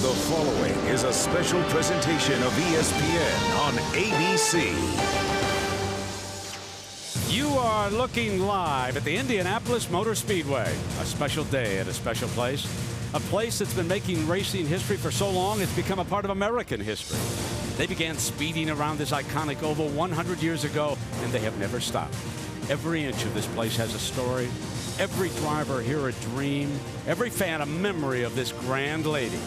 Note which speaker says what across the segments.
Speaker 1: The following is a special presentation of ESPN on ABC.
Speaker 2: You are looking live at the Indianapolis Motor Speedway. A special day at a special place. A place that's been making racing history for so long it's become a part of American history. They began speeding around this iconic oval 100 years ago, and they have never stopped. Every inch of this place has a story. Every driver here a dream. Every fan a memory of this grand lady.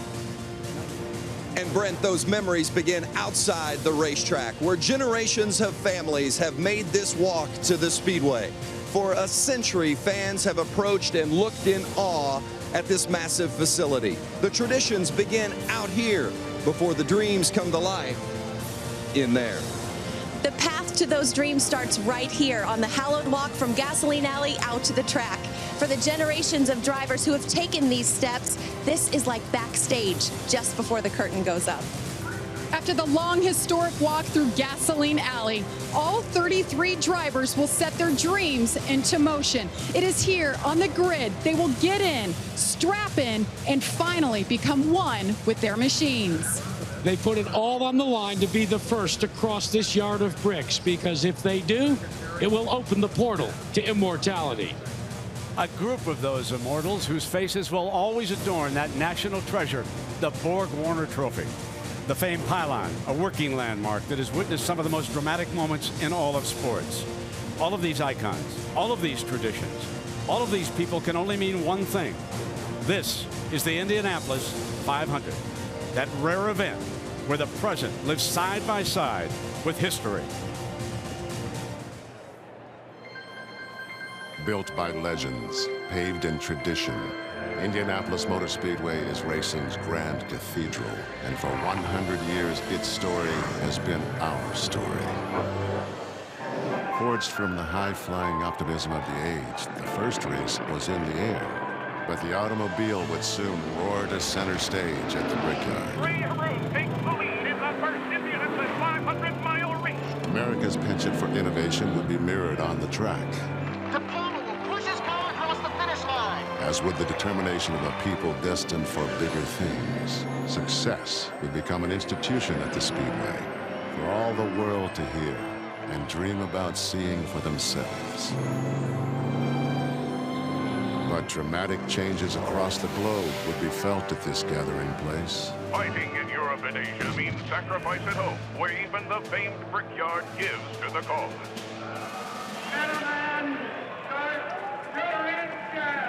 Speaker 3: And Brent, those memories begin outside the racetrack, where generations of families have made this walk to the Speedway. For a century, fans have approached and looked in awe at this massive facility. The traditions begin out here before the dreams come to life in there.
Speaker 4: The path to those dreams starts right here on the hallowed walk from Gasoline Alley out to the track. For the generations of drivers who have taken these steps, this is like backstage just before the curtain goes up.
Speaker 5: After the long historic walk through Gasoline Alley, all 33 drivers will set their dreams into motion. It is here on the grid they will get in, strap in, and finally become one with their machines.
Speaker 6: They put it all on the line to be the first to cross this yard of bricks, because if they do, it will open the portal to immortality.
Speaker 2: A group of those immortals whose faces will always adorn that national treasure, the Borg-Warner Trophy. The famed pylon, a working landmark that has witnessed some of the most dramatic moments in all of sports. All of these icons, all of these traditions, all of these people can only mean one thing. This is the Indianapolis 500, that rare event where the present lives side by side with history.
Speaker 7: Built by legends, paved in tradition, Indianapolis Motor Speedway is racing's grand cathedral, and for 100 years, its story has been our story. Forged from the high-flying optimism of the age, the first race was in the air, but the automobile would soon roar to center stage at the Brickyard.
Speaker 8: Ray Harrow takes the lead in the first Indianapolis 500-mile race.
Speaker 7: America's penchant for innovation would be mirrored on the track, as would the determination of a people destined for bigger things. Success would become an institution at the Speedway for all the world to hear and dream about seeing for themselves. But dramatic changes across the globe would be felt at this gathering place.
Speaker 8: Fighting in Europe and Asia means sacrifice at home, where even the famed Brickyard gives to the cause. Gentlemen, start your engine!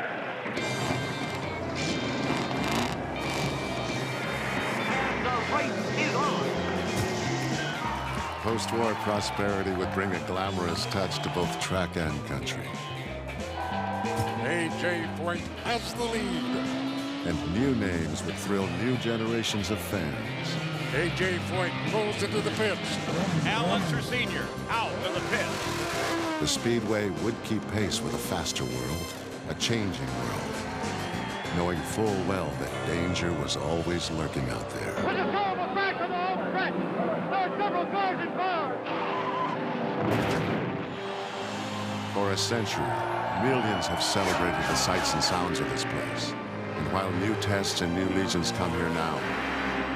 Speaker 7: Post-war prosperity would bring a glamorous touch to both track and country.
Speaker 9: A.J. Foyt has the lead.
Speaker 7: And new names would thrill new generations of fans.
Speaker 9: A.J. Foyt pulls into the pits.
Speaker 8: Unser Sr. out of the pit.
Speaker 7: The Speedway would keep pace with a faster world, a changing world, knowing full well that danger was always lurking out there. For a century, millions have celebrated the sights and sounds of this place. And while new tests and new legions come here now,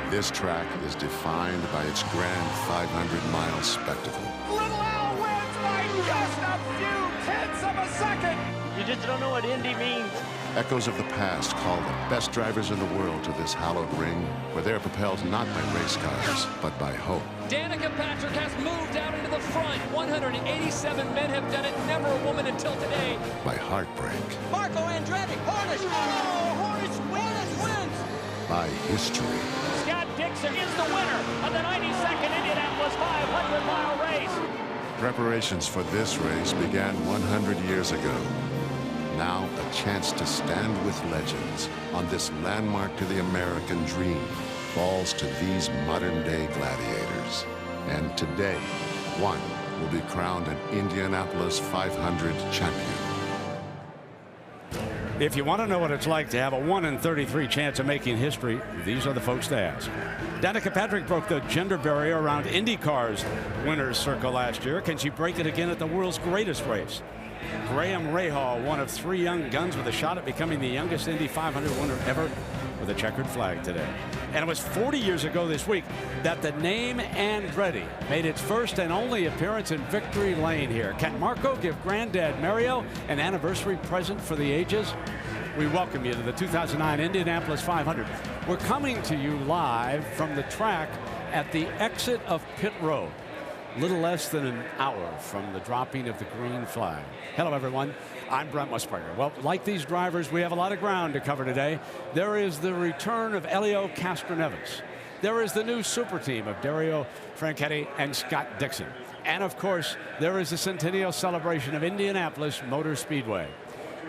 Speaker 7: this track is defined by its grand 500-mile spectacle.
Speaker 10: Little Al wins by just a few tenths of a second. You just don't know what Indy means.
Speaker 7: Echoes of the past call the best drivers in the world to this hallowed ring, where they're propelled not by race cars, but by hope.
Speaker 11: Danica Patrick has moved out into the front. 187 men have done it, never a woman until today.
Speaker 7: By heartbreak.
Speaker 10: Marco Andretti, Hornish. Oh, Hornish wins.
Speaker 7: By history.
Speaker 10: Scott Dixon is the winner of the 92nd Indianapolis 500-mile race.
Speaker 7: Preparations for this race began 100 years ago. Now, a chance to stand with legends on this landmark to the American dream falls to these modern-day gladiators. And today, one will be crowned an Indianapolis 500 champion.
Speaker 2: If you want to know what it's like to have a 1 in 33 chance of making history, these are the folks to ask. Danica Patrick broke the gender barrier around IndyCar's winner's circle last year. Can she break it again at the world's greatest race? Graham Rahal, one of 3 young guns with a shot at becoming the youngest Indy 500 winner ever, with a checkered flag today. And it was 40 years ago this week that the name Andretti made its first and only appearance in Victory Lane here. Can Marco give Granddad Mario an anniversary present for the ages? We welcome you to the 2009 Indianapolis 500. We're coming to you live from the track at the exit of pit road, little less than an hour from the dropping of the green flag. Hello, everyone. I'm Brent Musburger. Well, like these drivers, we have a lot of ground to cover today. There is the return of Helio Castroneves. There is the new super team of Dario Franchitti and Scott Dixon. And, of course, there is the centennial celebration of Indianapolis Motor Speedway.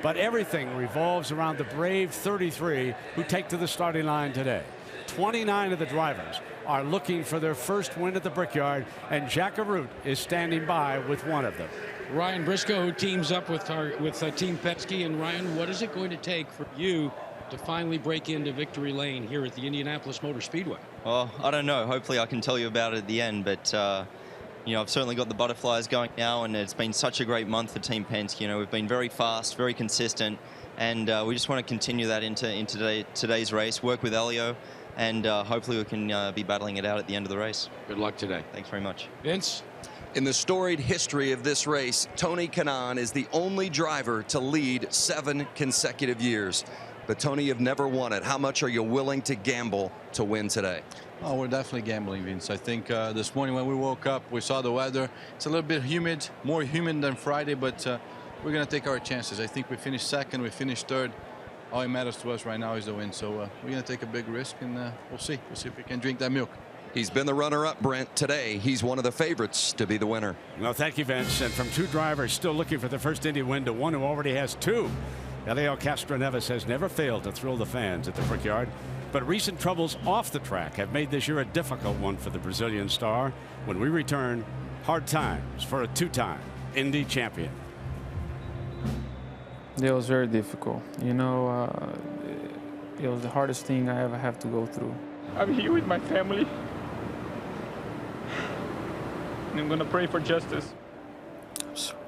Speaker 2: But everything revolves around the brave 33 who take to the starting line today. 29 of the drivers are looking for their first win at the Brickyard, and Jack Arute is standing by with one of them.
Speaker 6: Ryan Briscoe, who teams up with Team Penske. And Ryan, what is it going to take for you to finally break into victory lane here at the Indianapolis Motor Speedway?
Speaker 12: Well, I don't know. Hopefully I can tell you about it at the end, but you know, I've certainly got the butterflies going now, and it's been such a great month for Team Penske. You know, we've been very fast, very consistent, and we just want to continue that into today's race, work with Helio, and hopefully we can be battling it out at the end of the race.
Speaker 6: Good luck today.
Speaker 12: Thanks very much.
Speaker 6: Vince?
Speaker 3: In the storied history of this race, Tony Kanaan is the only driver to lead 7 consecutive years. But Tony, you've never won it. How much are you willing to gamble to win today?
Speaker 13: Oh, we're definitely gambling, Vince. I think this morning when we woke up, we saw the weather. It's a little bit humid, more humid than Friday, but we're going to take our chances. I think we finished second, we finished third. All that matters to us right now is the win. So we're going to take a big risk, and we'll see. We'll see if we can drink that milk.
Speaker 3: He's been the runner-up, Brent. Today, he's one of the favorites to be the winner.
Speaker 2: Well, thank you, Vince. And from 2 drivers still looking for their first Indy win to one who already has 2. Helio Castroneves has never failed to thrill the fans at the Brickyard. But recent troubles off the track have made this year a difficult one for the Brazilian star. When we return, hard times for a 2-time Indy champion.
Speaker 14: It was very difficult. You know, it was the hardest thing I ever have to go through.
Speaker 15: I'm here with my family. And I'm going to pray for justice.
Speaker 14: I'm sorry.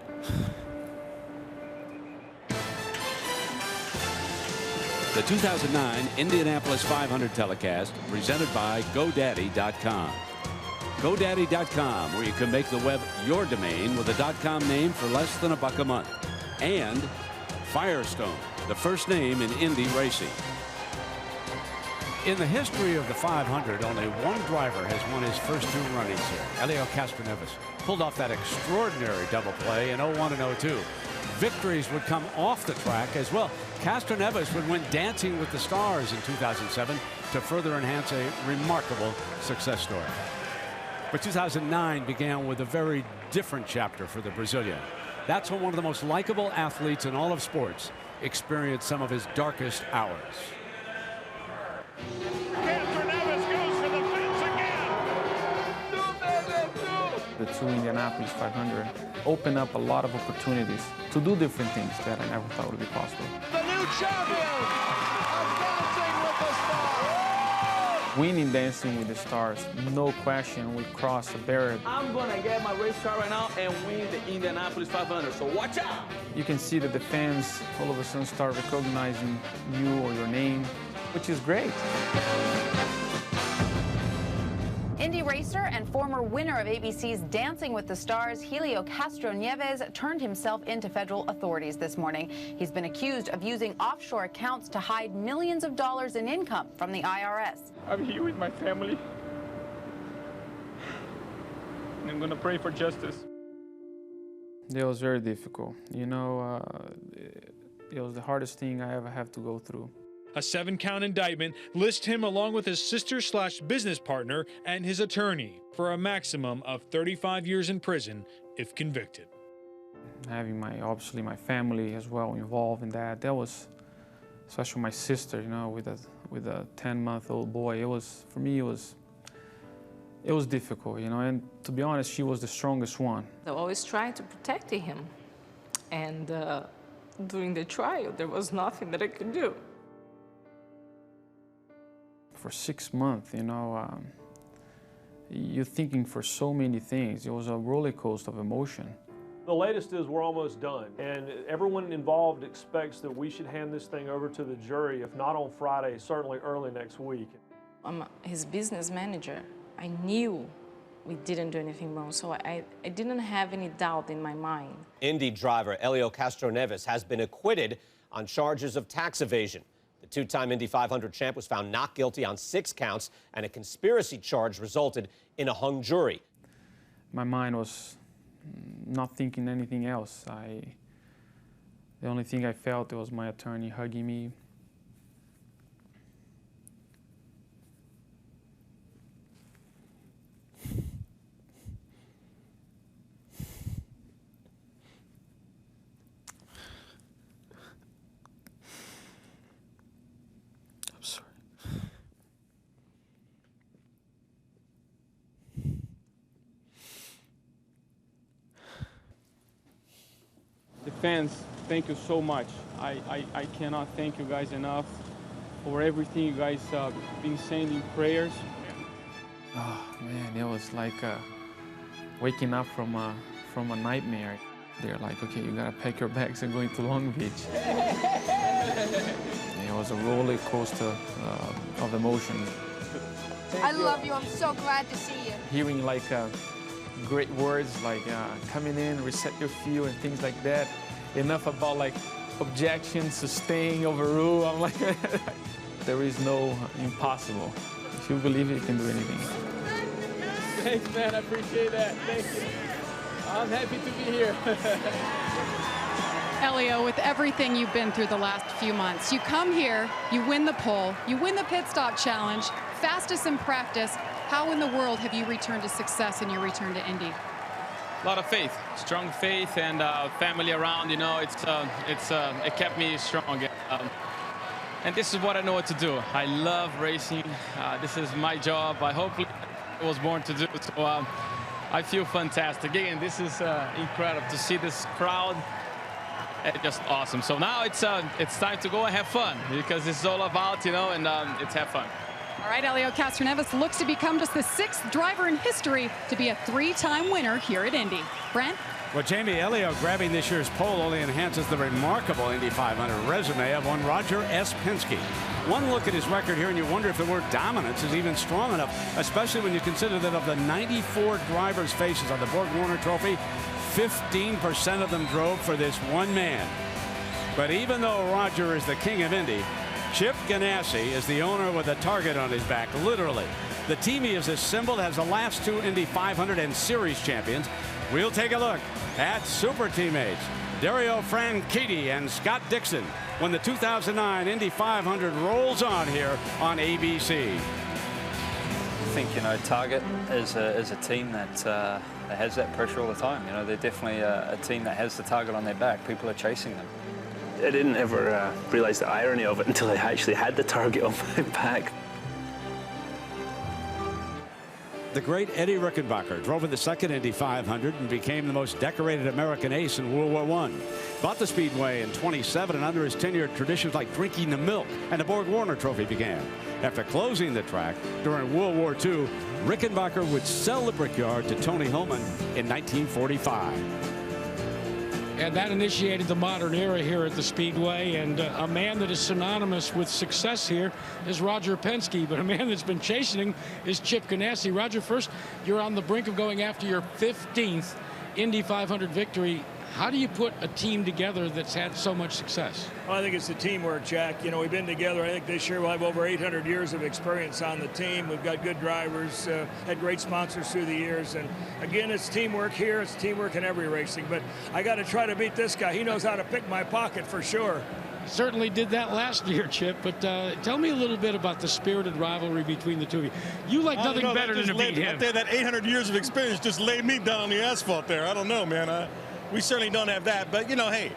Speaker 2: The 2009 Indianapolis 500 telecast presented by GoDaddy.com. GoDaddy.com, where you can make the web your domain with a .com name for less than $1 a month. And Firestone, the first name in Indy racing. In the history of the 500, only one driver has won his first 2 runnings here. Helio Castroneves pulled off that extraordinary double play in 01 and 02. Victories would come off the track as well. Castroneves would win Dancing with the Stars in 2007 to further enhance a remarkable success story. But 2009 began with a very different chapter for the Brazilian. That's when one of the most likable athletes in all of sports experienced some of his darkest hours.
Speaker 10: Castroneves goes for the fence again.
Speaker 14: The 2 Indianapolis 500 opened up a lot of opportunities to do different things that I never thought would be possible.
Speaker 10: The new champion of Dancing with the Stars.
Speaker 14: Winning Dancing with the Stars, no question, we crossed a barrier.
Speaker 16: I'm going to get my race car right now and win the Indianapolis 500, so watch out!
Speaker 14: You can see that the fans all of a sudden start recognizing you or your name, which is great.
Speaker 17: Indy racer and former winner of ABC's Dancing with the Stars, Helio Castroneves, turned himself into federal authorities this morning. He's been accused of using offshore accounts to hide millions of dollars in income from the IRS.
Speaker 15: I'm here with my family. And I'm going to pray for justice.
Speaker 14: It was very difficult. You know, it was the hardest thing I ever have to go through.
Speaker 18: A 7-count indictment lists him along with his sister/business partner and his attorney for a maximum of 35 years in prison if convicted.
Speaker 14: Having obviously my family as well involved in that, especially my sister, you know, with a 10-month-old boy. For me, it was difficult, you know, and to be honest, she was the strongest one.
Speaker 19: I always tried to protect him, and during the trial, there was nothing that I could do.
Speaker 14: For 6 months, you know, you're thinking for so many things. It was a roller coaster of emotion.
Speaker 20: The latest is we're almost done, and everyone involved expects that we should hand this thing over to the jury, if not on Friday, certainly early next week.
Speaker 19: I'm his business manager. I knew we didn't do anything wrong, so I didn't have any doubt in my mind.
Speaker 21: Indy driver Helio Castroneves has been acquitted on charges of tax evasion. The two-time Indy 500 champ was found not guilty on 6 counts, and a conspiracy charge resulted in a hung jury.
Speaker 14: My mind was not thinking anything else. The only thing I felt was my attorney hugging me.
Speaker 22: I'm sorry.
Speaker 15: The fans, thank you so much. I cannot thank you guys enough for everything you guys been sending prayers.
Speaker 14: Oh man, it was like waking up from a nightmare. They're like, okay, you gotta pack your bags and go into Long Beach. It was a roller coaster of emotions.
Speaker 23: I love you. I'm so glad to see you.
Speaker 14: Hearing like great words like coming in, reset your fuel and things like that. Enough about like objection, sustain, overrule. I'm like, there is no impossible. If you believe it, you can do anything.
Speaker 15: Thanks, man. I appreciate that. Thank you. I'm happy to be here.
Speaker 5: Helio, with everything you've been through the last few months, you come here, you win the pole, you win the pit stop challenge, fastest in practice. How in the world have you returned to success in your return to Indy?
Speaker 24: A lot of faith, strong faith, and family around. You know, it kept me strong. And this is what I know what to do. I love racing. This is my job. I hopefully was born to do. So I feel fantastic. Again, this is incredible to see this crowd. It's just awesome. So now it's time to go and have fun, because it's all about, you know, and it's have fun.
Speaker 5: All right, Helio Castroneves looks to become just the 6th driver in history to be a 3-time winner here at Indy. Brent?
Speaker 2: Well, Jamie, Helio grabbing this year's pole only enhances the remarkable Indy 500 resume of one Roger S. Penske. One look at his record here and you wonder if the word dominance is even strong enough, especially when you consider that of the 94 drivers' faces on the Borg Warner Trophy, 15% of them drove for this one man. But even though Roger is the king of Indy, Chip Ganassi is the owner with a target on his back, literally. The team he has assembled has the last 2 Indy 500 and Series champions. We'll take a look at super teammates Dario Franchitti and Scott Dixon when the 2009 Indy 500 rolls on here on ABC.
Speaker 25: I think, you know, Target is a team that has that pressure all the time. You know, they're definitely a team that has the target on their back. People are chasing them.
Speaker 26: I didn't ever realize the irony of it until I actually had the target on my back.
Speaker 2: The great Eddie Rickenbacker drove in the 2nd Indy 500 and became the most decorated American ace in World War I. Bought the Speedway in '27, and under his tenure, traditions like drinking the milk and the Borg Warner Trophy began. After closing the track during World War II, Rickenbacker would sell the Brickyard to Tony Hillman in 1945.
Speaker 6: And that initiated the modern era here at the Speedway. And a man that is synonymous with success here is Roger Penske. But a man that's been chasing him is Chip Ganassi. Roger, first, you're on the brink of going after your 15th Indy 500 victory. How do you put a team together that's had so much success?
Speaker 27: Well, I think it's the teamwork, Jack. You know, we've been together. I think this year we'll have over 800 years of experience on the team. We've got good drivers, had great sponsors through the years. And again, it's teamwork here. It's teamwork in every racing. But I got to try to beat this guy. He knows how to pick my pocket for sure.
Speaker 6: Certainly did that last year, Chip. But tell me a little bit about the spirited rivalry between the two of you. You like nothing better than to beat him.
Speaker 28: I think that 800 years of experience just laid me down on the asphalt there. I don't know, man. We certainly don't have that, but, you know, hey,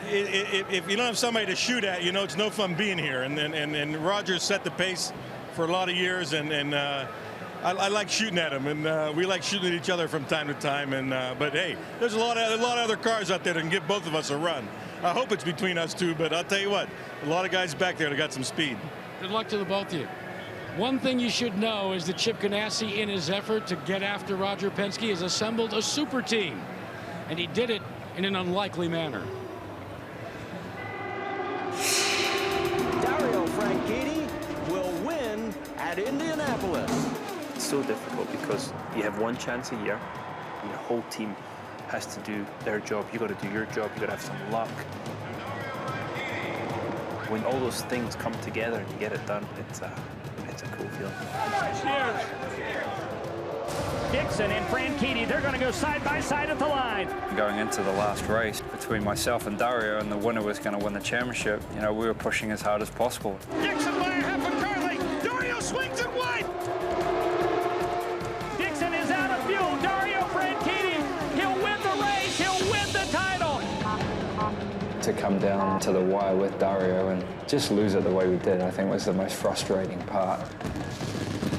Speaker 28: if you don't have somebody to shoot at, you know, it's no fun being here. And Roger set the pace for a lot of years, and I like shooting at him, and we like shooting at each other from time to time. But hey, there's a lot of other cars out there that can give both of us a run. I hope it's between us two, but I'll tell you what, a lot of guys back there that got some speed.
Speaker 6: Good luck to the both of you. One thing you should know is that Chip Ganassi, in his effort to get after Roger Penske, has assembled a super team. and he did it in an unlikely manner.
Speaker 10: Dario Franchitti will win at Indianapolis.
Speaker 26: It's so difficult because you have one chance a year, and your whole team has to do their job. You got to do your job. You got to have some luck. When all those things come together and you get it done, it's a cool feeling.
Speaker 10: Dixon and Franchitti, they're going to go side by side at the line.
Speaker 25: Going into the last race between myself and Dario, and the winner was going to win the championship, you know, we were pushing as hard as possible.
Speaker 10: Dixon, Meyer, half a car length. Dario swings it wide. Dixon is out of fuel. Dario Franchitti, he'll win the race. He'll win the title.
Speaker 25: To come down to the wire with Dario and just lose it the way we did, I think was the most frustrating part.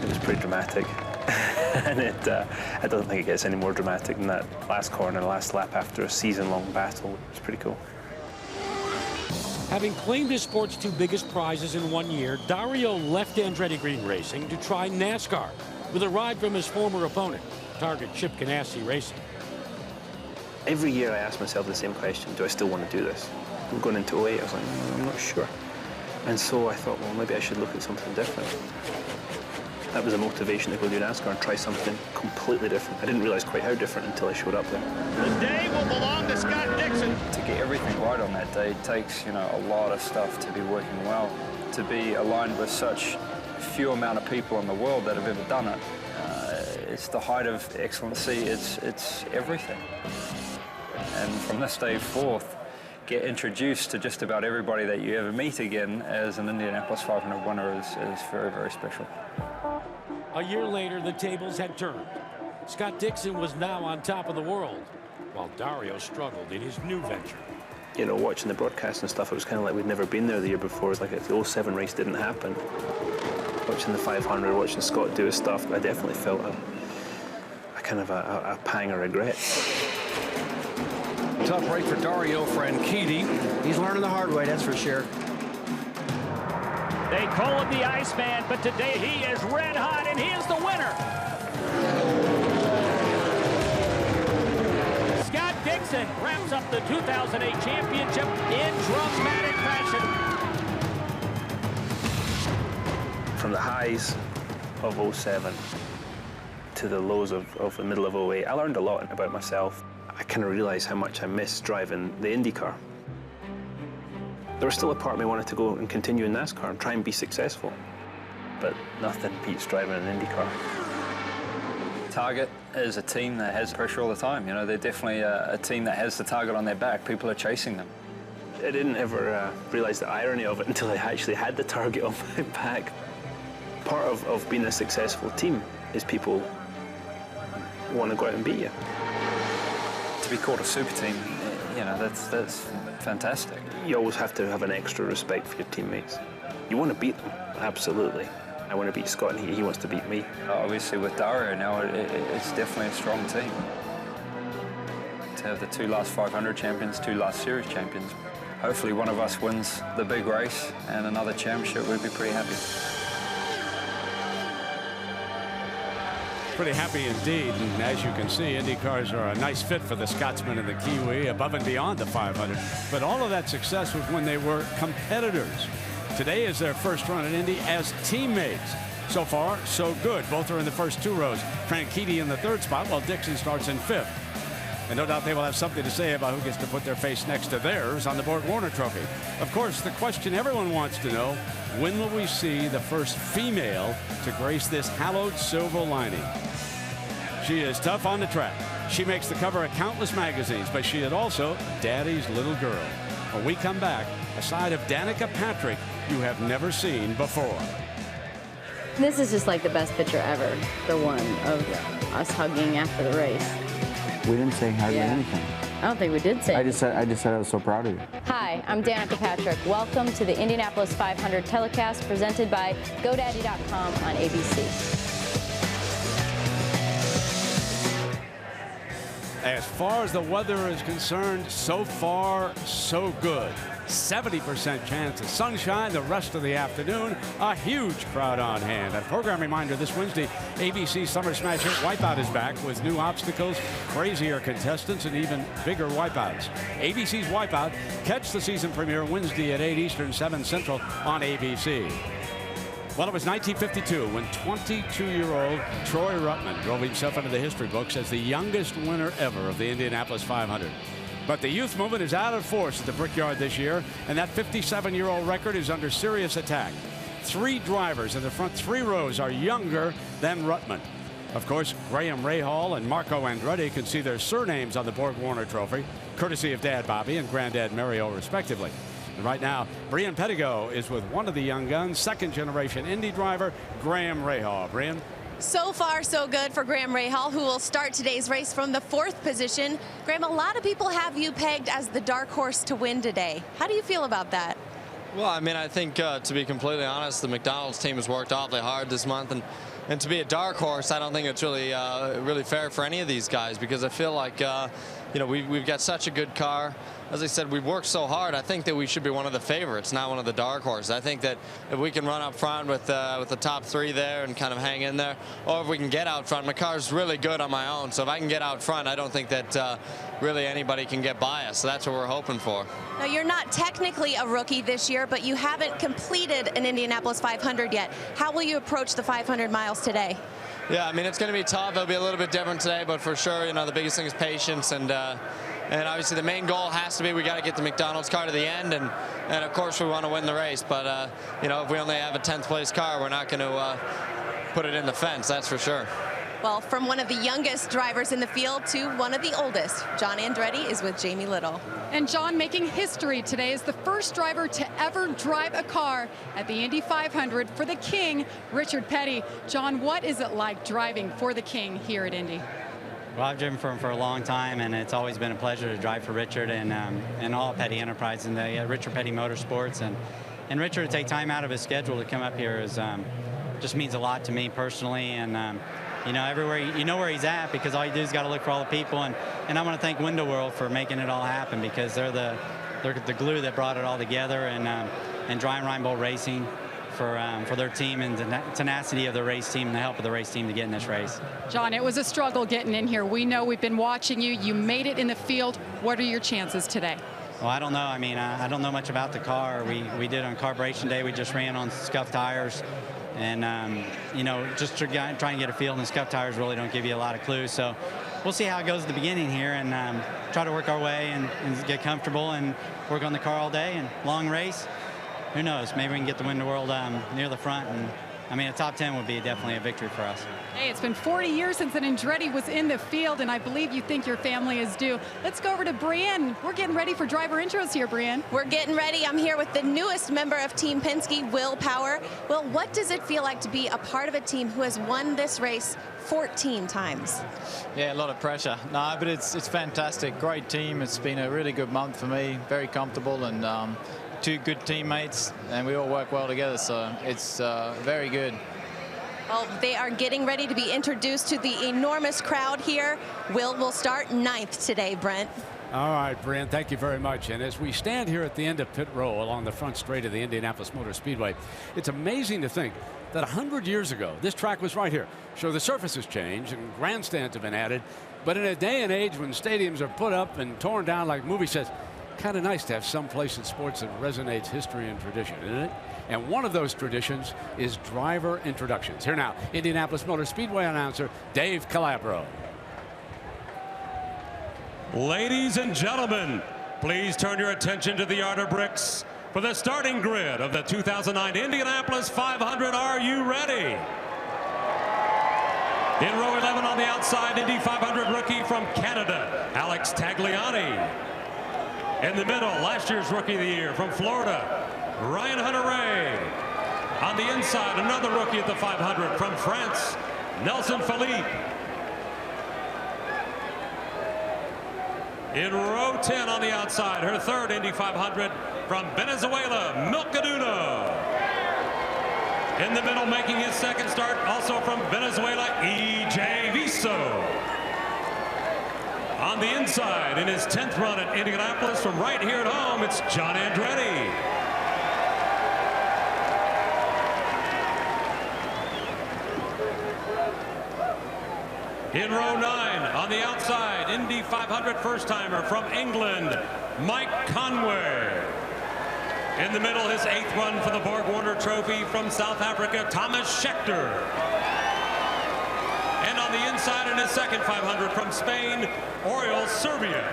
Speaker 26: It was pretty dramatic. And I don't think it gets any more dramatic than that last corner, last lap after a season-long battle. It's pretty cool.
Speaker 6: Having claimed his sport's two biggest prizes in 1 year, Dario left Andretti Green Racing to try NASCAR with a ride from his former opponent, Target Chip Ganassi Racing.
Speaker 26: Every year I ask myself the same question, do I still want to do this? I'm going into 08, I was like, I'm not sure. And so I thought, well, maybe I should look at something different. That was a motivation to go do NASCAR and try something completely different. I didn't realize quite how different until I showed up there.
Speaker 10: The day will belong to Scott Dixon.
Speaker 25: To get everything right on that day takes, you know, a lot of stuff to be working well. To be aligned with such few amount of people in the world that have ever done it, it's the height of excellency. It's everything. And from this day forth, get introduced to just about everybody that you ever meet again as an Indianapolis 500 winner is very, very special.
Speaker 6: A year later, the tables had turned. Scott Dixon was now on top of the world, while Dario struggled in his new venture.
Speaker 26: You know, watching the broadcast and stuff, it was kind of like we'd never been there the year before. It's like if the 07 race didn't happen. Watching the 500, watching Scott do his stuff, I definitely felt a kind of a pang of regret.
Speaker 1: Tough break for Dario Franchitti. He's learning the hard way, that's for sure.
Speaker 10: They call him the Iceman, but today he is red hot, and he is the winner. Scott Dixon wraps up the 2008 championship in dramatic fashion.
Speaker 26: From the highs of 07 to the lows of the middle of 08, I learned a lot about myself. I kind of realized how much I missed driving the IndyCar. There was still a part of me wanted to go and continue in NASCAR and try and be successful. But nothing beats driving an IndyCar.
Speaker 25: Target is a team that has pressure all the time. You know, they're definitely a team that has the target on their back. People are chasing them.
Speaker 26: I didn't ever realize the irony of it until I actually had the target on my back. Part of being a successful team is people want to go out and beat you.
Speaker 25: To be called a super team, you know, that's fantastic.
Speaker 26: You always have to have an extra respect for your teammates. You want to beat them, absolutely. I want to beat Scott, and he wants to beat me.
Speaker 25: Obviously, with Dario now, it's definitely a strong team. To have the two last 500 champions, two last series champions, hopefully one of us wins the big race and another championship, we'd be pretty happy.
Speaker 2: Pretty happy indeed, and as you can see, Indy cars are a nice fit for the Scotsman and the Kiwi, above and beyond the 500. But all of that success was when they were competitors. Today is their first run at Indy as teammates. So far, so good. Both are in the first two rows. Franchitti in the third spot, while Dixon starts in fifth. And no doubt they will have something to say about who gets to put their face next to theirs on the Borg Warner Trophy. Of course, the question everyone wants to know, when will we see the first female to grace this hallowed silver lining? She is tough on the track. She makes the cover of countless magazines, but she is also Daddy's little girl. When we come back, a side of Danica Patrick you have never seen before.
Speaker 4: This is just like the best picture ever, the one of us hugging after the race.
Speaker 7: We didn't say hardly anything.
Speaker 4: I don't think we did say
Speaker 7: I just said I was so proud of you.
Speaker 4: Hi, I'm Danica Patrick. Welcome to the Indianapolis 500 telecast presented by GoDaddy.com on ABC.
Speaker 2: As far as the weather is concerned, so far, so good. 70% chance of sunshine the rest of the afternoon. A huge crowd on hand. A program reminder this Wednesday, ABC Summer Smash Hit Wipeout is back with new obstacles, crazier contestants, and even bigger wipeouts. ABC's Wipeout. Catch the season premiere Wednesday at 8 Eastern, 7 Central on ABC. Well, it was 1952 when 22-year-old Troy Ruttman drove himself into the history books as the youngest winner ever of the Indianapolis 500. But the youth movement is out of force at the Brickyard this year, and that 57-year-old record is under serious attack. 3 drivers in the front 3 rows are younger than Ruttman. Of course, Graham Rahal and Marco Andretti can see their surnames on the Borg Warner Trophy, courtesy of Dad Bobby and Granddad Mario, respectively. And right now, Brian Pettigo is with one of the young guns, second-generation Indy driver, Graham Rahal. Brian?
Speaker 3: So far, so good for Graham Rahal, who will start today's race from the 4th position. Graham, a lot of people have you pegged as the dark horse to win today. How do you feel about that?
Speaker 8: Well, I mean, I think, to be completely honest, the McDonald's team has worked awfully hard this month. And to be a dark horse, I don't think it's really really fair for any of these guys, because I feel like, you know, we've got such a good car. As I said, we've worked so hard. I think that we should be one of the favorites, not one of the dark horses. I think that if we can run up front with the top 3 there and kind of hang in there, or if we can get out front, my car's really good on my own. So if I can get out front, I don't think that really anybody can get by us. So that's what we're hoping for.
Speaker 3: Now, you're not technically a rookie this year, but you haven't completed an Indianapolis 500 yet. How will you approach the 500 miles today?
Speaker 8: Yeah, I mean, it's going to be tough. It'll be a little bit different today, but for sure, you know, the biggest thing is patience. And obviously the main goal has to be we got to get the McDonald's car to the end, and of course we want to win the race. But you know, if we only have a 10th place car, we're not going to put it in the fence, that's for sure.
Speaker 3: Well, from one of the youngest drivers in the field to one of the oldest, John Andretti is with Jamie Little.
Speaker 5: And John, making history today, is the first driver to ever drive a car at the Indy 500 for the King, Richard Petty. John, what is it like driving for the King here at Indy?
Speaker 9: Well, I've driven for him for a long time, and it's always been a pleasure to drive for Richard and all Petty Enterprise and the Richard Petty Motorsports. And Richard to take time out of his schedule to come up here is just means a lot to me personally. And you know, everywhere you know where he's at, because all you do is got to look for all the people. And I want to thank Window World for making it all happen, because they're the glue that brought it all together, and Dry Reinbold Racing for their team and the tenacity of the race team and the help of the race team to get in this race.
Speaker 5: John, it was a struggle getting in here. We know, we've been watching you. You made it in the field. What are your chances today?
Speaker 9: Well, I don't know. I mean, I don't know much about the car. We did on carburation day. We just ran on scuffed tires. And, you know, just trying to get a feel, and the scuffed tires really don't give you a lot of clues. So we'll see how it goes at the beginning here, and try to work our way and get comfortable and work on the car all day. And long race, who knows? Maybe we can get the Window World near the front. And I mean, a top 10 would be definitely a victory for us.
Speaker 5: Hey, it's been 40 years since an Andretti was in the field, and I believe you think your family is due. Let's go over to Brienne. We're getting ready for driver intros here, Brienne.
Speaker 3: We're getting ready. I'm here with the newest member of Team Penske, Will Power. Will, what does it feel like to be a part of a team who has won this race 14 times?
Speaker 11: Yeah, a lot of pressure. No, but it's fantastic. Great team. It's been a really good month for me. Very comfortable, and 2 good teammates, and we all work well together, so it's very good.
Speaker 3: Well, they are getting ready to be introduced to the enormous crowd here. Will start 9th today, Brent.
Speaker 2: All right, Brent, thank you very much. And as we stand here at the end of pit row along the front straight of the Indianapolis Motor Speedway, it's amazing to think that 100 years ago, this track was right here. Sure, the surface has changed and grandstands have been added, but in a day and age when stadiums are put up and torn down like movie sets, kind of nice to have some place in sports that resonates history and tradition, isn't it? And one of those traditions is driver introductions. Here now, Indianapolis Motor Speedway announcer Dave Calabro.
Speaker 12: Ladies and gentlemen, please turn your attention to the yard of bricks for the starting grid of the 2009 Indianapolis 500. Are you ready? In row 11 on the outside, Indy 500 rookie from Canada, Alex Tagliani. In the middle, last year's Rookie of the Year from Florida, Ryan Hunter-Reay. On the inside, another rookie at the 500 from France, Nelson Philippe. In row 10 on the outside, her third Indy 500 from Venezuela, Milka Duno. In the middle, making his second start, also from Venezuela, E.J. Viso. On the inside, in his 10th run at Indianapolis from right here at home, it's John Andretti. In row 9, on the outside, Indy 500 first-timer from England, Mike Conway. In the middle, his 8th run for the Borg Warner Trophy from South Africa, Thomas Schechter. And on the inside, in his 2nd 500 from Spain, Oriol Serbia.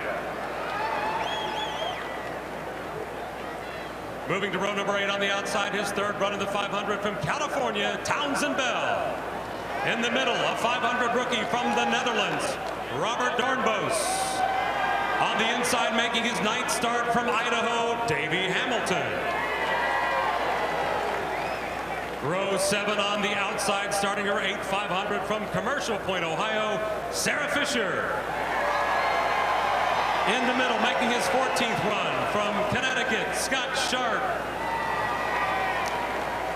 Speaker 12: Moving to row number 8 on the outside, his 3rd run in the 500 from California, Townsend Bell. In the middle, a 500 rookie from the Netherlands, Robert Doornbos. On the inside, making his 9th start from Idaho, Davey Hamilton. Row 7 on the outside, starting her 8th 500 from Commercial Point, Ohio, Sarah Fisher. In the middle, making his 14th run from Connecticut, Scott Sharp.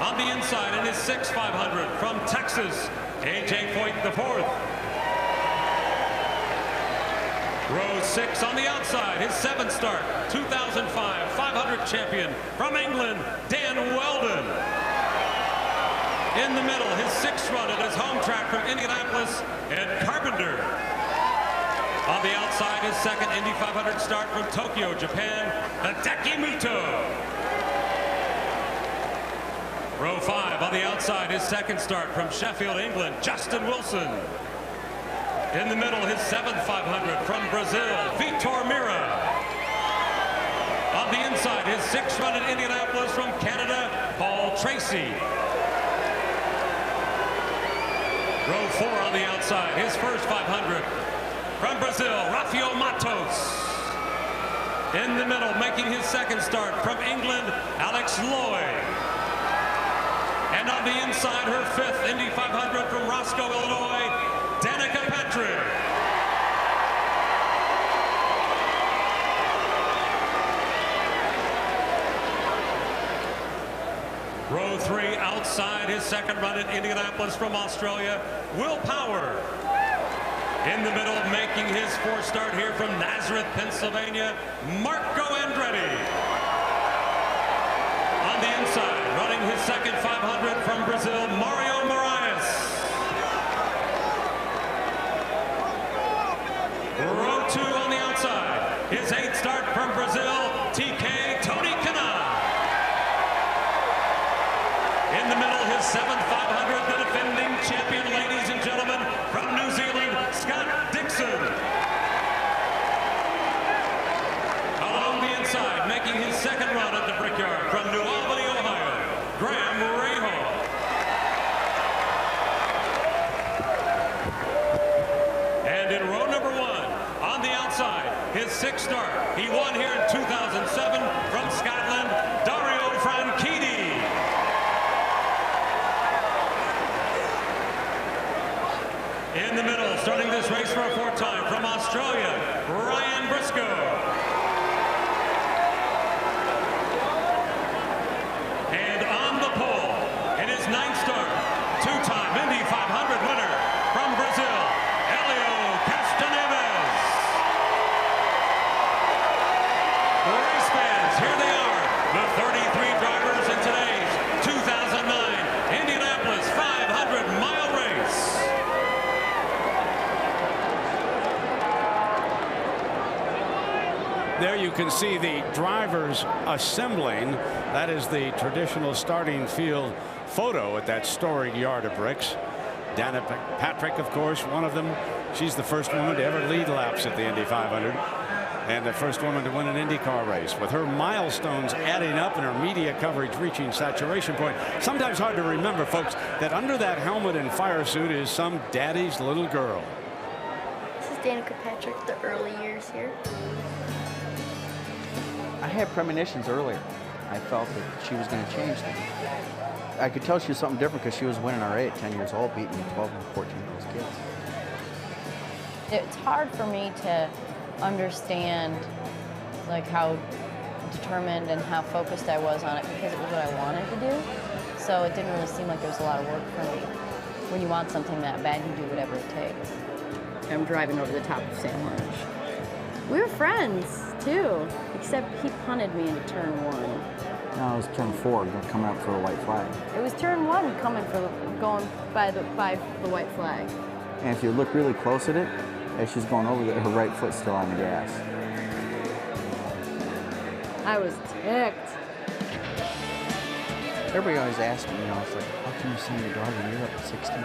Speaker 12: On the inside, in his 6th 500 from Texas, A.J. Foyt IV. Row 6 on the outside, his 7th start, 2005 500 champion from England, Dan Weldon. In the middle, his 6th run at his home track from Indianapolis, Ed Carpenter. On the outside, his 2nd Indy 500 start from Tokyo, Japan, Hideki Muto. Row 5 on the outside, his 2nd start from Sheffield, England, Justin Wilson. In the middle, his 7th 500 from Brazil, Vitor Meira. On the inside, his 6th run in Indianapolis from Canada, Paul Tracy. Row 4 on the outside, his 1st 500 from Brazil, Rafael Matos. In the middle, making his 2nd start from England, Alex Lloyd. And on the inside, her 5th Indy 500 from Roscoe, Illinois, Danica Patrick. Row 3 outside, his 2nd run in Indianapolis from Australia, Will Power. In the middle, making his 4th start here from Nazareth, Pennsylvania, Marco Andretti. On the inside, running his 2nd 500 from Brazil, Mario Moraes. Row 2 on the outside, his 8th start from Brazil, TK Tony Kanaa. In the middle, his 7th 500, the defending champion, ladies and gentlemen, from New Zealand, Scott Dixon. Along the inside, making his 2nd run at the Brickyard from New Albany, Ohio, Graham Rahal. And in row number 1, on the outside, his 6th start. He won here in 2007 from Scotland, Dario Franchitti. In the middle, starting this race for a 4th time from Australia, Ryan Briscoe. And on the pole, in his 9th start, 2-time Indy 500 winner from Brazil, Helio Castroneves. The race fans, here they are, the 33 drivers in today's 2009 Indianapolis 500-mile race.
Speaker 2: There you can see the drivers assembling. That is the traditional starting field photo at that storied yard of bricks. Danica Patrick, of course, one of them. She's the first woman to ever lead laps at the Indy 500 and the first woman to win an IndyCar race. With her milestones adding up and her media coverage reaching saturation point, sometimes hard to remember, folks, that under that helmet and fire suit is some daddy's little girl.
Speaker 13: This is Danica Patrick, the early years here.
Speaker 7: I had premonitions earlier. I felt that she was going to change things. I could tell she was something different because she was winning already at 10 years old, beating 12 and 14 of those kids.
Speaker 4: It's hard for me to understand like how determined and how focused I was on it because it was what I wanted to do. So it didn't really seem like there was a lot of work for me. When you want something that bad, you do whatever it takes.
Speaker 13: I'm driving over the top of San Juan.
Speaker 4: We were friends, too, except he punted me into turn 1.
Speaker 7: No, it was turn 4, coming up for a white flag.
Speaker 4: It was turn 1 going by the white flag.
Speaker 7: And if you look really close at it, as she's going over there, her right foot's still on the gas.
Speaker 4: I was ticked.
Speaker 7: Everybody always asks me, it's like, how can you send your daughter to Europe at 16?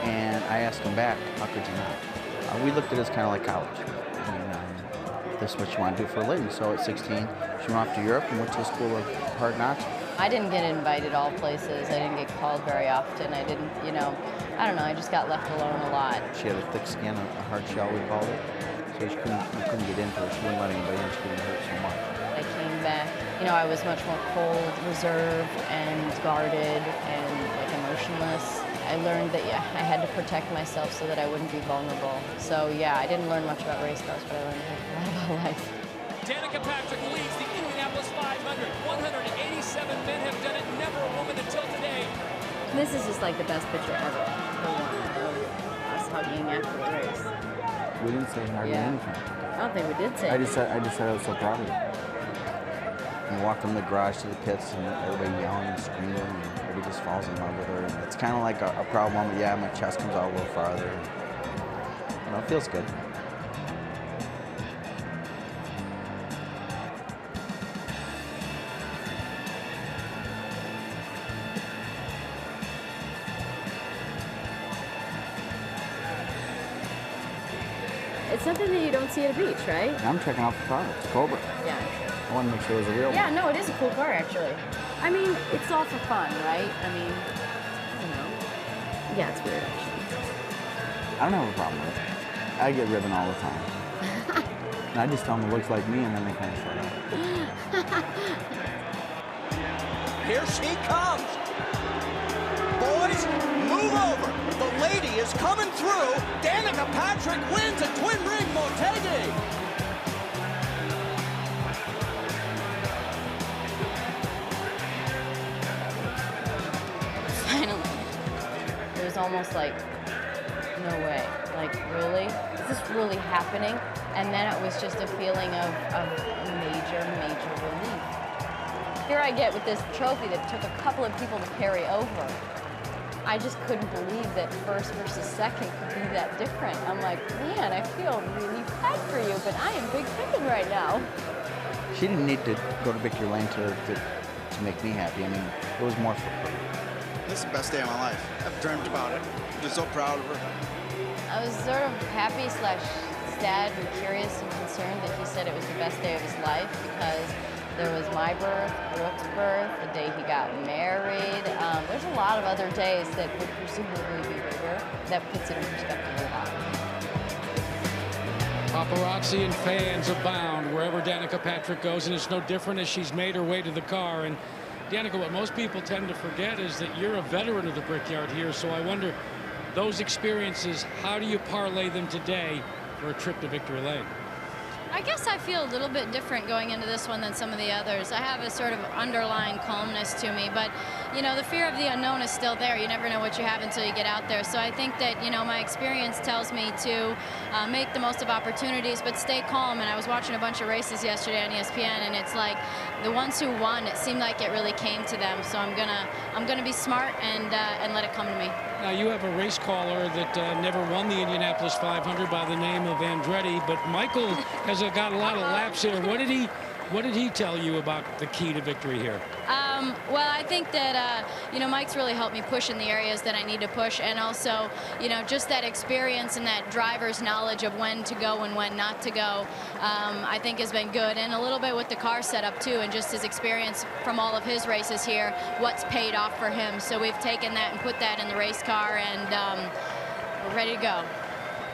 Speaker 7: And I asked them back, how could you not? We looked at it as kind of like college. And this is what you want to do for a living. So at 16, she went off to Europe and went to a school of hard knocks.
Speaker 4: I didn't get invited all places. I didn't get called very often. I didn't, I don't know, I just got left alone a lot.
Speaker 7: She had a thick skin, a hard shell, we called it. So you couldn't get into her. She wouldn't let anybody in. She couldn't hurt so much.
Speaker 4: I came back, I was much more cold, reserved, and guarded, and emotionless. I learned that, I had to protect myself so that I wouldn't be vulnerable. So, I didn't learn much about race cars, but I learned a lot about life.
Speaker 10: Danica Patrick leads the Indianapolis 500. 187 men have done it, never a woman until today.
Speaker 4: This is just like the best picture ever, the one of us hugging after the race.
Speaker 7: We didn't say hardly anything.
Speaker 4: I don't think we did say
Speaker 7: I just said I was so proud of you. And we walked from the garage to the pits, and everybody yelling and screaming, and everybody just falls in love with her. And it's kind of like a proud moment. Yeah, my chest comes out a little farther. And, it feels good.
Speaker 4: It's something that you don't see at a beach, right?
Speaker 7: I'm checking out the car. It's a Cobra.
Speaker 4: Yeah.
Speaker 7: I want to make sure it was a real one.
Speaker 4: Yeah, no, it is a cool car, actually. I mean, it's all for fun, right? Yeah, it's weird, actually.
Speaker 7: I don't have a problem with it. I get ribbon all the time. And I just tell them it looks like me, and then they kind of shut up.
Speaker 10: Here she comes. Boys, move over. The lady is coming through. Danica Patrick wins a twin ring Motegi.
Speaker 4: Finally. It was almost like, no way. Like, really? Is this really happening? And then it was just a feeling of major, major relief. Here I get with this trophy that took a couple of people to carry over. I just couldn't believe that first versus second could be that different. I'm like, man, I feel really bad for you, but I am big chicken right now.
Speaker 7: She didn't need to go to victory lane to make me happy. I mean, it was more for her.
Speaker 16: This is the best day of my life. I've dreamt about it. I'm just so proud of her.
Speaker 4: I was sort of happy / sad and curious and concerned that he said it was the best day of his life because there was my birth, Brooke's birth, the day he got married. There's a lot of other days that would presumably be bigger. That puts it in perspective a lot.
Speaker 6: Paparazzi and fans abound wherever Danica Patrick goes, and it's no different as she's made her way to the car. And Danica, what most people tend to forget is that you're a veteran of the Brickyard here, so I wonder, those experiences, how do you parlay them today for a trip to victory lane?
Speaker 17: I guess I feel a little bit different going into this one than some of the others. I have a sort of underlying calmness to me, but the fear of the unknown is still there. You never know what you have until you get out there. So I think that, my experience tells me to make the most of opportunities, but stay calm. And I was watching a bunch of races yesterday on ESPN, and it's like the ones who won, it seemed like it really came to them. So I'm gonna be smart and let it come to me.
Speaker 6: Now you have a race caller that never won the Indianapolis 500 by the name of Andretti, but Michael has got a lot of laps here. What did he tell you about the key to victory here?
Speaker 17: Well, I think that, Mike's really helped me push in the areas that I need to push. And also, just that experience and that driver's knowledge of when to go and when not to go, I think has been good. And a little bit with the car setup, too, and just his experience from all of his races here, what's paid off for him. So we've taken that and put that in the race car, and we're ready to go.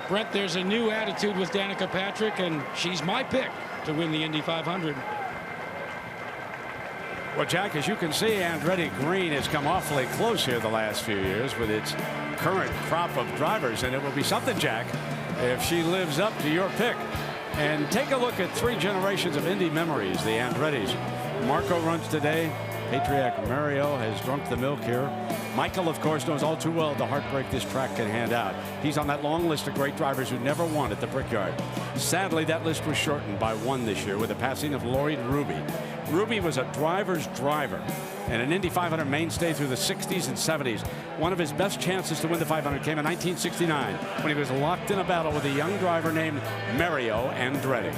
Speaker 6: Brett, there's a new attitude with Danica Patrick, and she's my pick to win the Indy 500.
Speaker 2: Well, Jack, as you can see, Andretti Green has come awfully close here the last few years with its current crop of drivers, and it will be something, Jack, if she lives up to your pick. And take a look at 3 generations of Indy memories, the Andrettis. Marco runs today, Patriarch Mario has drunk the milk here. Michael, of course, knows all too well the heartbreak this track can hand out. He's on that long list of great drivers who never won at the Brickyard. Sadly, that list was shortened by one this year with the passing of Lloyd Ruby. Ruby was a driver's driver and an Indy 500 mainstay through the 60s and 70s. One of his best chances to win the 500 came in 1969 when he was locked in a battle with a young driver named Mario Andretti.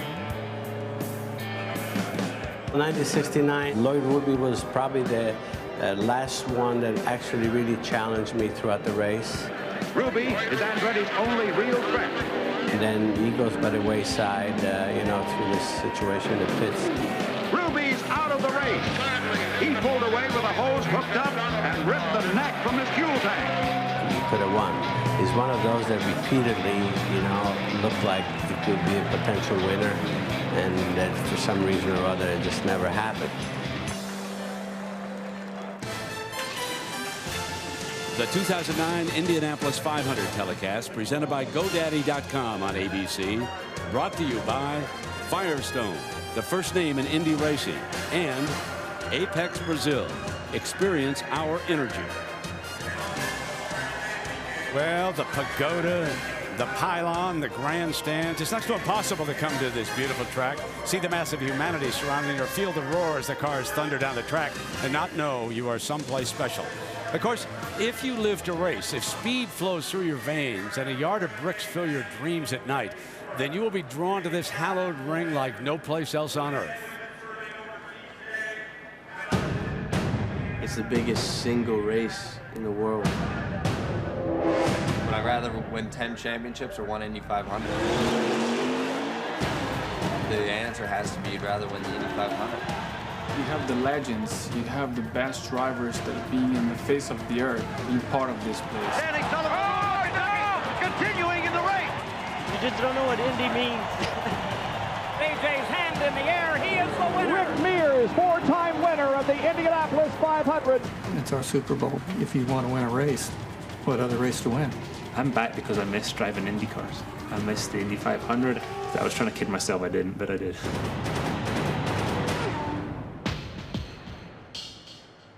Speaker 14: 1969, Lloyd Ruby was probably the last one that actually really challenged me throughout the race.
Speaker 15: Ruby is Andretti's only real threat.
Speaker 14: And then he goes by the wayside, you know, through this situation in the pits.
Speaker 15: Ruby's out of the race. He pulled away with a hose hooked up and ripped the neck from his fuel tank.
Speaker 14: He could have won. He's one of those that repeatedly, you know, looked like he could be a potential winner, and that for some reason or other it just never happened.
Speaker 2: The 2009 Indianapolis 500 telecast presented by GoDaddy.com on ABC, brought to you by Firestone, the first name in Indy racing, and Apex Brazil. Experience our energy. Well, the pagoda, the pylon, the grandstands. It's next to impossible to come to this beautiful track, see the massive humanity surrounding or feel the roar as the cars thunder down the track and not know you are someplace special. Of course, if you live to race, if speed flows through your veins and a yard of bricks fill your dreams at night, then you will be drawn to this hallowed ring like no place else on earth.
Speaker 14: It's the biggest single race in the world.
Speaker 18: Would I rather win 10 championships or one Indy 500? The answer has to be you'd rather win the Indy 500.
Speaker 19: You have the legends, you have the best drivers that are being in the face of the earth, being part of this place.
Speaker 15: Danny Sullivan, oh, no! Continuing in the race.
Speaker 20: You just don't know what Indy means.
Speaker 10: AJ's hand in the air, he is the winner.
Speaker 21: Rick Mears, four-time winner of the Indianapolis 500.
Speaker 19: It's our Super Bowl. If you want to win a race, what other race to win?
Speaker 22: I'm back because I miss driving Indy cars. I missed the Indy 500. I was trying to kid myself I didn't, but I did.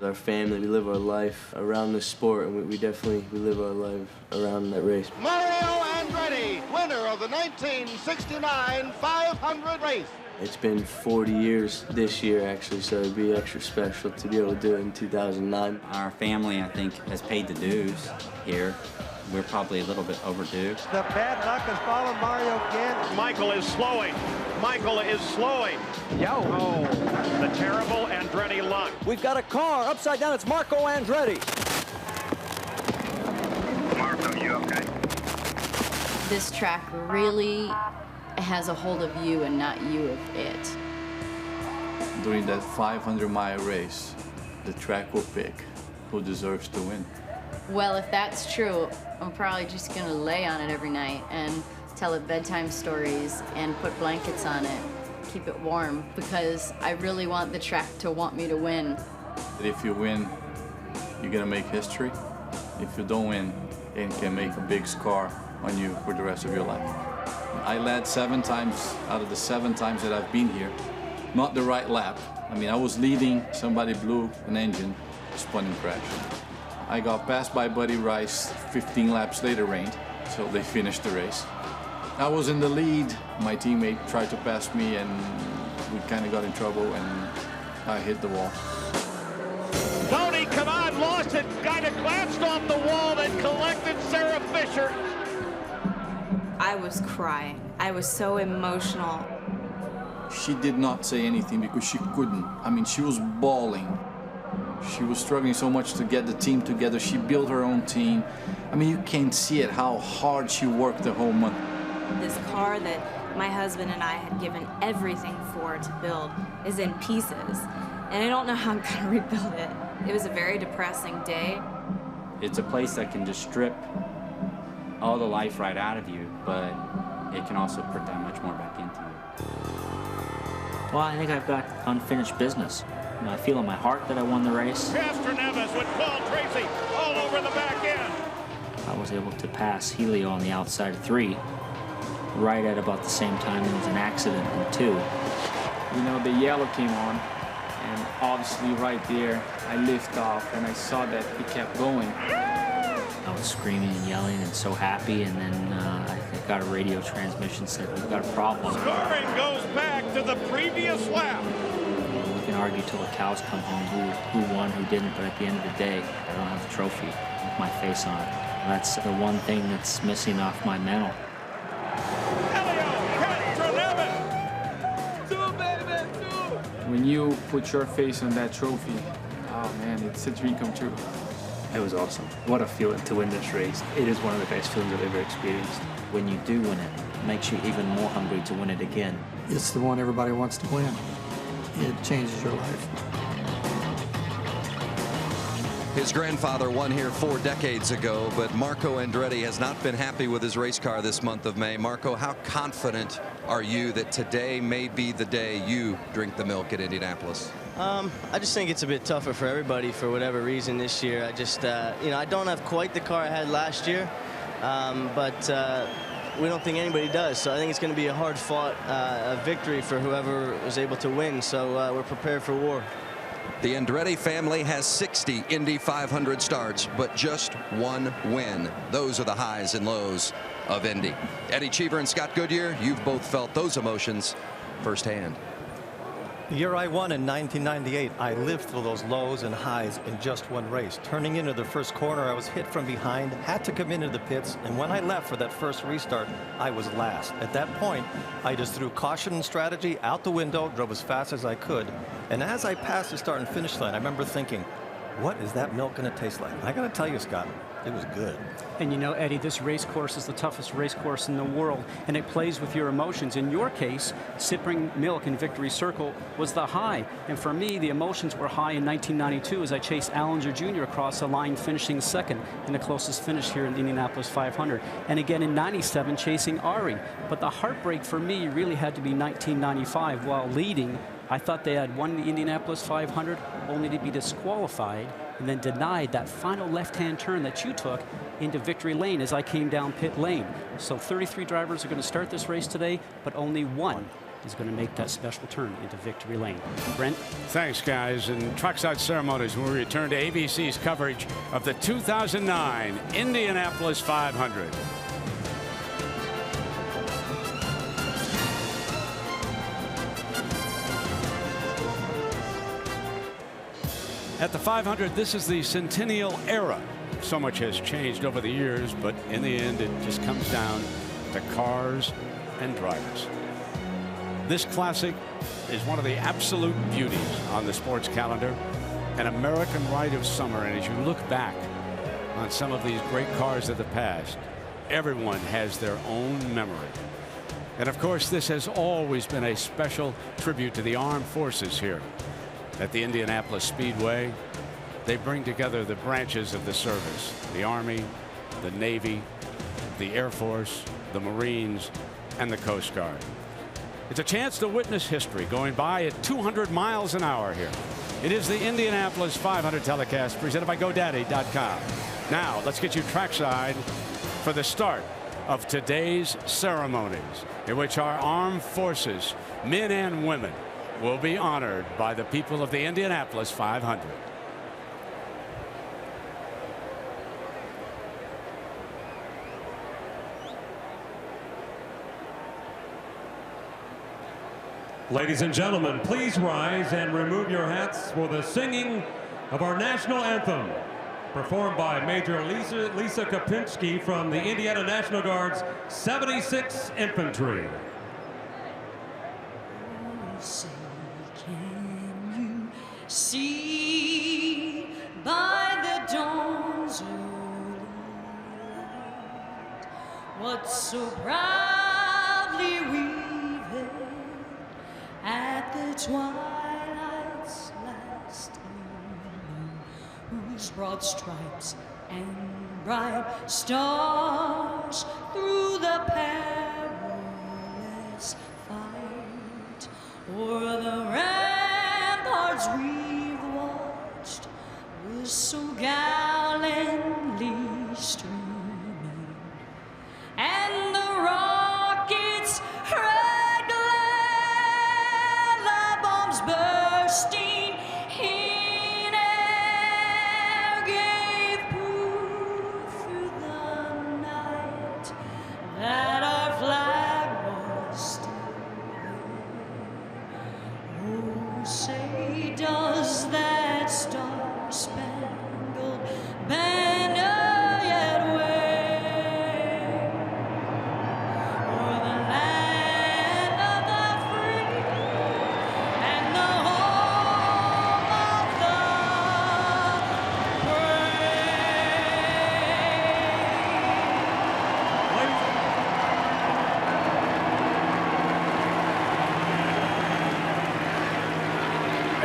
Speaker 14: Our family, we live our life around the sport, and we definitely live our life around that race.
Speaker 10: Mario Andretti, winner of the 1969 500 race.
Speaker 14: It's been 40 years this year, actually, so it'd be extra special to be able to do it in 2009.
Speaker 23: Our family, I think, has paid the dues here. We're probably a little bit overdue.
Speaker 10: The bad luck has followed Mario again.
Speaker 15: Michael is slowing. Michael is slowing. Yo. Oh, the terrible Andretti luck.
Speaker 10: We've got a car upside down. It's Marco Andretti.
Speaker 22: Marco, you okay?
Speaker 4: This track really has a hold of you and not you of it.
Speaker 29: During that 500-mile race, the track will pick who deserves to win.
Speaker 4: Well, if that's true, I'm probably just gonna lay on it every night and tell it bedtime stories and put blankets on it, keep it warm, because I really want the track to want me to win.
Speaker 29: If you win, you're gonna make history. If you don't win, it can make a big scar on you for the rest of your life. I led 7 times out of the 7 times that I've been here. Not the right lap. I mean, I was leading, somebody blew an engine, spun and crashed. I got passed by Buddy Rice 15 laps later rained, so they finished the race. I was in the lead. My teammate tried to pass me and we kind of got in trouble and I hit the wall.
Speaker 15: Tony Kanaan lost it, kind of glanced off the wall, then collected Sarah Fisher.
Speaker 30: I was crying. I was so emotional.
Speaker 29: She did not say anything because she couldn't. I mean, she was bawling. She was struggling so much to get the team together. She built her own team. I mean, you can't see it, how hard she worked the whole month.
Speaker 30: This car that my husband and I had given everything for to build is in pieces. And I don't know how I'm gonna rebuild it. It was a very depressing day.
Speaker 9: It's a place that can just strip all the life right out of you, but it can also put that much more back into you.
Speaker 31: Well, I think I've got unfinished business. You know, I feel in my heart that I won the race.
Speaker 15: Castroneves with Paul Tracy all over the back end.
Speaker 31: I was able to pass Helio on the outside of 3, right at about the same time there was an accident in 2.
Speaker 19: You know, the yellow came on, And obviously right there, I lift off and I saw that he kept going.
Speaker 31: I was screaming and yelling and so happy, and then I got a radio transmission said, "We've got a problem."
Speaker 15: Scoring goes back to the previous lap.
Speaker 31: We can argue till the cows come home who won, who didn't, but at the end of the day, I don't have the trophy with my face on it. That's the one thing that's missing off my mantle.
Speaker 15: Helio Castroneves. Two, baby, two.
Speaker 19: When you put your face on that trophy, oh man, it's a dream come true.
Speaker 22: It was awesome. What a feeling to win this race. It is one of the best feelings I've ever experienced.
Speaker 31: When you do win it, it makes you even more hungry to win it again.
Speaker 1: It's the one everybody wants to win. It changes your life.
Speaker 3: His grandfather won here 4 decades ago, but Marco Andretti has not been happy with his race car this month of May. Marco, how confident are you that today may be the day you drink the milk at Indianapolis?
Speaker 5: I just think it's a bit tougher for everybody for whatever reason this year. I just, you know, I don't have quite the car I had last year, but we don't think anybody does. So I think it's going to be a hard-fought victory for whoever was able to win. So we're prepared for war.
Speaker 3: The Andretti family has 60 Indy 500 starts, but just 1 win. Those are the highs and lows of Indy. Eddie Cheever and Scott Goodyear, you've both felt those emotions firsthand.
Speaker 8: The year I won in 1998, I lived through those lows and highs in just one race. Turning into the first corner, I was hit from behind, had to come into the pits, and when I left for that first restart, I was last. At that point, I just threw caution and strategy out the window, drove as fast as I could, and as I passed the start and finish line, I remember thinking, what is that milk going to taste like? I got to tell you, Scott, it was good.
Speaker 11: And you know, Eddie, this race course is the toughest race course in the world, and it plays with your emotions. In your case, sipping milk in Victory Circle was the high. And for me, the emotions were high in 1992 as I chased Allinger Jr. across the line, finishing second in the closest finish here in the Indianapolis 500. And again in 97, chasing Ari. But the heartbreak for me really had to be 1995. While leading, I thought they had won the Indianapolis 500, only to be disqualified and then denied that final left-hand turn that you took into victory lane as I came down pit lane. So 33 drivers are going to start this race today, but only one is going to make that special turn into victory lane. Brent?
Speaker 2: Thanks, guys. And Trackside Ceremonies, when we return to ABC's coverage of the 2009 Indianapolis 500. At the 500, this is the centennial era. So much has changed over the years, but in the end, it just comes down to cars and drivers. This classic is one of the absolute beauties on the sports calendar, an American rite of summer. And as you look back on some of these great cars of the past, everyone has their own memory. And of course, this has always been a special tribute to the armed forces here at the Indianapolis Speedway. They bring together the branches of the service: the Army, the Navy, the Air Force, the Marines, and the Coast Guard. It's a chance to witness history going by at 200 miles an hour here. It is the Indianapolis 500 telecast presented by GoDaddy.com. Now let's get you trackside for the start of today's ceremonies, in which our armed forces, men and women, will be honored by the people of the Indianapolis 500.
Speaker 12: Ladies and gentlemen, please rise and remove your hats for the singing of our national anthem, performed by Major Lisa Kopinski from the Indiana National Guard's 76th Infantry.
Speaker 24: See by the dawn's early light what so proudly we held at the twilight's last evening, whose broad stripes and bright stars through the perilous fight o'er the ramparts we've watched was so gallantly streaming, and the rockets' red glare, the bombs bursting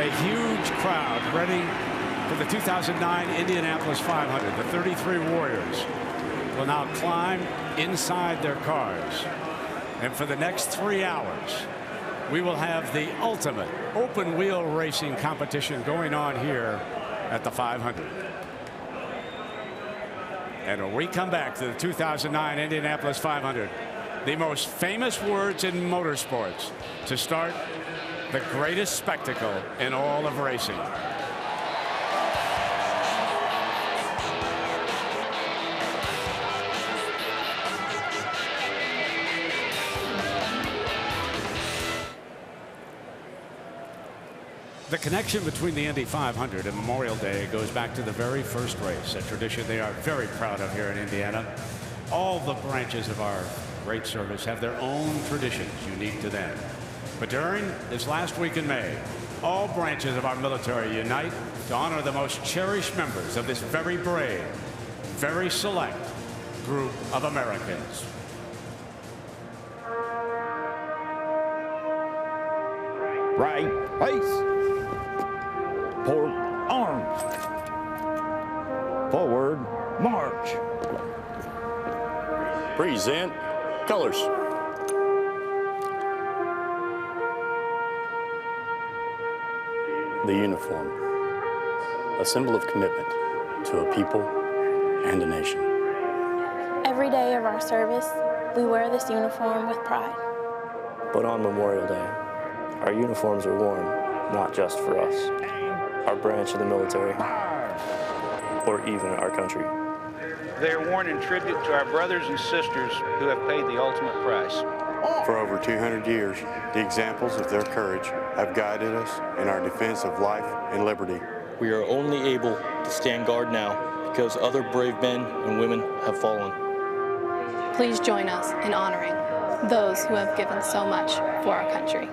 Speaker 2: a huge crowd ready for the 2009 Indianapolis 500. The 33 Warriors will now climb inside their cars. And for the next 3 hours, we will have the ultimate open wheel racing competition going on here at the 500. And when we come back to the 2009 Indianapolis 500, the most famous words in motorsports to start the greatest spectacle in all of racing. The connection between the Indy 500 and Memorial Day goes back to the very first race, a tradition they are very proud of here in Indiana. All the branches of our great service have their own traditions unique to them. But during this last week in May, all branches of our military unite to honor the most cherished members of this very brave, very select group of Americans.
Speaker 21: Right, face. Port arms. Forward march.
Speaker 6: Present colors. The uniform, a symbol of commitment to a people and a nation.
Speaker 7: Every day of our service, we wear this uniform with pride.
Speaker 13: But on Memorial Day, our uniforms are worn not just for us, our branch of the military, or even our country.
Speaker 16: They are worn in tribute to our brothers and sisters who have paid the ultimate price.
Speaker 6: For over 200 years, the examples of their courage have guided us in our defense of life and liberty.
Speaker 13: We are only able to stand guard now because other brave men and women have fallen.
Speaker 17: Please join us in honoring those who have given so much for our country.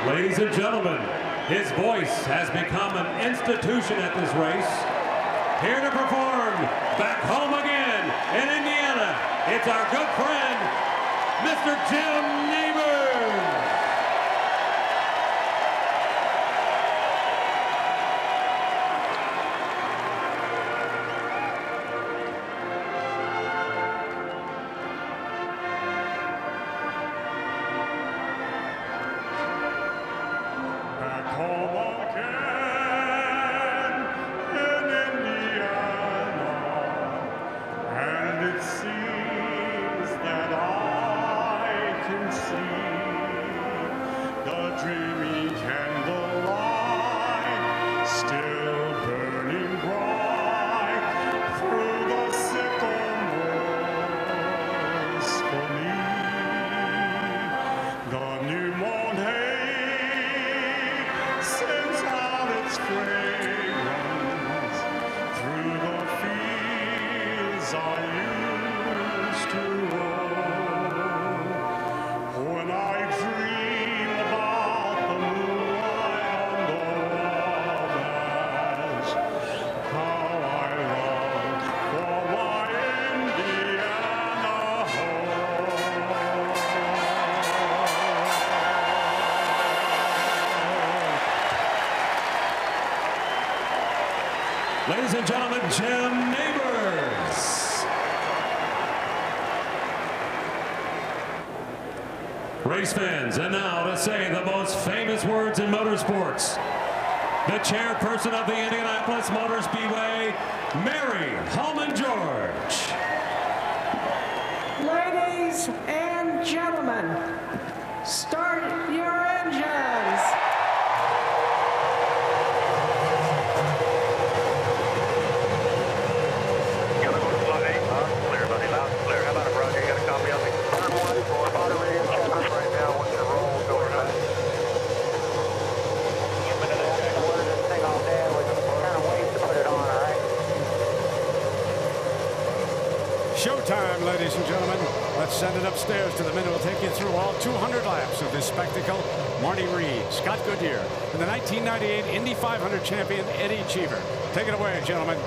Speaker 12: Ladies and gentlemen, his voice has become an institution at this race. Here to perform, back home again in Indiana, it's our good friend, Mr. Jim Neighbors. Ladies and gentlemen, Jim Neighbors. Race fans, and now to say the most famous words in motorsports, the chairperson of the Indianapolis Motor Speedway, Mary Holman-George.
Speaker 4: Ladies and gentlemen, start your engines.
Speaker 2: Showtime, ladies and gentlemen. Let's send it upstairs to the men who will take you through all 200 laps of this spectacle. Marty Reed, Scott Goodyear, and the 1998 Indy 500 champion, Eddie Cheever. Take it away, gentlemen.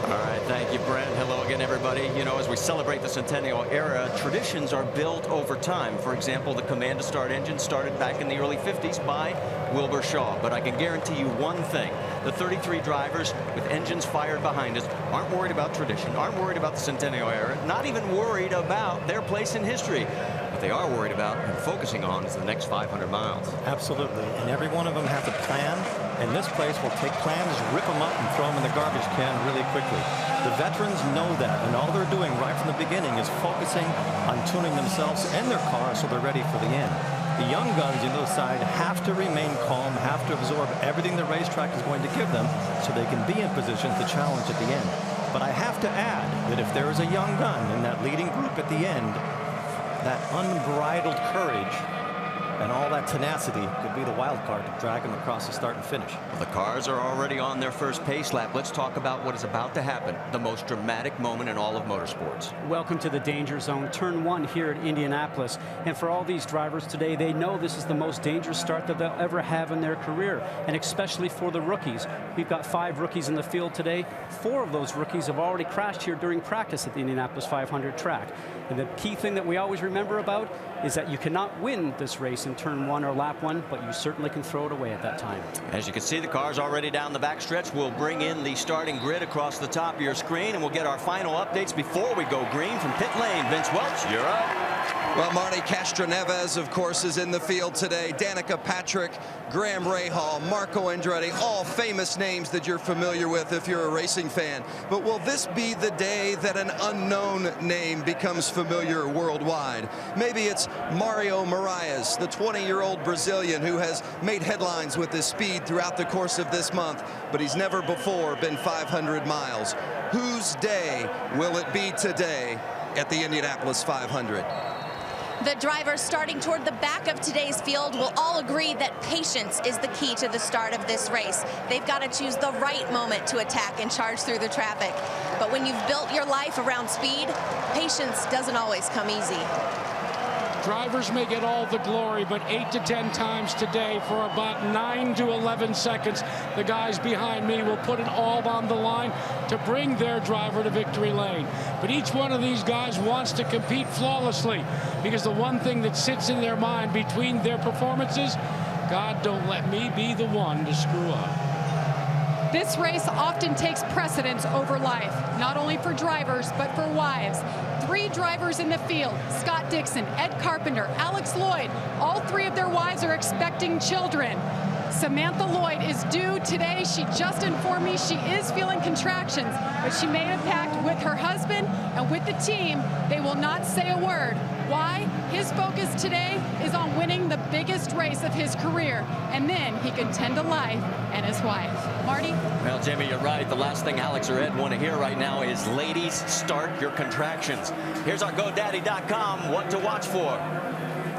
Speaker 10: All right, thank you, Brent. Hello again, everybody. You know, as we celebrate the Centennial era, traditions are built over time. For example, the command to start engine started back in the early 50s by Wilbur Shaw. But I can guarantee you one thing. The 33 drivers with engines fired behind us aren't worried about tradition, aren't worried about the Centennial era, not even worried about their place in history. What they are worried about and focusing on is the next 500 miles.
Speaker 8: Absolutely. And every one of them has a plan. And this place will take plans, rip them up, and throw them in the garbage can really quickly. The veterans know that, and all they're doing right from the beginning is focusing on tuning themselves and their car so they're ready for the end. The young guns on the other side have to remain calm, have to absorb everything the racetrack is going to give them so they can be in position to challenge at the end. But I have to add that if there is a young gun in that leading group at the end, that unbridled courage and all that tenacity could be the wild card to drag them across the start and finish.
Speaker 10: Well, the cars are already on their first pace lap. Let's talk about what is about to happen, the most dramatic moment in all of motorsports.
Speaker 11: Welcome to the danger zone, turn 1 here at Indianapolis. And for all these drivers today, they know this is the most dangerous start that they'll ever have in their career, and especially for the rookies. We've got 5 rookies in the field today. 4 of those rookies have already crashed here during practice at the Indianapolis 500 track. And the key thing that we always remember about is that you cannot win this race in turn 1 or lap 1, but you certainly can throw it away at that time.
Speaker 10: As you can see, the car's already down the backstretch. We'll bring in the starting grid across the top of your screen, and we'll get our final updates before we go green from pit lane. Vince Welch, you're up.
Speaker 3: Well, Marty Castroneves, of course, is in the field today. Danica Patrick, Graham Rahal, Marco Andretti, all famous names that you're familiar with if you're a racing fan. But will this be the day that an unknown name becomes familiar worldwide? Maybe it's Mario Moraes, the 20-year-old Brazilian who has made headlines with his speed throughout the course of this month, but he's never before been 500 miles. Whose day will it be today at the Indianapolis 500?
Speaker 14: The drivers starting toward the back of today's field will all agree that patience is the key to the start of this race. They've got to choose the right moment to attack and charge through the traffic. But when you've built your life around speed, patience doesn't always come easy.
Speaker 18: Drivers may get all the glory, but 8 to 10 times today for about 9 to 11 seconds, the guys behind me will put it all on the line to bring their driver to victory lane. But each one of these guys wants to compete flawlessly, because the one thing that sits in their mind between their performances, God, don't let me be the one to screw up.
Speaker 20: This race often takes precedence over life, not only for drivers, but for wives. 3 drivers in the field, Scott Dixon, Ed Carpenter, Alex Lloyd. All 3 of their wives are expecting children. Samantha Lloyd is due today. She just informed me she is feeling contractions, but she made a pact with her husband and with the team. They will not say a word Why? His focus today is on winning the biggest race of his career, and then he can tend to life and his wife. Marty?
Speaker 10: Well, Jamie, you're right. The last thing Alex or Ed want to hear right now is, ladies, start your contractions. Here's our GoDaddy.com, what to watch for.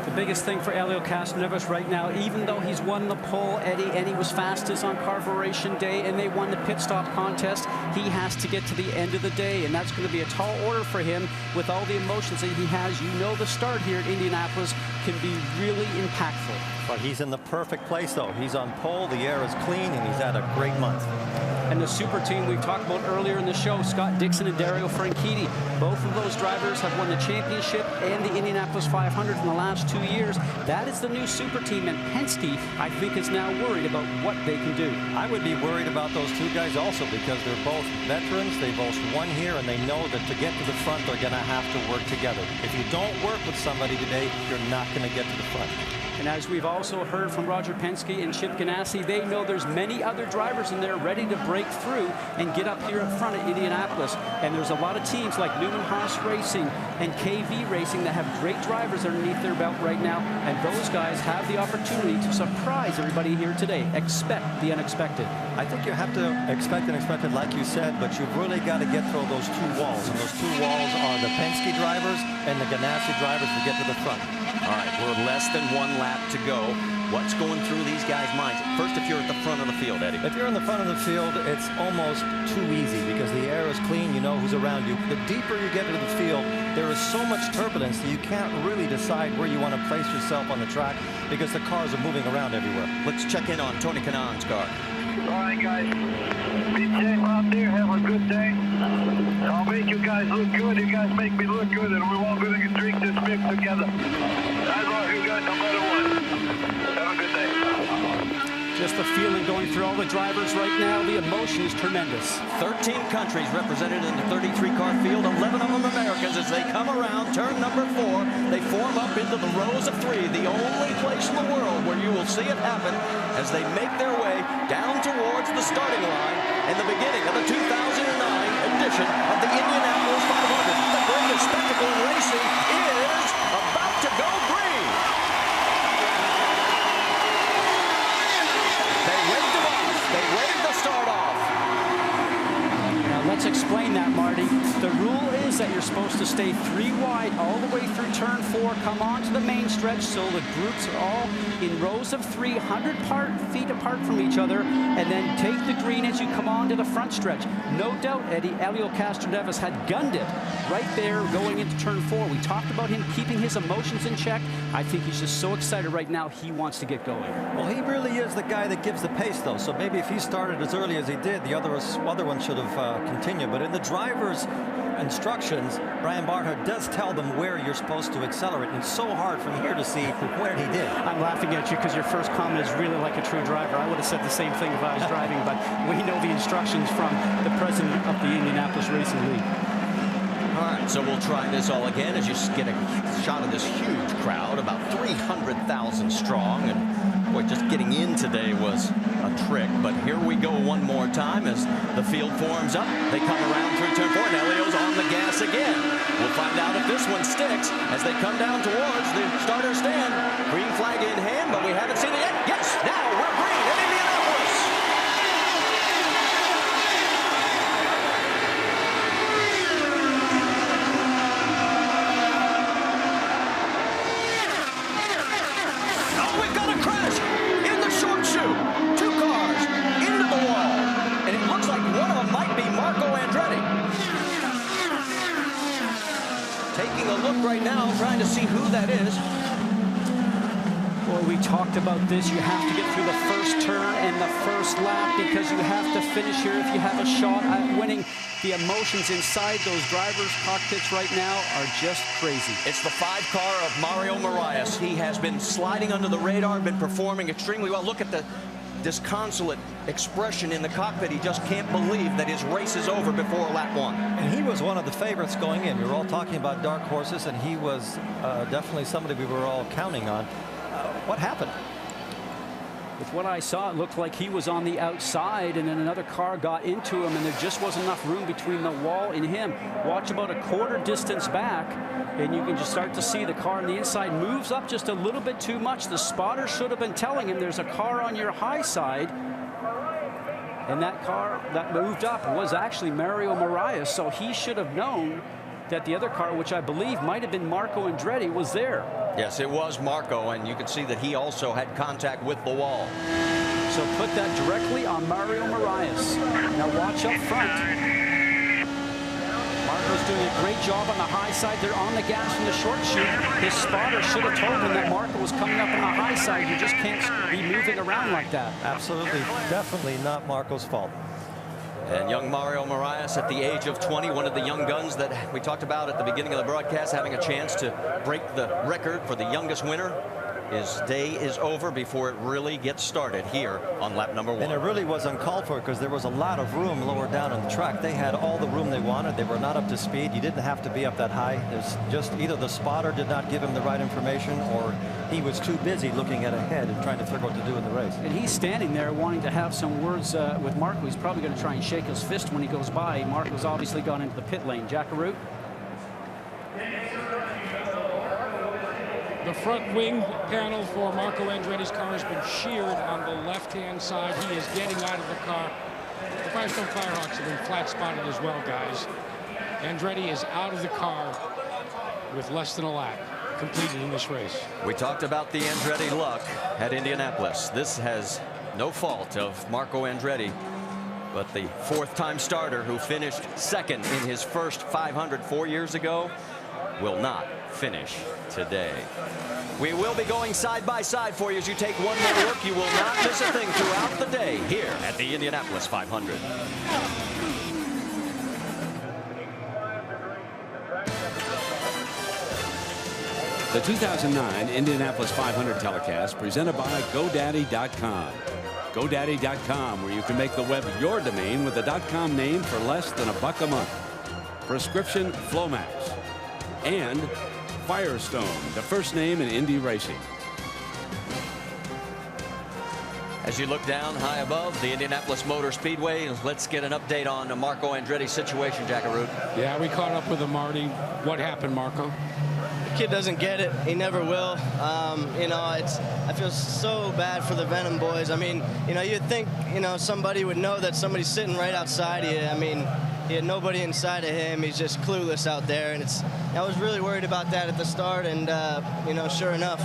Speaker 11: The biggest thing for Helio Castroneves right now, even though he's won the pole, Eddie, and he was fastest on Carburation Day, and they won the pit stop contest, he has to get to the end of the day, and that's going to be a tall order for him with all the emotions that he has. You know the start here at Indianapolis can be really impactful.
Speaker 8: But he's in the perfect place, though. He's on pole, the air is clean, and he's had a great month.
Speaker 11: And the super team we talked about earlier in the show, Scott Dixon and Dario Franchitti, both of those drivers have won the championship and the Indianapolis 500 in the last 2 years. That is the new super team, and Penske, I think, is now worried about what they can do.
Speaker 8: I would be worried about those two guys also, because they're both veterans. They both won here, and they know that to get to the front, they're going to have to work together. If you don't work with somebody today, you're not going to get to the front.
Speaker 11: And as we've also heard from Roger Penske and Chip Ganassi, they know there's many other drivers in there ready to break through and get up here in front of Indianapolis. And there's a lot of teams like Newman Haas Racing and KV Racing that have great drivers underneath their belt right now. And those guys have the opportunity to surprise everybody here today. Expect the unexpected.
Speaker 8: I think you have to expect the unexpected, like you said, but you've really got to get through those two walls. And those two walls are the Penske drivers and the Ganassi drivers to get to the front.
Speaker 10: All right, we're less than 1 lap to go. What's going through these guys' minds? First, if you're at the front of the field, Eddie.
Speaker 8: If you're in the front of the field, it's almost too easy because the air is clean. You know who's around you. The deeper you get into the field, there is so much turbulence that you can't really decide where you want to place yourself on the track because the cars are moving around everywhere.
Speaker 10: Let's check in on Tony Kanaan's car.
Speaker 9: All right, guys. Be safe out there. Have a good day. I'll make you guys look good. You guys make me look good, and we're all going to drink this beer together. I love you guys no matter what. Have a good day.
Speaker 11: Just the feeling going through all the drivers right now. The emotion is tremendous.
Speaker 10: 13 countries represented in the 33-car field, 11 of them Americans. As they come around turn number 4, they form up into the rows of 3, the only place in the world where you will see it happen as they make their way down towards the starting line in the beginning of the 2009 edition of the Indianapolis 500. The greatest spectacle in racing is about to go green. They waved the start off.
Speaker 11: Now let's explain that, Marty. The rule is that you're supposed to stay 3 wide all the way through turn 4, come onto the main stretch so the groups are all in rows of 3, 100 feet apart from each other, and then take the green as you come on to the front stretch. No doubt, Eddie, Helio Castroneves had gunned it right there going into turn 4. We talked about him keeping his emotions in check. I think he's just so excited right now, he wants to get going.
Speaker 8: Well, he really is the guy that gives the pace, though. So maybe if he started as early as he did, the other one should have continued. But in the driver's instructions, Brian Barnhart does tell them where you're supposed to accelerate. And it's so hard from here to see where he did.
Speaker 11: I'm laughing at you because your first comment is really like a true driver. I would have said the same thing if I was driving, but we know the instructions from the president of the Indianapolis Racing League.
Speaker 10: All right, so we'll try this all again as you get a shot of this huge crowd, about 300,000 strong. And boy, just getting in today was a trick. But here we go one more time as the field forms up. They come around through turn 4, and Helio's on the gas again. We'll find out if this one sticks as they come down towards the starter stand. Green flag in hand, but we haven't seen it yet. Yes, now we're green at Indianapolis. Oh, we've got a crash in the short chute. 2 cars into the wall. And it looks like one of them might be Marco Andretti. Taking a look right now, trying to see who that is.
Speaker 11: Boy, we talked about this. You have to get through the first turn and the first lap because you have to finish here if you have a shot at winning. The emotions inside those drivers' cockpits right now are just crazy.
Speaker 10: It's the 5 car of Mario Marias. He has been sliding under the radar, been performing extremely well. Look at the disconsolate expression in the cockpit. He just can't believe that his race is over before lap 1.
Speaker 8: And he was one of the favorites going in. We were all talking about dark horses, and he was definitely somebody we were all counting on. What happened?
Speaker 11: With what I saw, it looked like he was on the outside, and then another car got into him, and there just wasn't enough room between the wall and him. Watch about a quarter distance back, and you can just start to see the car on the inside moves up just a little bit too much. The spotter should have been telling him there's a car on your high side. And that car that moved up was actually Mario Moraes, so he should have known that the other car, which I believe might have been Marco Andretti, was there.
Speaker 10: Yes, it was Marco, and you can see that he also had contact with the wall.
Speaker 11: So put that directly on Mario Moraes. Now watch up front. Marco's doing a great job on the high side. They're on the gas from the short chute. His spotter should have told him that Marco was coming up on the high side. You just can't be moving around like that.
Speaker 8: Absolutely, definitely not Marco's fault.
Speaker 10: And young Mario Moraes, at the age of 20, one of the young guns that we talked about at the beginning of the broadcast, having a chance to break the record for the youngest winner. His day is over before it really gets started here on lap number 1.
Speaker 8: And it really was uncalled for because there was a lot of room lower down on the track. They had all the room they wanted. They were not up to speed. You didn't have to be up that high. It's just either the spotter did not give him the right information, or he was too busy looking at ahead and trying to figure out what to do in the race.
Speaker 11: And he's standing there wanting to have some words with Marco. He's probably going to try and shake his fist when he goes by. Marco's obviously gone into the pit lane. Jackaroo?
Speaker 18: The front wing panel for Marco Andretti's car has been sheared on the left-hand side. He is getting out of the car. The Firestone Firehawks have been flat spotted as well, guys. Andretti is out of the car with less than a lap completed in this race.
Speaker 10: We talked about the Andretti luck at Indianapolis. This has no fault of Marco Andretti, but the fourth-time starter who finished second in his first 500 4 years ago will not finish today. We will be going side by side for you as you take one more look. You will not miss a thing throughout the day here at the Indianapolis 500.
Speaker 2: The 2009 Indianapolis 500 telecast presented by GoDaddy.com. GoDaddy.com, where you can make the web your domain with the .com name for less than $1 a month. Prescription Flomax. And Firestone, the first name in Indy racing.
Speaker 10: As you look down high above the Indianapolis Motor Speedway, let's get an update on Marco Andretti's situation, Jackaroo.
Speaker 18: Yeah, we caught up with him, Marty. What happened, Marco?
Speaker 5: The kid doesn't get it. He never will. You know, I feel so bad for the Venom boys. I mean, you know, you'd think, you know, somebody would know that somebody's sitting right outside of you. I mean, he had nobody inside of him. He's just clueless out there, and I was really worried about that at the start, and you know, sure enough.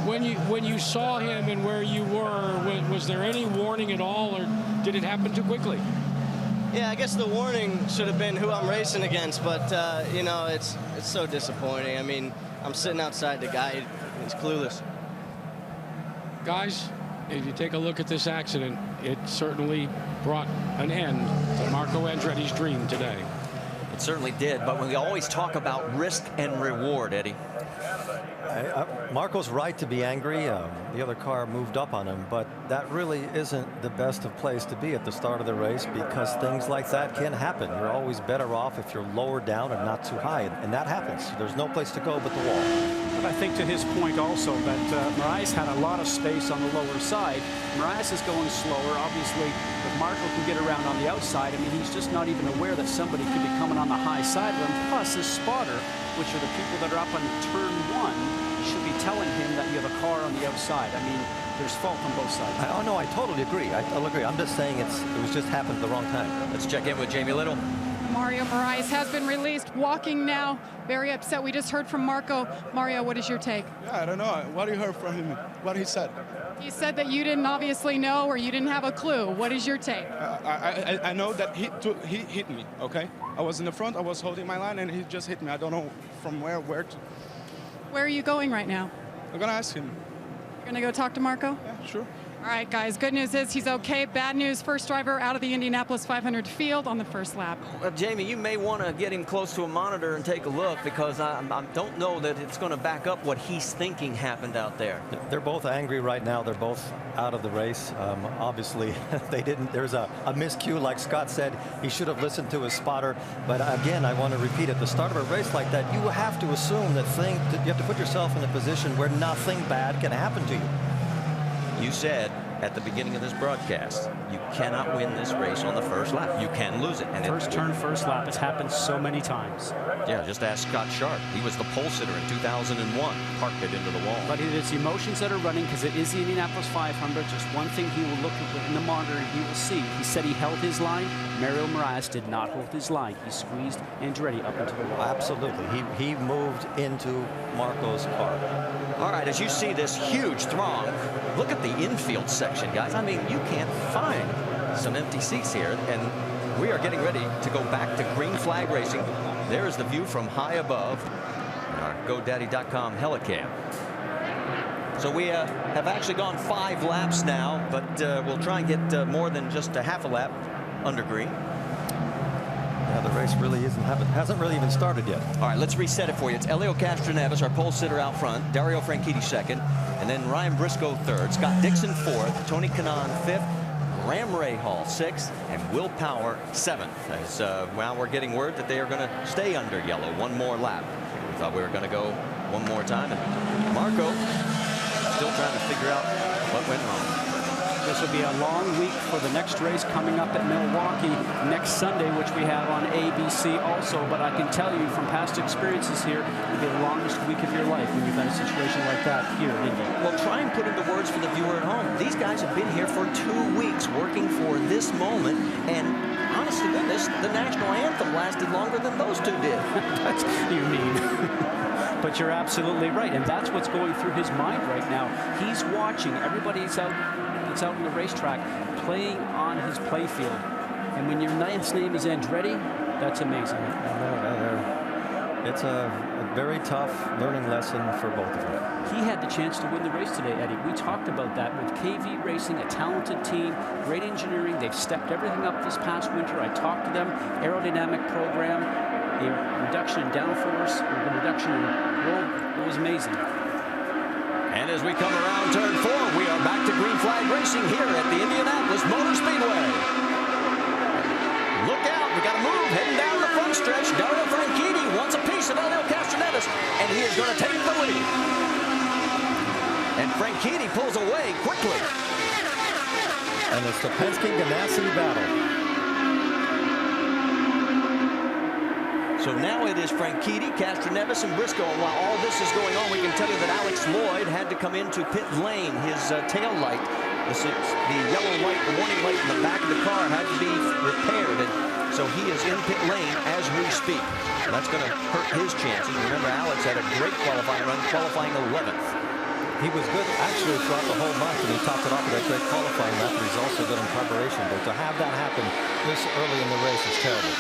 Speaker 18: When you saw him and where you were, was there any warning at all, or did it happen too quickly?
Speaker 5: Yeah, I guess the warning should have been who I'm racing against, but you know, it's so disappointing. I mean, I'm sitting outside the guy. He's clueless.
Speaker 18: Guys, if you take a look at this accident, it certainly brought an end to Marco Andretti's dream today.
Speaker 10: It certainly did, but we always talk about risk and reward, Eddie.
Speaker 8: Marco's right to be angry. The other car moved up on him, but that really isn't the best of place to be at the start of the race, because things like that can happen. You're always better off if you're lower down and not too high, and that happens. There's no place to go but the wall.
Speaker 11: But I think to his point also that Moraes had a lot of space on the lower side. Moraes is going slower. Obviously, if Marco can get around on the outside, I mean, he's just not even aware that somebody could be coming on the high side of him. Plus, his spotter, which are the people that are up on turn 1, should be telling him that you have a car on the outside. I mean, there's fault on both sides.
Speaker 8: Oh, no, I totally agree. I'll agree. I'm just saying it was just happened at the wrong time.
Speaker 10: Let's check in with Jamie Little.
Speaker 20: Mario Moraes has been released, walking now, very upset. We just heard from Marco. Mario, what is your take?
Speaker 15: Yeah, I don't know. What you heard from him? What he said?
Speaker 20: He said that you didn't obviously know, or you didn't have a clue. What is your take?
Speaker 15: I know that he hit me, okay? I was in the front, I was holding my line, and he just hit me. I don't know from where to.
Speaker 20: Where are you going right now?
Speaker 15: I'm going to ask him.
Speaker 20: You're going to go talk to Marco?
Speaker 15: Yeah, sure.
Speaker 20: All right, guys, good news is he's okay. Bad news, first driver out of the Indianapolis 500 field on the first lap.
Speaker 10: Well, Jamie, you may want to get him close to a monitor and take a look, because I don't know that it's going to back up what he's thinking happened out there.
Speaker 8: They're both angry right now. They're both out of the race. Obviously, they didn't. There's a miscue, like Scott said. He should have listened to his spotter. But again, I want to repeat, at the start of a race like that, you have to assume that you have to put yourself in a position where nothing bad can happen to you.
Speaker 10: You said at the beginning of this broadcast, you cannot win this race on the first lap. You can lose it. And
Speaker 11: first turn, first lap. It's happened so many times.
Speaker 10: Yeah, just ask Scott Sharp. He was the pole sitter in 2001. Parked it into the wall.
Speaker 11: But it is the emotions that are running because it is the Indianapolis 500. Just one thing he will look at in the monitor and he will see. He said he held his line. Mario Moraes did not hold his line. He squeezed Andretti up into the wall.
Speaker 8: Absolutely. He moved into Marco's car.
Speaker 10: All right, as you see this huge throng, look at the infield section, guys. I mean, you can't find some empty seats here. And we are getting ready to go back to green flag racing. There's the view from high above in our GoDaddy.com helicam. So we have actually gone 5 laps now, but we'll try and get more than just a half a lap under green.
Speaker 8: Yeah, the race really hasn't really even started yet.
Speaker 10: All right, let's reset it for you. It's Helio Castroneves, our pole sitter out front. Dario Franchitti second, and then Ryan Briscoe third. Scott Dixon fourth. Tony Kanaan fifth. Graham Rahal sixth, and Will Power seventh. As well, we're getting word that they are going to stay under yellow one more lap. We thought we were going to go one more time, and Marco still trying to figure out what went wrong.
Speaker 11: This will be a long week for the next race coming up at Milwaukee next Sunday, which we have on ABC also. But I can tell you from past experiences here, it'll be the longest week of your life when you've had a situation like that here in Indy.
Speaker 10: Well, try and put into words for the viewer at home. These guys have been here for 2 weeks working for this moment, and honest to goodness, the national anthem lasted longer than those two did.
Speaker 11: That's you mean. But you're absolutely right, and that's what's going through his mind right now. He's watching. Everybody's out on the racetrack playing on his playfield, and when your last name is Andretti, that's amazing.
Speaker 8: It's a very tough learning lesson for both of them.
Speaker 11: He had the chance to win the race today, Eddie. We talked about that with KV Racing, a talented team, great engineering. They've stepped everything up this past winter. I talked to them. Aerodynamic program, a reduction in downforce, a reduction in roll. It was amazing.
Speaker 10: And as we come around turn 4, we are back to green flag racing here at the Indianapolis Motor Speedway. Look out, we got a move heading down the front stretch. Dario Franchitti wants a piece of Helio Castroneves, and he is going to take the lead. And Franchitti pulls away quickly.
Speaker 8: And it's the Penske-Ganassi battle.
Speaker 10: So now it is Franchitti, Castroneves, and Briscoe. And while all this is going on, we can tell you that Alex Lloyd had to come into pit lane. His tail light, the yellow light, the warning light in the back of the car had to be repaired. And so he is in pit lane as we speak. And that's going to hurt his chances. Remember, Alex had a great qualifying run, qualifying 11th.
Speaker 8: He was good actually throughout the whole month, and he topped it off with that great qualifying lap. He's also good in carburation, but to have that happen this early in the race is terrible.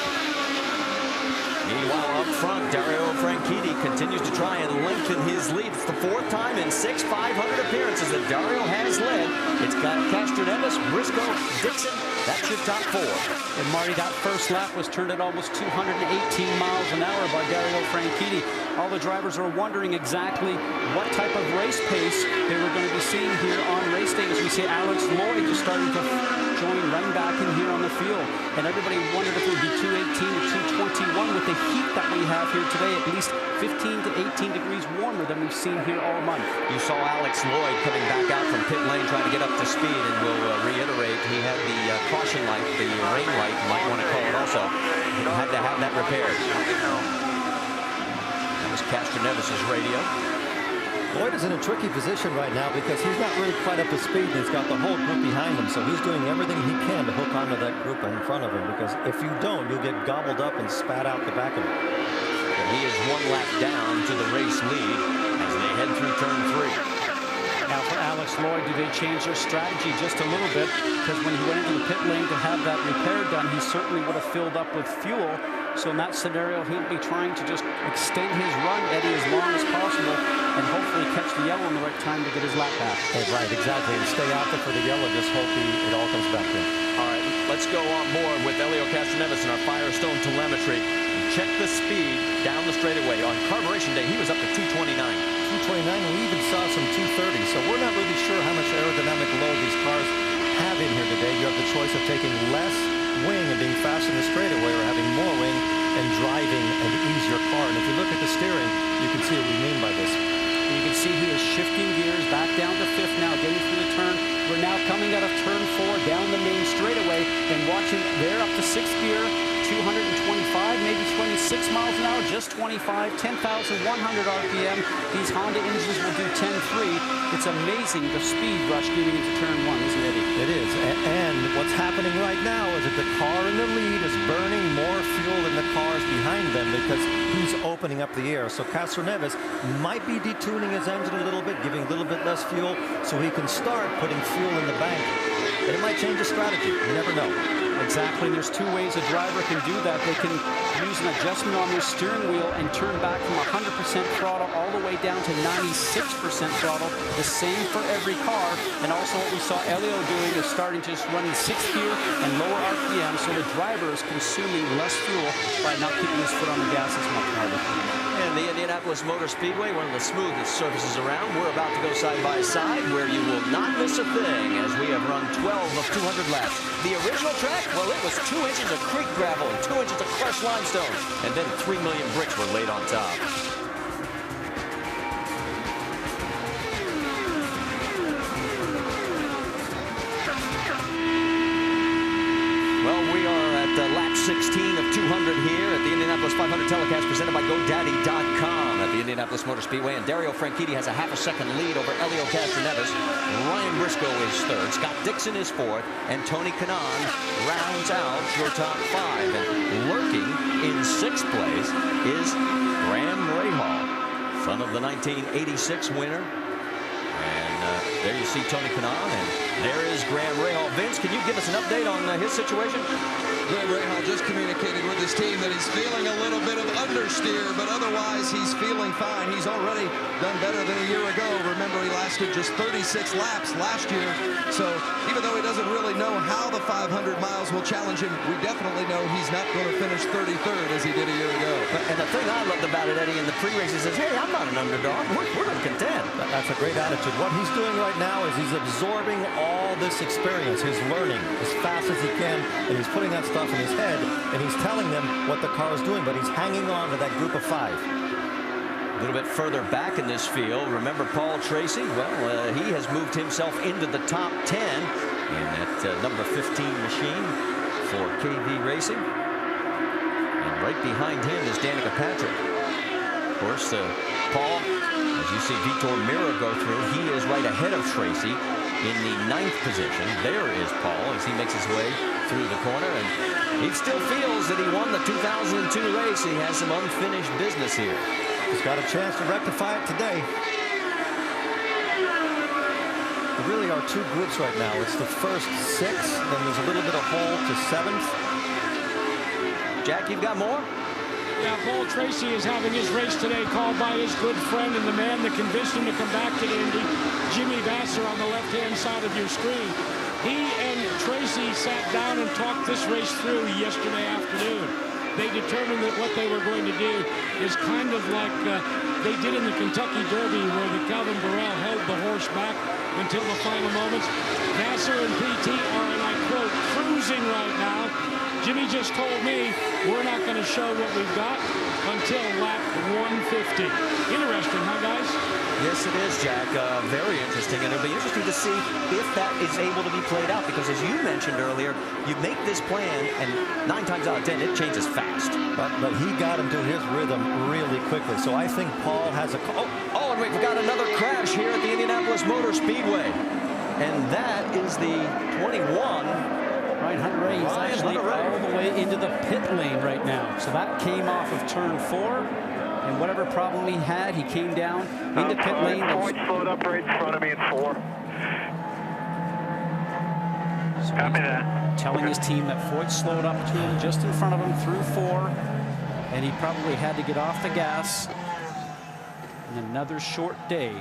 Speaker 10: Meanwhile, up front, Dario Franchitti continues to try and lengthen his lead. It's the 4th time in 6 500 appearances that Dario has led. It's got Castroneves, Briscoe, Dixon. That's your top 4.
Speaker 11: And Marty, that first lap was turned at almost 218 miles an hour by Dario Franchitti. All the drivers are wondering exactly what type of race pace they were going to be seeing here on race day. As we see Alex Lloyd just starting to join run back in here on the field. And everybody wondered if it would be 218 or 221 with the heat that we have here today, at least 15 to 18 degrees warmer than we've seen here all month.
Speaker 10: You saw Alex Lloyd coming back out from pit lane trying to get up to speed, and we'll reiterate he had the caution light, the rain light, you might want to call it also. He had to have that repaired. That was Castroneves' radio.
Speaker 8: Lloyd is in a tricky position right now because he's not really quite up to speed, and he's got the whole group behind him, so he's doing everything he can to hook onto that group in front of him, because if you don't, you'll get gobbled up and spat out the back of him.
Speaker 10: And he is 1 lap down to the race lead as they head through turn 3.
Speaker 11: Now for Alex Lloyd, do they change their strategy just a little bit? Because when he went into the pit lane to have that repair done, he certainly would have filled up with fuel. So in that scenario, he'll be trying to just extend his run, Eddie, as long as possible, and hopefully catch the yellow in the right time to get his lap back.
Speaker 8: Right, exactly. And stay out there for the yellow. Just hope it all comes back to him.
Speaker 10: All right, let's go on board with Helio Castroneves in our Firestone telemetry. Check the speed down the straightaway. On carburation day, he was up to 229.
Speaker 8: 229, and we even saw some 230. So we're not really sure how much aerodynamic load these cars have in here today. You have the choice of taking less wing and being fast in the straightaway, or having more wing and driving an easier car. And if you look at the steering, you can see what we mean by this.
Speaker 11: You can see he is shifting gears back down to 5th now, getting through the turn. out of turn 4 down the main straightaway and watching there up to 6th gear, 225, maybe 26 miles an hour, just 25, 10,100 RPM. These Honda engines will do 10.3. It's amazing the speed rush getting into turn 1, isn't it, Eddie?
Speaker 8: It is. And what's happening right now is that the car in the lead is burning more fuel than the cars behind them because he's opening up the air. So Castroneves might be detuning his engine a little bit, giving a little bit less fuel so he can start putting fuel in the bank. And it might change his strategy. You never know.
Speaker 11: Exactly. There's two ways a driver can do that. They can use an adjustment on their steering wheel and turn back from 100% throttle all the way down to 96% throttle. The same for every car. And also what we saw Helio doing is starting to just run in 6th gear and lower RPM, so the driver is consuming less fuel by not keeping his foot on the gas as much harder.
Speaker 10: And the Indianapolis Motor Speedway, one of the smoothest surfaces around. We're about to go side by side where you will not miss a thing as we have run 12 of 200 laps. The original track, well, it was 2 inches of creek gravel and 2 inches of crushed limestone, and then 3 million bricks were laid on top. Well, we are at lap 16 of 200 here at the Indianapolis 500 telecast presented by GoDaddy.com at the Indianapolis Motor Speedway. And Dario Franchitti has a ½ second lead over Helio Castroneves. Ryan Briscoe is 3rd. Scott Dixon is 4th. And Tony Kanaan rounds out your top 5. And lurking in 6th place is Graham Rahal, son of the 1986 winner. There you see Tony Kanaan, and there is Graham Rahal. Vince, can you give us an update on his situation?
Speaker 3: Graham Rahal just communicated with his team that he's feeling a little bit of understeer, but otherwise he's feeling fine. He's already done better than a year ago. Remember, he lasted just 36 laps last year. So even though he doesn't really know how the 500 miles will challenge him, we definitely know he's not going to finish 33rd as he did a year ago.
Speaker 10: And the thing I loved about it, Eddie, in the pre-race, he says, hey, I'm not an underdog. We're going to contend.
Speaker 8: That's a great attitude. What he's doing right now is he's absorbing all this experience, his learning as fast as he can, and he's putting that stuff in his head, and he's telling them what the car is doing, but he's hanging on to that group of 5.
Speaker 10: A little bit further back in this field, remember Paul Tracy? Well, he has moved himself into the top 10 in that number 15 machine for KV Racing. And right behind him is Danica Patrick. Of course, Paul, as you see Vitor Meira go through, he is right ahead of Tracy in the 9th position. There is Paul as he makes his way through the corner, and he still feels that he won the 2002 race. He has some unfinished business here.
Speaker 8: He's got a chance to rectify it today. There really are 2 groups right now. It's the first 6, then there's a little bit of hole to 7th.
Speaker 10: Jack, you've got more?
Speaker 18: Yeah, Paul Tracy is having his race today called by his good friend and the man that convinced him to come back to Indy, Jimmy Vasser, on the left-hand side of your screen. He and Tracy sat down and talked this race through yesterday afternoon. They determined that what they were going to do is kind of like they did in the Kentucky Derby, where the Calvin Burrell held the horse back until the final moments. Vasser and PT are, and I quote, cruising right now. Jimmy just told me we're not going to show what we've got until lap 150. Interesting, huh, guys?
Speaker 10: Yes, it is, Jack. Very interesting, and it'll be interesting to see if that is able to be played out, because as you mentioned earlier, you make this plan, and 9 times out of 10, it changes fast.
Speaker 8: But he got into his rhythm really quickly, so I think Paul has a...
Speaker 10: Oh, and we've got another crash here at the Indianapolis Motor Speedway, and that is the 21...
Speaker 11: Ryan Hunter-Reay is actually all the way into the pit lane right now. So that came off of turn 4. And whatever problem he had, he came down into pit lane.
Speaker 9: Floyd slowed up right in front of me in 4.
Speaker 11: So
Speaker 9: Copy that.
Speaker 11: Telling his team that Floyd slowed up to him just in front of him through 4. And he probably had to get off the gas. And another short day.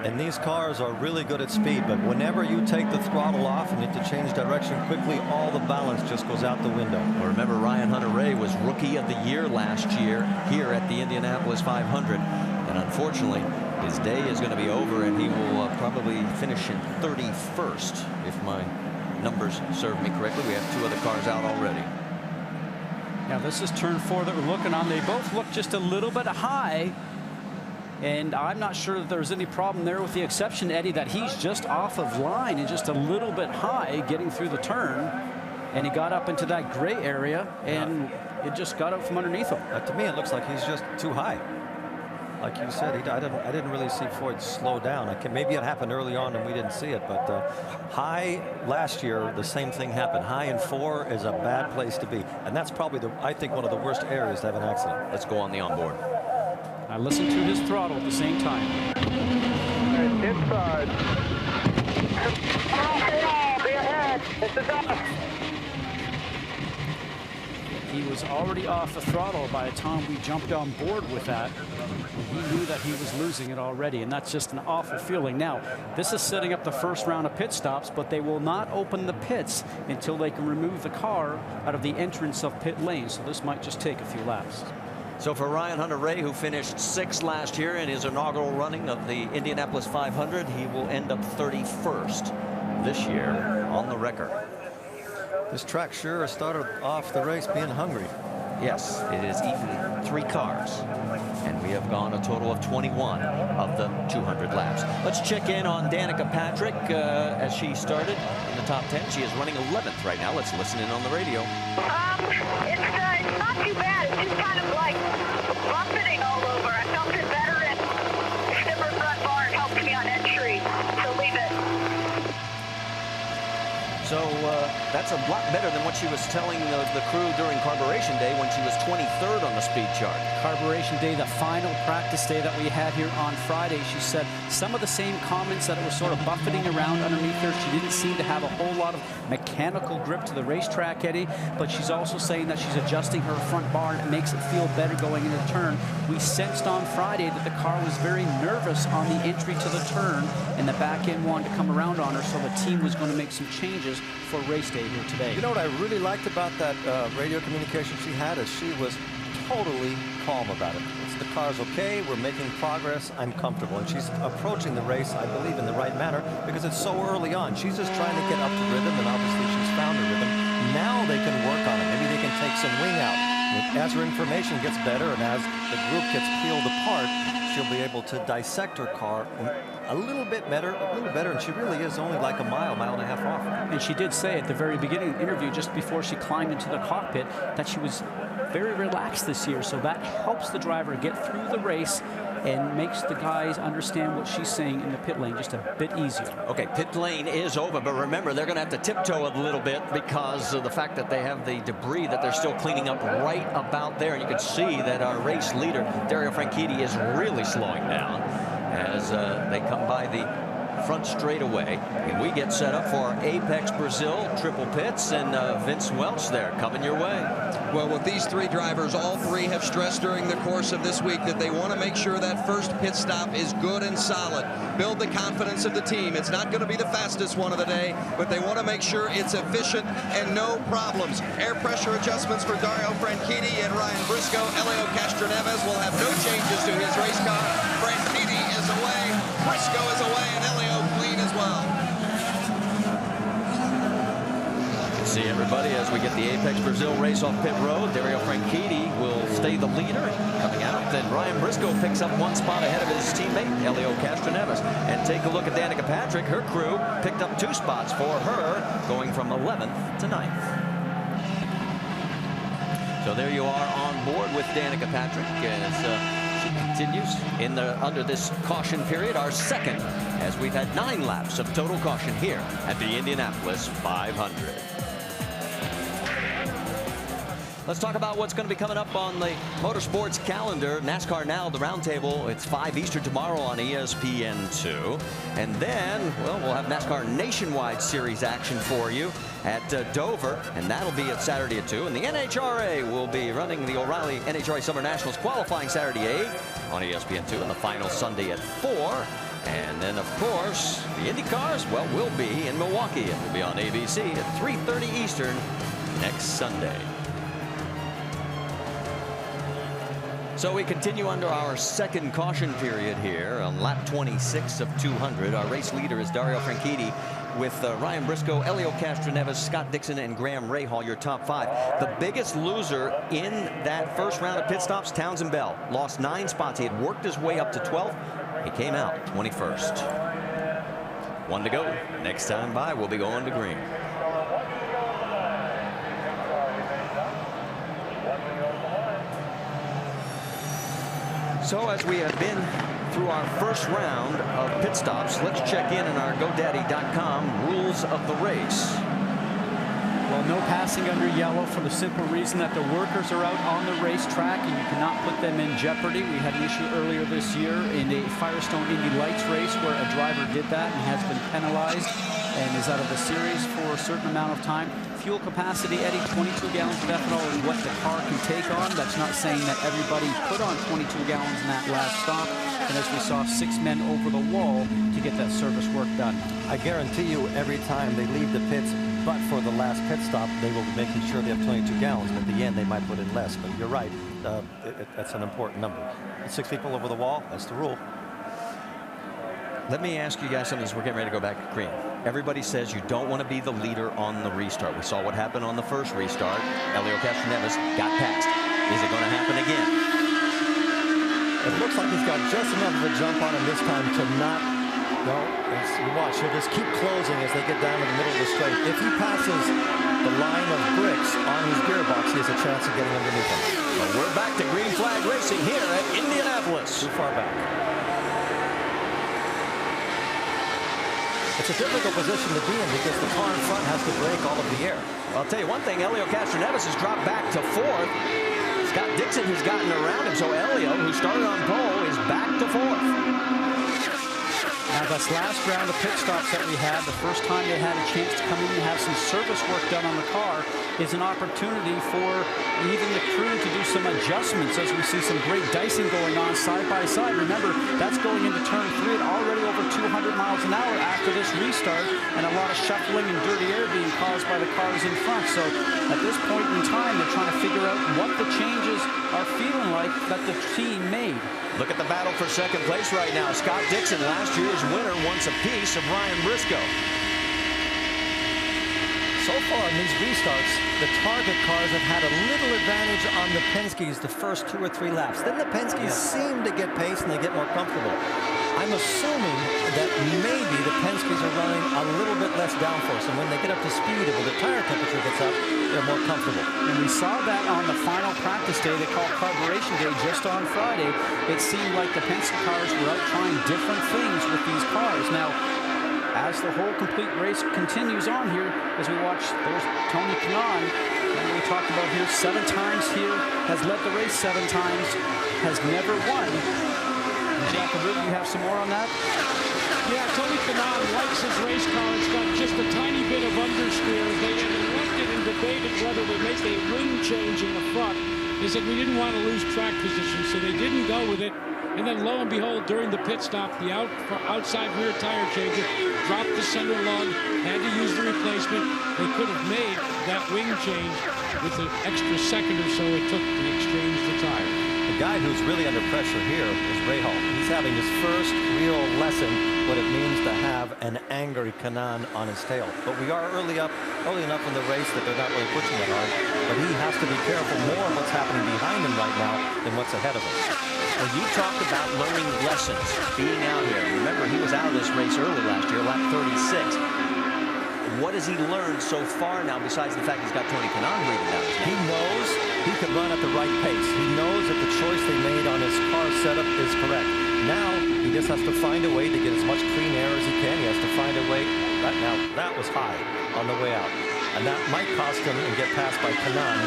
Speaker 8: And these cars are really good at speed, but whenever you take the throttle off and need to change direction quickly, all the balance just goes out the window.
Speaker 10: Well, remember, Ryan Hunter-Reay was Rookie of the Year last year here at the Indianapolis 500, and unfortunately, his day is going to be over, and he will probably finish in 31st, if my numbers serve me correctly. We have 2 other cars out already.
Speaker 11: Now, this is turn 4 that we're looking on. They both look just a little bit high. And I'm not sure that there's any problem there, with the exception, Eddie, that he's just off of line and just a little bit high getting through the turn. And he got up into that gray area, and it just got out from underneath him.
Speaker 8: To me, it looks like he's just too high. Like you said, I didn't really see Floyd slow down. Maybe it happened early on and we didn't see it, but high last year, the same thing happened. High in 4 is a bad place to be. And that's probably, I think, one of the worst areas to have an accident.
Speaker 10: Let's go on the onboard.
Speaker 11: I listened to his throttle at the same time.
Speaker 9: Inside. Be ahead. This is us.
Speaker 11: He was already off the throttle by the time we jumped on board with that. He knew that he was losing it already, and that's just an awful feeling. Now, this is setting up the first round of pit stops, but they will not open the pits until they can remove the car out of the entrance of pit lane, so this might just take a few laps.
Speaker 10: So for Ryan Hunter-Reay, who finished 6th last year in his inaugural running of the Indianapolis 500, he will end up 31st this year on the record.
Speaker 8: This track sure started off the race being hungry.
Speaker 10: Yes, it has eaten 3 cars, and we have gone a total of 21 of the 200 laps. Let's check in on Danica Patrick as she started in the top 10. She is running 11th right now. Let's listen in on the radio.
Speaker 1: It's not too bad. It's just kind of like buffeting all over. I felt it better, and stiffer front bar helped me on entry, so leave it.
Speaker 10: So that's a lot better than what she was telling the crew during Carburation Day when she was 23rd on the speed chart.
Speaker 11: Carburation Day, the final practice day that we had here on Friday, she said some of the same comments, that it was sort of buffeting around underneath her. She didn't seem to have a whole lot of mechanical grip to the racetrack, Eddie, but she's also saying that she's adjusting her front bar and it makes it feel better going into the turn. We sensed on Friday that the car was very nervous on the entry to the turn, and the back end wanted to come around on her, so the team was going to make some changes for race day here today.
Speaker 8: You know what I really liked about that radio communication she had is she was totally calm about it. The car's okay, we're making progress, I'm comfortable. And she's approaching the race, I believe, in the right manner because it's so early on. She's just trying to get up to rhythm, and obviously she's found her rhythm. Now they can work on it. Maybe they can take some wing out. As her information gets better and as the group gets peeled apart, she'll be able to dissect her car a little bit better, and she really is only like a mile and a half off.
Speaker 11: And she did say at the very beginning of the interview, just before she climbed into the cockpit, that she was very relaxed this year, so that helps the driver get through the race and makes the guys understand what she's saying in the pit lane just a bit easier.
Speaker 10: Okay, pit lane is over, but remember, they're going to have to tiptoe a little bit because of the fact that they have the debris that they're still cleaning up right about there. And you can see that our race leader, Dario Franchitti, is really slowing down as they come by the front straightaway, and we get set up for Apex Brazil triple pits, and Vince Welch there coming your way.
Speaker 3: Well, with these 3 drivers, all 3 have stressed during the course of this week that they want to make sure that first pit stop is good and solid. Build the confidence of the team. It's not going to be the fastest one of the day, but they want to make sure it's efficient and no problems. Air pressure adjustments for Dario Franchitti and Ryan Briscoe. Helio Castroneves will have no changes to his race car. Franchitti is away, Briscoe is away, and Helio clean as well.
Speaker 10: See everybody as we get the Apex Brazil race off pit road. Dario Franchitti will stay the leader coming out. Then Ryan Briscoe picks up 1 spot ahead of his teammate Helio Castroneves. And take a look at Danica Patrick. Her crew picked up 2 spots for her, going from 11th to 9th. So there you are on board with Danica Patrick as she continues under this caution period, our second, as we've had 9 laps of total caution here at the Indianapolis 500. Let's talk about what's going to be coming up on the motorsports calendar. NASCAR Now, the roundtable. It's 5 Eastern tomorrow on ESPN2. And then, well, we'll have NASCAR Nationwide Series action for you at Dover, and that'll be at Saturday at 2. And the NHRA will be running the O'Reilly NHRA Summer Nationals qualifying Saturday at 8 on ESPN2, and the final Sunday at 4. And then, of course, the Indy cars, well, will be in Milwaukee. It will be on ABC at 3:30 Eastern next Sunday. So we continue under our second caution period here on lap 26 of 200. Our race leader is Dario Franchitti with Ryan Briscoe, Helio Castroneves, Scott Dixon, and Graham Rahal, your top 5. The biggest loser in that first round of pit stops, Townsend Bell. Lost 9 spots. He had worked his way up to 12th. He came out 21st. 1 to go. Next time by, we'll be going to green. So as we have been through our first round of pit stops, let's check in our GoDaddy.com rules of the race.
Speaker 11: Well, no passing under yellow for the simple reason that the workers are out on the racetrack and you cannot put them in jeopardy. We had an issue earlier this year in a Firestone Indy Lights race where a driver did that and has been penalized and is out of the series for a certain amount of time. Fuel capacity, Eddie, 22 gallons of ethanol is what the car can take on. That's not saying that everybody put on 22 gallons in that last stop. And as we saw, 6 men over the wall to get that service work done.
Speaker 8: I guarantee you every time they leave the pits, but for the last pit stop, they will be making sure they have 22 gallons. But at the end, they might put in less. But you're right. That's an important number. 6 people over the wall, that's the rule.
Speaker 10: Let me ask you guys something as we're getting ready to go back to green. Everybody says you don't want to be the leader on the restart. We saw what happened on the first restart. Helio Castroneves got passed. Is it going to happen again?
Speaker 8: It looks like he's got just enough of a jump on him this time to not. No, as you watch, he'll just keep closing as they get down to the middle of the straight. If he passes the line of bricks on his gearbox, he has a chance of getting underneath him.
Speaker 10: Well, we're back to green flag racing here at Indianapolis.
Speaker 8: Too far back. It's a difficult position to be in because the car in front has to brake all of the air.
Speaker 10: Well, I'll tell you one thing, Helio Castroneves has dropped back to 4th. Scott Dixon has gotten around him, so Helio, who started on pole, is back to 4th.
Speaker 11: Now, this last round of pit stops that we had, the first time they had a chance to come in and have some service work done on the car, is an opportunity for even the crew to do some adjustments as we see some great dicing going on side by side. Remember, that's going into turn 3 at already over 200 miles an hour after this restart, and a lot of shuffling and dirty air being caused by the cars in front. So at this point in time, they're trying to figure out what the changes are feeling like that the team made.
Speaker 10: Look at the battle for second place right now. Scott Dixon, last year's winner, wants a piece of Ryan Briscoe.
Speaker 8: So far in these restarts, the target cars have had a little advantage on the Penske's the first 2 or 3 laps. Then the Penske's seem to get pace and they get more comfortable. I'm assuming that maybe the Penske's are running a little bit less downforce, and when they get up to speed and when the tire temperature gets up, they're more comfortable.
Speaker 11: And we saw that on the final practice day they called carburation day just on Friday. It seemed like the Penske cars were out trying different things with these cars. Now, as the whole complete race continues on here, as we watch, there's Tony Kanaan, and we talked about here, 7 times here, has led the race 7 times, has never won. Jack, you have some more on that?
Speaker 18: Yeah, Tony Kanaan likes his race car. It's got just a tiny bit of understeer. They interrupted and debated whether they make a wing change in the front. They said we didn't want to lose track position, so they didn't go with it. And then lo and behold, during the pit stop, the outside rear tire changer dropped the center lug, had to use the replacement. They could have made that wing change with an extra second or so it took to exchange the tire.
Speaker 8: The guy who's really under pressure here is Rahal. He's having his first real lesson what it means to have an angry Kanaan on his tail. But we are early enough in the race that they're not really pushing that hard. But he has to be careful more of what's happening behind him right now than what's ahead of him.
Speaker 10: Well, you talked about learning lessons, being out here. Remember, he was out of this race early last year, lap 36. What has he learned so far now, besides the fact he's got Tony Kanaan breathing down his neck?
Speaker 8: He knows he can run at the right pace. He knows that the choice they made on his car setup is correct. Now, he just has to find a way to get as much clean air as he can. He has to find a way. Now, that was high on the way out. And that might cost him and get passed by Kanaan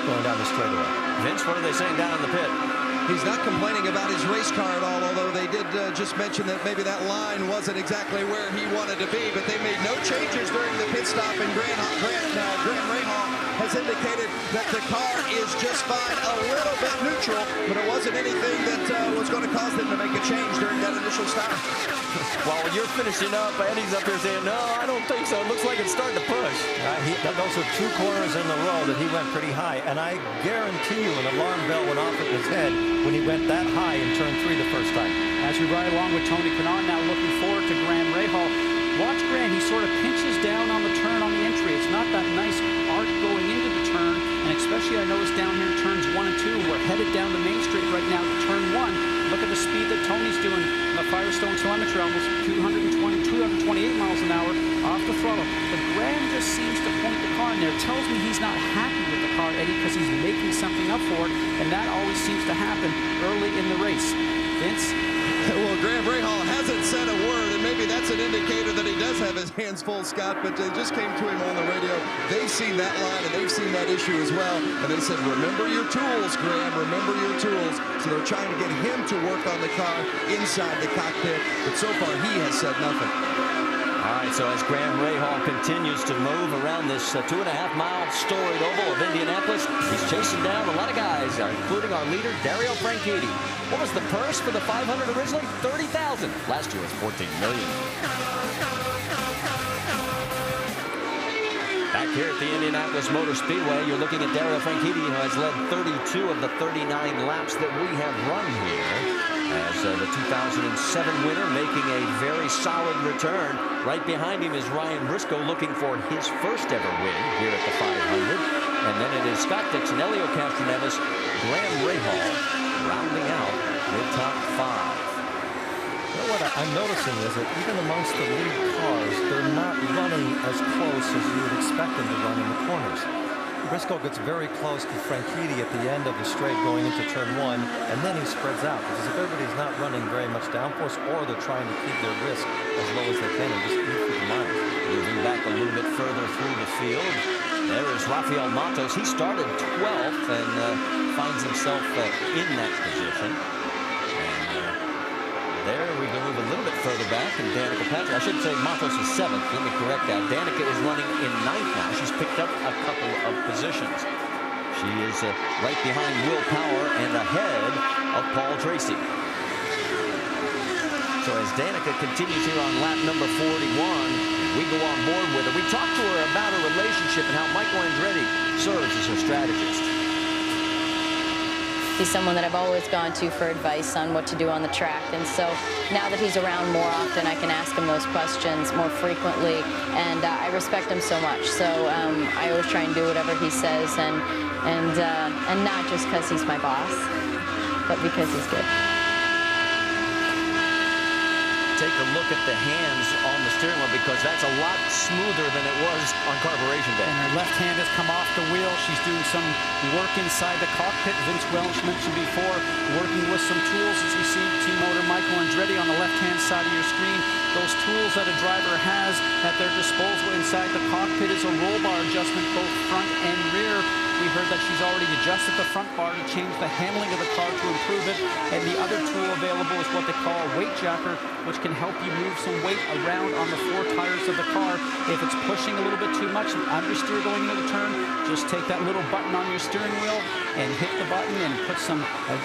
Speaker 8: going down the straightaway.
Speaker 10: Vince, what are they saying down in the pit?
Speaker 3: He's not complaining about his race car at all, although they did just mention that maybe that line wasn't exactly where he wanted to be, but they made no changes during the pit stop, and Graham Rahal has indicated that the car is just fine, a little bit neutral, but it wasn't anything that was going to cause them to make a change during that initial stop.
Speaker 10: While you're finishing up, Eddie's up here saying, no, I don't think so. It looks like it's starting to push.
Speaker 8: Those are 2 corners in a row that he went pretty high, and I guarantee you an alarm bell went off at his head when he went that high in turn 3 the first time.
Speaker 11: As we ride along with Tony Kanaan, now looking forward to Graham Rahal. Watch Graham, he sort of pinches down on the turn on the entry. It's not that nice arc going into the turn, and especially I noticed down here in turns 1 and 2, we're headed down the main straight right now to turn 1. Look at the speed that Tony's doing. The Firestone telemetry almost 228 miles an hour off the throttle. But Graham just seems to point the car in there. Tells me he's not happy with the car, Eddie, because he's making something up for it, and that always seems to happen early in the race. Vince?
Speaker 3: Well, Graham Rahal hasn't said a word, and maybe that's an indicator that he does have his hands full, Scott, but they just came to him on the radio. They've seen that line, and they've seen that issue as well, and they said, remember your tools, Graham, remember your tools. So they're trying to get him to work on the car inside the cockpit, but so far he has said nothing.
Speaker 10: All right, so as Graham Rahal continues to move around this 2.5-mile storied oval of Indianapolis, he's chasing down a lot of guys, including our leader, Dario Franchitti. What was the purse for the 500 originally? $30,000. Last year was $14 million. Back here at the Indianapolis Motor Speedway, you're looking at Dario Franchitti, who has led 32 of the 39 laps that we have run here. As the 2007 winner making a very solid return. Right behind him is Ryan Briscoe looking for his first ever win here at the 500. And then it is Scott Dixon, Helio Castroneves, Graham Rahal rounding out the top 5.
Speaker 8: You know what I'm noticing is that even amongst the lead cars, they're not running as close as you would expect them to run in the corners. Briscoe gets very close to Franchitti at the end of the straight going into turn 1, and then he spreads out because if everybody's not running very much downforce, or they're trying to keep their wrist as low as they can and just eat through the miles.
Speaker 10: Moving back a little bit further through the field, there is Rafael Matos. He started 12th and finds himself in that position. There we go, move a little bit further back, and Danica Patrick, I should say Matos is 7th. Let me correct that. Danica is running in 9th now. She's picked up a couple of positions. She is right behind Will Power and ahead of Paul Tracy. So as Danica continues here on lap number 41, we go on board with her. We talked to her about her relationship and how Michael Andretti serves as her strategist.
Speaker 19: He's someone that I've always gone to for advice on what to do on the track, and so now that he's around more often, I can ask him those questions more frequently, and I respect him so much. So I always try and do whatever he says, and not just because he's my boss, but because he's good.
Speaker 10: Take a look at the hands on the steering wheel, because that's a lot smoother than it was on carburation day.
Speaker 11: And her left hand has come off the wheel. She's doing some work inside the cockpit. Vince Welch mentioned before, working with some tools, as you see team owner Michael Andretti on the left-hand side of your screen. Those tools that a driver has at their disposal inside the cockpit is a roll bar adjustment, both front and rear. We heard that she's already adjusted the front bar to change the handling of the car to improve it. And the other tool available is what they call a weight jacker, which can help you move some weight around on the 4 tires of the car. If it's pushing a little bit too much and understeer going into the turn, just take that little button on your steering wheel and hit the button and put some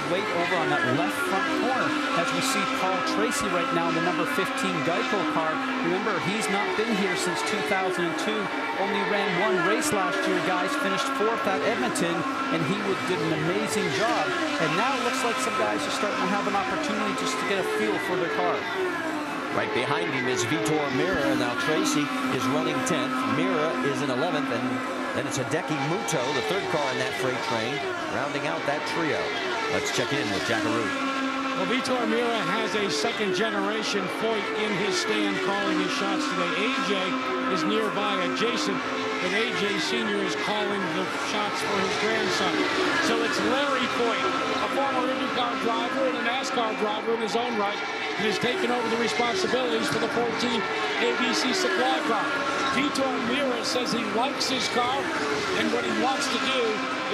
Speaker 11: weight over on that left front corner. As we see Paul Tracy right now in the number 15 Geico car. Remember, he's not been here since 2002. Only ran 1 race last year, guys. Finished 4th at Edmonton, and he did an amazing job. And now it looks like some guys are starting to have an opportunity just to get a feel for their car.
Speaker 10: Right behind him is Vitor Meyer. Now Tracy is running 10th. Meyer is in 11th, and then it's Hideki Muto, the 3rd car in that freight train, rounding out that trio. Let's check in with Jackaroo.
Speaker 18: Well, Vitor Meyer has a 2nd-generation Foyt in his stand calling his shots today. AJ is nearby adjacent, but AJ Sr. is calling the shots for his grandson. So it's Larry Foyt, a former IndyCar driver and a NASCAR driver in his own right, that has taken over the responsibilities for the 14 ABC supply car. Vitor Meyer says he likes his car, and what he wants to do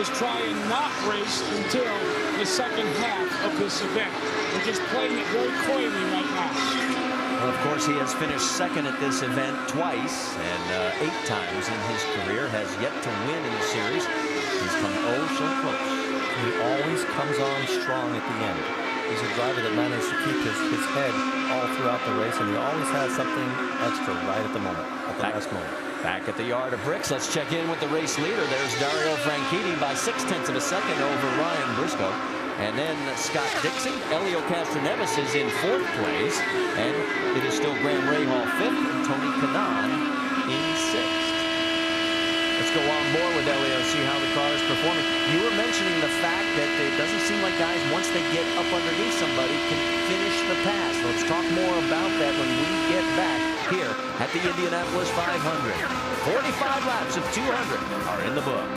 Speaker 18: is try and not race until the second half of this event. We're just playing it very coyly right now.
Speaker 10: Well, of course, he has finished 2nd at this event twice, and 8 times in his career, has yet to win in the series. He's come oh so close.
Speaker 8: He always comes on strong at the end. He's a driver that manages to keep his head all throughout the race, and he always has something extra right at the moment, at the last moment.
Speaker 10: Back at the yard of bricks, let's check in with the race leader. There's Dario Franchitti by 0.6 of a second over Ryan Briscoe. And then Scott Dixon, Helio Castroneves is in 4th place. And it is still Graham Rahal 5th and Tony Kanaan in 6th. Let's go on board with Helio, see how the car is performing. You were mentioning the fact that it doesn't seem like guys, once they get up underneath somebody, can finish the pass. Let's talk more about that when we get back here at the Indianapolis 500. 45 laps of 200 are in the book.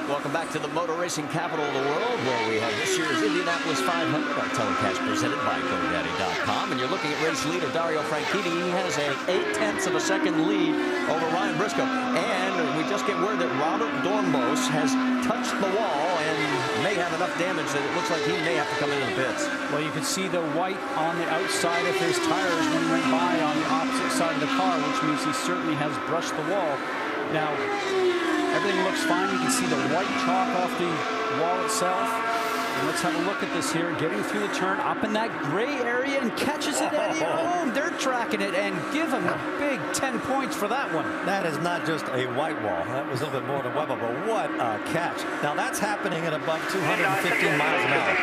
Speaker 10: Welcome back to the motor racing capital of the world, where we have this year's Indianapolis 500, our telecast presented by GoDaddy.com. And you're looking at race leader Dario Franchitti. He has a 0.8 of a second lead over Ryan Briscoe. And we just get word that Robert Dornbos has touched the wall and may have enough damage that it looks like he may have to come into the pits.
Speaker 11: Well, you can see the white on the outside of his tires when he went by on the opposite side of the car, which means he certainly has brushed the wall. Now, everything looks fine. You can see the white chalk off the wall itself. And let's have a look at this here. Getting through the turn, up in that gray area, and catches it at home. They're tracking it, and give him a big 10 points for that one.
Speaker 8: That is not just a white wall. That was a little bit more than Webber, but what a catch. Now, that's happening at above 215 miles an hour.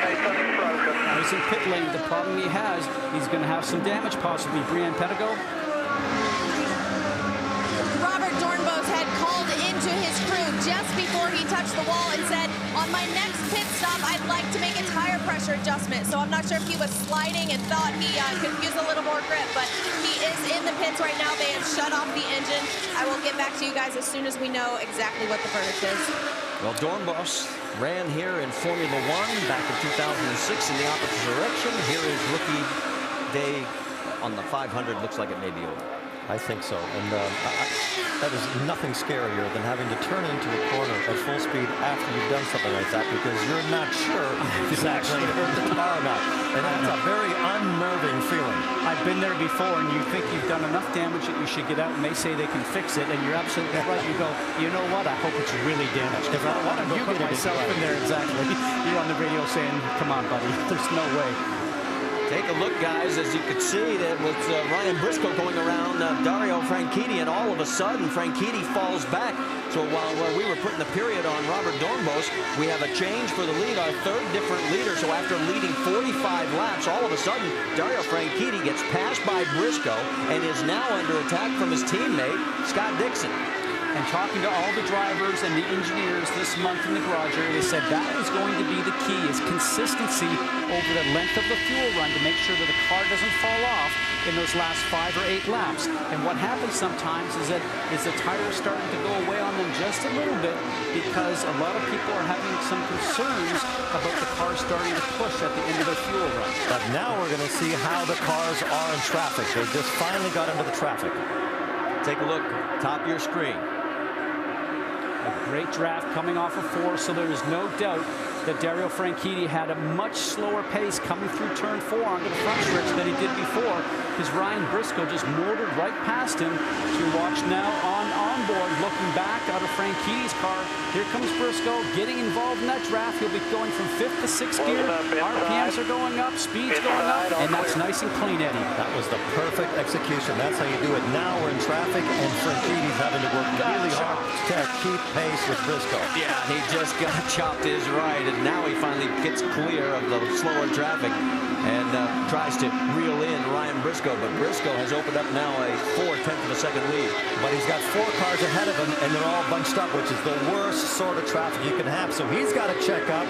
Speaker 11: Now he's in pit lane. The problem he has, he's going to have some damage, possibly. Brian Pedigo.
Speaker 14: Robert Dornbos had called into his crew just before he touched the wall and said, on my next pit stop, I'd like to make a tire pressure adjustment. So I'm not sure if he was sliding and thought he could use a little more grip, but he is in the pits right now. They have shut off the engine. I will get back to you guys as soon as we know exactly what the verdict is.
Speaker 10: Well, Dornbos ran here in Formula One back in 2006 in the opposite direction. Here is rookie day on the 500. Looks like it may be over.
Speaker 8: I think so. And that is nothing scarier than having to turn into a corner at full speed after you've done something like that, because you're not sure if you actually hurt the car or not. And that's a very unnerving feeling.
Speaker 11: I've been there before, and you think you've done enough damage that you should get out, and they say they can fix it, and you're absolutely right. You go, you know what? I hope it's really damaged, because I don't want to go put myself in there. Exactly. You're on the radio saying, come on, buddy. There's no way.
Speaker 10: Take a look, guys, as you could see that with Ryan Briscoe going around Dario Franchitti, and all of a sudden Franchitti falls back. So while we were putting the period on Robert Dornbos, we have a change for the lead, our 3rd different leader. So after leading 45 laps, all of a sudden Dario Franchitti gets passed by Briscoe and is now under attack from his teammate Scott Dixon.
Speaker 11: And talking to all the drivers and the engineers this month in the garage area, they said that is going to be the key, is consistency over the length of the fuel run to make sure that the car doesn't fall off in those last 5 or 8 laps. And what happens sometimes is that the tires starting to go away on them just a little bit, because a lot of people are having some concerns about the car starting to push at the end of their fuel run.
Speaker 8: But now we're going to see how the cars are in traffic. They just finally got into the traffic.
Speaker 10: Take a look, top of your screen.
Speaker 11: A great draft coming off of 4, so there is no doubt that Dario Franchitti had a much slower pace coming through turn 4 onto the front stretch than he did before, because Ryan Briscoe just motored right past him. To watch now onboard, looking back out of Franchitti's car. Here comes Briscoe getting involved in that draft. He'll be going from 5th to 6th gear. RPMs are going up, speed's going up, and that's nice and clean, Eddie.
Speaker 8: That was the perfect execution. That's how you do it. Now we're in traffic, and Franchitti's having to work really hard to keep pace with Briscoe.
Speaker 10: Yeah, he just got chopped his ride, and now he finally gets clear of the slower traffic and tries to reel in Ryan Briscoe. But Briscoe has opened up now a 4/10 of a second lead.
Speaker 8: But he's got 4 cars ahead of him, and they're all bunched up, which is the worst sort of traffic you can have. So he's got to check up,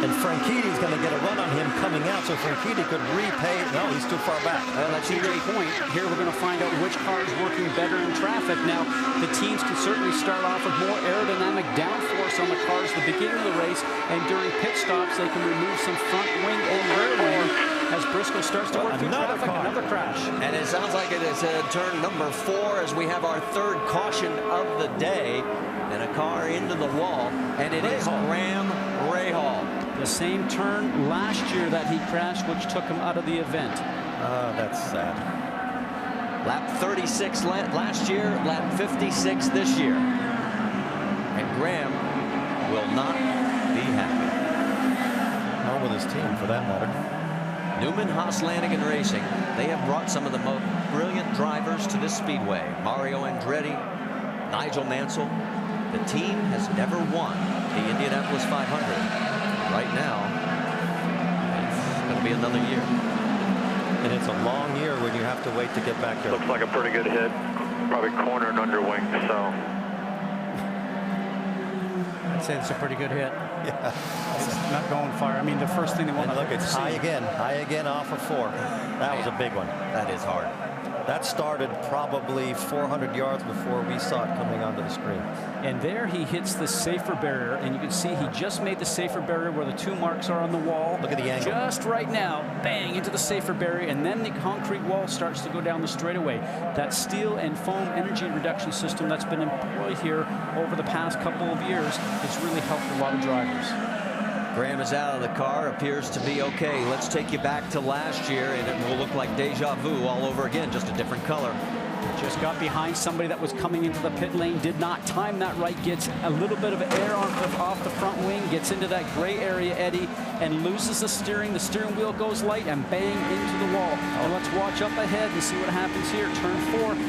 Speaker 8: and Franchitti's going to get a run on him coming out, so Franchitti could repay. No, he's too far back.
Speaker 11: That's a great point. Here we're going to find out which car is working better in traffic. Now, the teams can certainly start off with more aerodynamic downforce on the cars at the beginning of the race, and during pit stops, they can remove some front wing and rear wing as Briscoe starts to work through traffic. Another crash.
Speaker 10: And it sounds like it is turn number 4 as we have our 3rd caution of the day, and a car into the wall, and it is Graham Rahal.
Speaker 11: The same turn last year that he crashed, which took him out of the event.
Speaker 8: That's sad.
Speaker 10: Lap 36 last year, lap 56 this year. And Graham will not be happy.
Speaker 8: Nor with his team, for that matter.
Speaker 10: Newman Haas Lanigan Racing. They have brought some of the most brilliant drivers to this speedway. Mario Andretti, Nigel Mansell, The team has never won the Indianapolis 500. Right now, it's going to be another year.
Speaker 8: And it's a long year when you have to wait to get back there.
Speaker 21: Looks like a pretty good hit. Probably corner and underwing, so.
Speaker 11: I'd say it's a pretty good hit.
Speaker 8: Yeah.
Speaker 11: It's not going far. I mean, the first thing they want to
Speaker 8: look, it's high again off of 4. That was a big one.
Speaker 10: That is hard.
Speaker 8: That started probably 400 yards before we saw it coming onto the screen.
Speaker 11: And there he hits the safer barrier, and you can see he just made the safer barrier where the 2 marks are on the wall.
Speaker 8: Look at the angle.
Speaker 11: Just right now, bang, into the safer barrier, and then the concrete wall starts to go down the straightaway. That steel and foam energy reduction system that's been employed here over the past couple of years has really helped a lot of drivers.
Speaker 10: Graham is out of the car, appears to be okay. Let's take you back to last year, and it will look like deja vu all over again, just a different color.
Speaker 11: Just got behind somebody that was coming into the pit lane, did not time that right, gets a little bit of air off the front wing, gets into that gray area eddy, and loses the steering. The steering wheel goes light, and bang, into the wall. And let's watch up ahead and see what happens here. Turn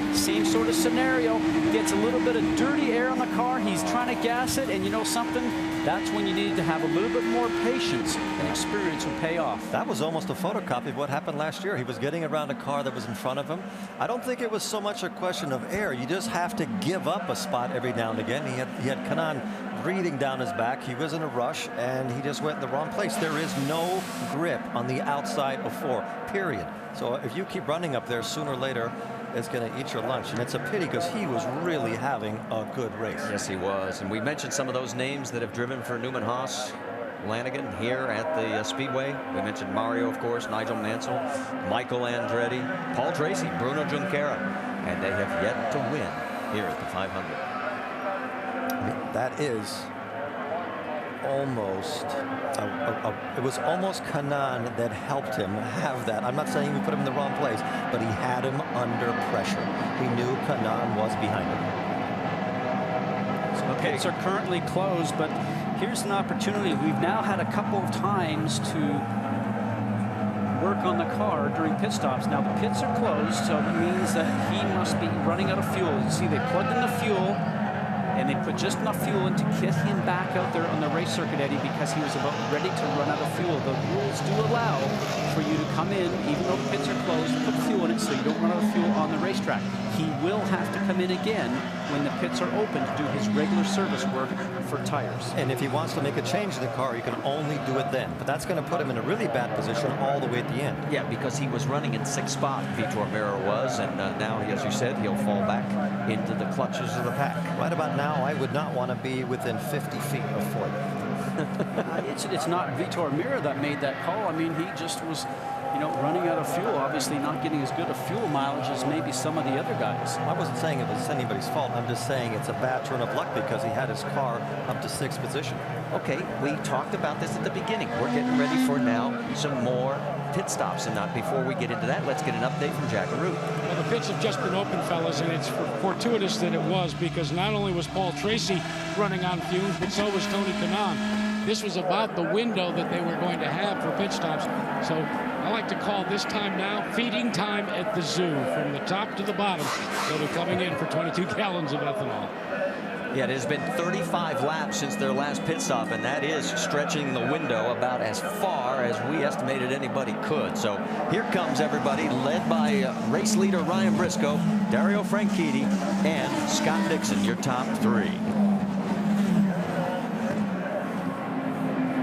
Speaker 11: 4, same sort of scenario. Gets a little bit of dirty air on the car. He's trying to gas it, and you know something? That's when you need to have a little bit more patience, and experience will pay off.
Speaker 8: That was almost a photocopy of what happened last year. He was getting around a car that was in front of him. I don't think it was so much a question of air. You just have to give up a spot every now and again. He had Kanaan breathing down his back. He was in a rush, and he just went in the wrong place. There is no grip on the outside of 4, period. So if you keep running up there, sooner or later, it's going to eat your lunch. And it's a pity because he was really having a good race.
Speaker 10: Yes, he was. And we mentioned some of those names that have driven for Newman Haas Lanigan here at the Speedway. We mentioned Mario, of course, Nigel Mansell, Michael Andretti, Paul Tracy, Bruno Junqueira, and they have yet to win here at the 500.
Speaker 8: I mean, that is almost, it was almost Kanaan that helped him have that. I'm not saying we put him in the wrong place, but he had him under pressure. He knew Kanaan was behind him.
Speaker 11: So the pits are currently closed, but here's an opportunity. We've now had a couple of times to work on the car during pit stops. Now the pits are closed, so that means that he must be running out of fuel. You see, they plugged in the fuel, and they put just enough fuel in to get him back out there on the race circuit, Eddie, because he was about ready to run out of fuel. The rules do allow for you to come in, even though the pits are closed, put fuel in it so you don't run out of fuel on the racetrack. He will have to come in again when the pits are open to do his regular service work for tires.
Speaker 8: And if he wants to make a change in the car, you can only do it then. But that's going to put him in a really bad position all the way at the end.
Speaker 10: Yeah, because he was running in 6th spot, Vitor Meyer was, and now, as you said, he'll fall back into the clutches of the pack.
Speaker 8: Right about now, I would not want to be within 50 feet of Floyd.
Speaker 11: It's not Vitor Meyer that made that call. I mean, he just was, you know, running out of fuel, obviously not getting as good a fuel mileage as maybe some of the other guys.
Speaker 8: I wasn't saying it was anybody's fault. I'm just saying it's a bad turn of luck because he had his car up to 6th position.
Speaker 10: Okay, we talked about this at the beginning. We're getting ready for now some more pit stops, and not before we get into that, let's get an update from Jack Arute.
Speaker 18: Well, the pits have just been open, fellas, and it's fortuitous that it was, because not only was Paul Tracy running on fumes, but so was Tony Kanaan. This was about the window that they were going to have for pit stops. So I like to call this time now feeding time at the zoo. From the top to the bottom, they'll be coming in for 22 gallons of ethanol.
Speaker 10: Yeah, it has been 35 laps since their last pit stop, and that is stretching the window about as far as we estimated anybody could. So here comes everybody, led by race leader Ryan Briscoe, Dario Franchitti, and Scott Dixon, your top 3.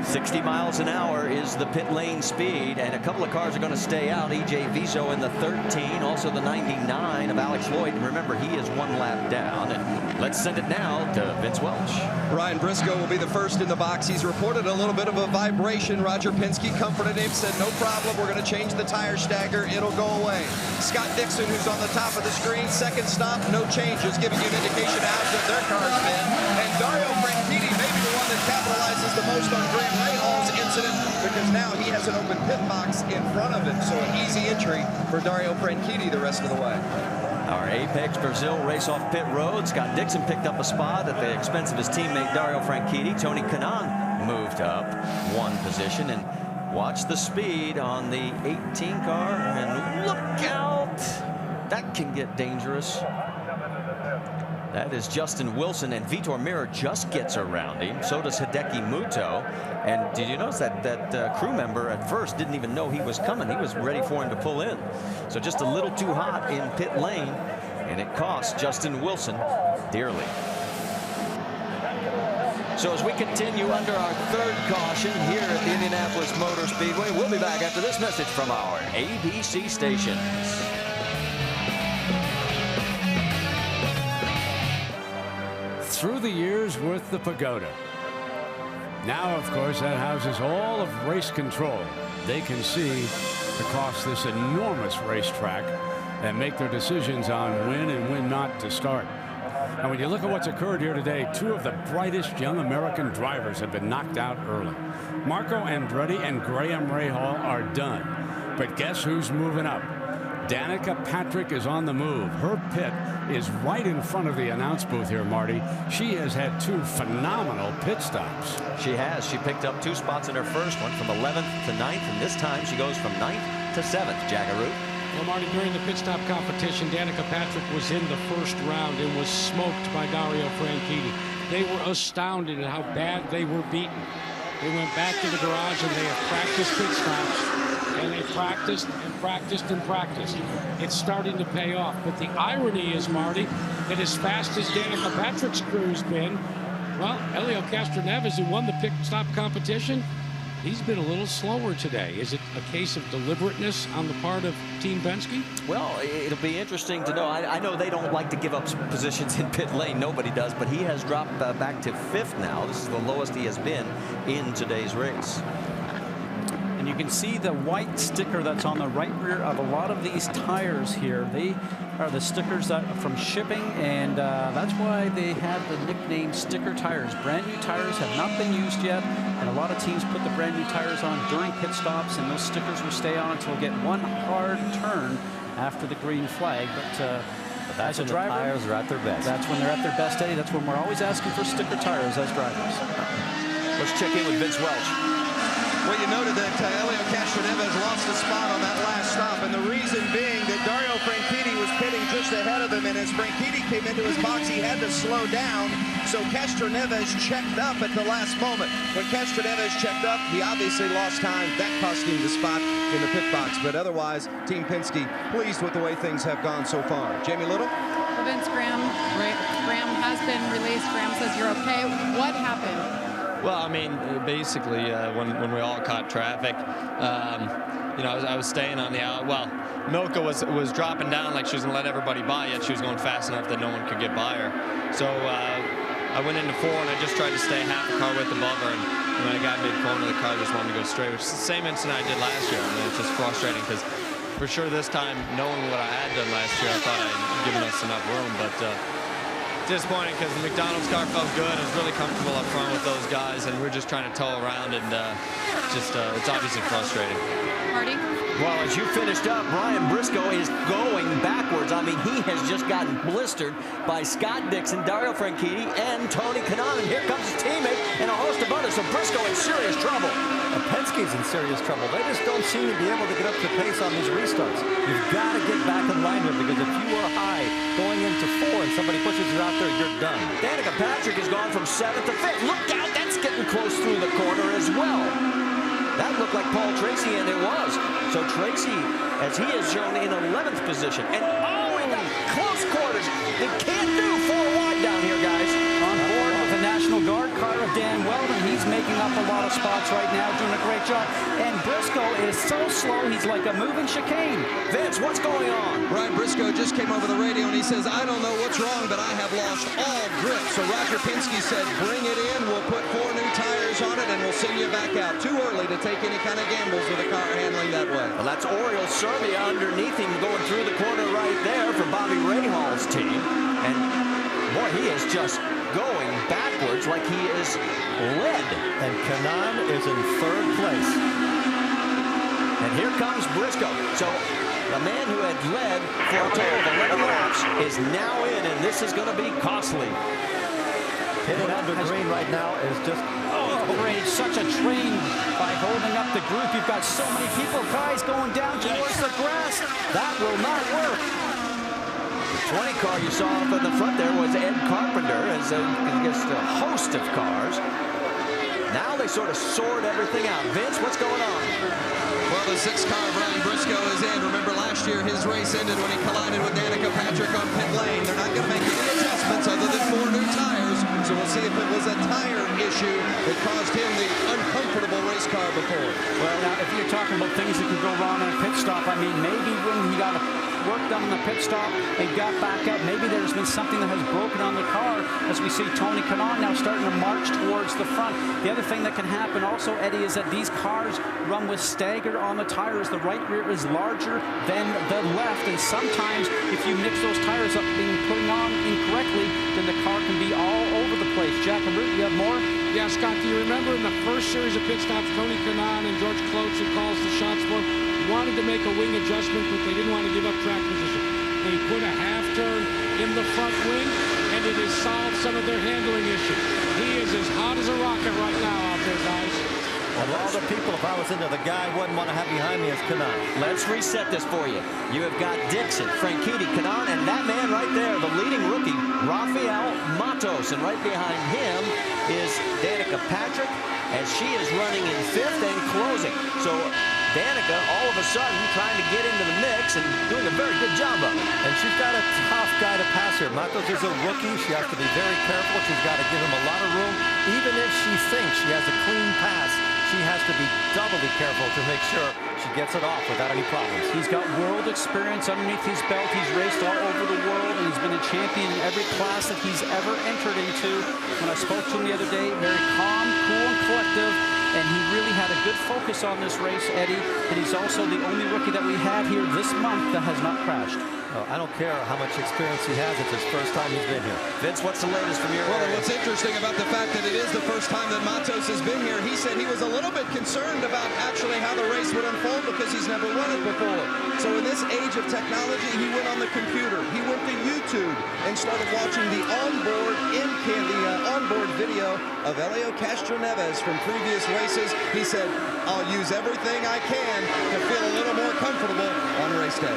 Speaker 10: 60 miles an hour is the pit lane speed, and a couple of cars are going to stay out. E.J. Viso in the 13, also the 99 of Alex Lloyd. And remember, he is 1 lap down. And let's send it now to Vince Welch.
Speaker 3: Ryan Briscoe will be the first in the box. He's reported a little bit of a vibration. Roger Penske comforted him, said no problem, we're going to change the tire stagger, it'll go away. Scott Dixon, who's on the top of the screen, second stop, no changes, giving you an indication of how good their car's been. And Dario Franchitti may be the one that capitalizes the most on Graham Rahaal's incident, because now he has an open pit box in front of him, so an easy entry for Dario Franchitti the rest of the way.
Speaker 10: Our Apex Brazil race off pit road. Scott Dixon picked up a spot at the expense of his teammate Dario Franchitti. Tony Kanaan moved up 1 position, and watch the speed on the 18 car, and look out, that can get dangerous. That is Justin Wilson, and Vitor Meyer just gets around him. So does Hideki Muto. And did you notice that crew member at first didn't even know he was coming? He was ready for him to pull in. So just a little too hot in pit lane, and it cost Justin Wilson dearly. So as we continue under our third caution here at the Indianapolis Motor Speedway, we'll be back after this message from our ABC stations.
Speaker 2: Through the years with the Pagoda. Now, of course, that houses all of race control. They can see across this enormous racetrack and make their decisions on when and when not to start. And when you look at what's occurred here today, two of the brightest young American drivers have been knocked out early. Marco Andretti and Graham Rahal are done. But guess who's moving up? Danica Patrick is on the move. Her pit is right in front of the announce booth here, Marty. She has had two phenomenal pit stops.
Speaker 10: She has. She picked up 2 spots in her first one, from 11th to 9th, and this time she goes from 9th to 7th, Jaggeroo.
Speaker 18: Well, Marty, during the pit stop competition, Danica Patrick was in the first round and was smoked by Dario Franchitti. They were astounded at how bad they were beaten. They went back to the garage and they have practiced pit stops. And they practiced and practiced and practiced. It's starting to pay off. But the irony is, Marty, that as fast as Danica Patrick's crew's been, well, Helio Castroneves, who won the pit stop competition, he's been a little slower today. Is it a case of deliberateness on the part of Team Penske?
Speaker 10: Well, it'll be interesting to know. I know they don't like to give up positions in pit lane. Nobody does. But he has dropped back to 5th now. This is the lowest he has been in today's race.
Speaker 11: And you can see the white sticker that's on the right rear of a lot of these tires here. They are the stickers that are from shipping, and that's why they have the nickname sticker tires. Brand new tires have not been used yet, and a lot of teams put the brand new tires on during pit stops, and those stickers will stay on until we get one hard turn after the green flag. But
Speaker 8: that's
Speaker 11: as a driver,
Speaker 8: the tires are at their best.
Speaker 11: That's when they're at their best, Eddie. That's when we're always asking for sticker tires as drivers.
Speaker 10: Let's check in with Vince Welch.
Speaker 7: Well, you noted that Helio Castroneves lost a spot on that last stop, and the reason being that Dario Franchitti was pitting just ahead of him, and as Franchitti came into his box, he had to slow down, so Castroneves checked up at the last moment. When Castroneves checked up, he obviously lost time. That cost him the spot in the pit box, but otherwise, Team Penske pleased with the way things have gone so far. Jamie Little?
Speaker 20: Well, Vince, Graham has been released. Graham says you're okay. What happened?
Speaker 22: Well, I mean, basically, when we all caught traffic, you know, I was staying on the out. Well, Milka was dropping down like she was going to let everybody by, yet she was going fast enough that no one could get by her. So I went into 4, and I just tried to stay half a car width above her. And when I got mid-corner, the car just wanted to go straight, which is the same incident I did last year. I mean, it's just frustrating because for sure this time, knowing what I had done last year, I thought I'd given us enough room, but disappointing because the McDonald's car felt good. It was really comfortable up front with those guys, and we're just trying to tow around, and it's obviously frustrating.
Speaker 20: Marty?
Speaker 10: Well, as you finished up, Brian Briscoe is going backwards. I mean, he has just gotten blistered by Scott Dixon, Dario Franchitti, and Tony Kanaan. And here comes his teammate and a host of others. So Briscoe in serious trouble.
Speaker 8: Penske's in serious trouble. They just don't seem to be able to get up to pace on these restarts. You've got to get back in line here, because if you are high going into 4 and somebody pushes you out there, you're done.
Speaker 10: Danica Patrick has gone from 7th to 5th. Look out, that's getting close through the corner as well. That looked like Paul Tracy, and it was. So Tracy, as he is shown in 11th position. And oh, in the close quarters. They can't do 4 wide down here, guys.
Speaker 11: On board with the National Guard car of Dan Weldon. He's making up a lot of spots right now, doing a great job. And Briscoe is so slow, he's like a moving chicane.
Speaker 10: Vince, what's going on?
Speaker 3: Brian Briscoe just came over the radio, and he says, I don't know what's wrong, but I have lost all grip. So Roger Penske said, bring it in. We'll put 4 new tires on it, and we'll send you back out. Too early to take any kind of gambles with a car handling that way.
Speaker 10: Well, that's Oriol Servia underneath him going through the corner right there for Bobby Rahal's team. And, boy, he is just going backwards like he is led.
Speaker 8: And Kanaan is in 3rd place.
Speaker 10: And here comes Briscoe. So the man who had led for a total of 11 laps is now in, and this is going to be costly.
Speaker 8: Hitting under green right now is just...
Speaker 11: Great, such a train by holding up the group. You've got so many people, guys, going down towards the grass. That will not work.
Speaker 10: 20 car you saw up in the front there was Ed Carpenter as against a host of cars. Now they sort of sort everything out. Vince, what's going on?
Speaker 3: Well, the 6th car of Ryan Briscoe is in. Remember, last year his race ended when he collided with Danica Patrick on pit lane. They're not going to make any adjustments other than 4 new tires. So we'll see if it was a tire issue that caused him the uncomfortable race car before.
Speaker 11: Well, now, if you're talking about things that could go wrong in a pit stop, I mean, maybe when he got work done in the pit stop, they got back up. Maybe there's been something that has broken on the car as we see Tony Kanaan now starting to march towards the front. The other thing that can happen also, Eddie, is that these cars run with stagger on the tires. The right rear is larger than the left, and sometimes if you mix those tires up being putting on incorrectly, then the car can be all over the place. Jack and Root, you have more?
Speaker 18: Yeah, Scott, do you remember in the first series of pit stops, Tony Kanaan and George Klotz, who calls the shots for him, wanted to make a wing adjustment, but they didn't want to give up track position. They put a half turn in the front wing, and it has solved some of their handling issues. He is as hot as a rocket right now out there, guys.
Speaker 8: Of all the people, if I was into the guy I wouldn't want to have behind me is Kanaan.
Speaker 10: Let's reset this for you. You have got Dixon, Franchitti, Kanaan, and that man right there, the leading rookie, Rafael Matos. And right behind him is Danica Patrick, as she is running in 5th and closing. So Danica, all of a sudden, trying to get into the mix and doing a very good job of it.
Speaker 8: And she's got a tough guy to pass her. Matos is a rookie. She has to be very careful. She's got to give him a lot of room. Even if she thinks she has a clean pass, she has to be doubly careful to make sure she gets it off without any problems.
Speaker 11: He's got world experience underneath his belt. He's raced all over the world, and he's been a champion in every class that he's ever entered into. When I spoke to him the other day, very calm, cool, and collective, and he really had a good focus on this race, Eddie. And he's also the only rookie that we have here this month that has not crashed.
Speaker 8: I don't care how much experience he has. It's his first time he's been here.
Speaker 10: Vince, what's the latest from your area?
Speaker 7: What's interesting about the fact that it is the first time that Matos has been here, he said he was a little bit concerned about actually how the race would unfold because he's never run it before. So in this age of technology, he went on the computer. He went to YouTube and started watching the onboard video of Helio Castroneves from previous races. He said, I'll use everything I can to feel a little more comfortable on race day.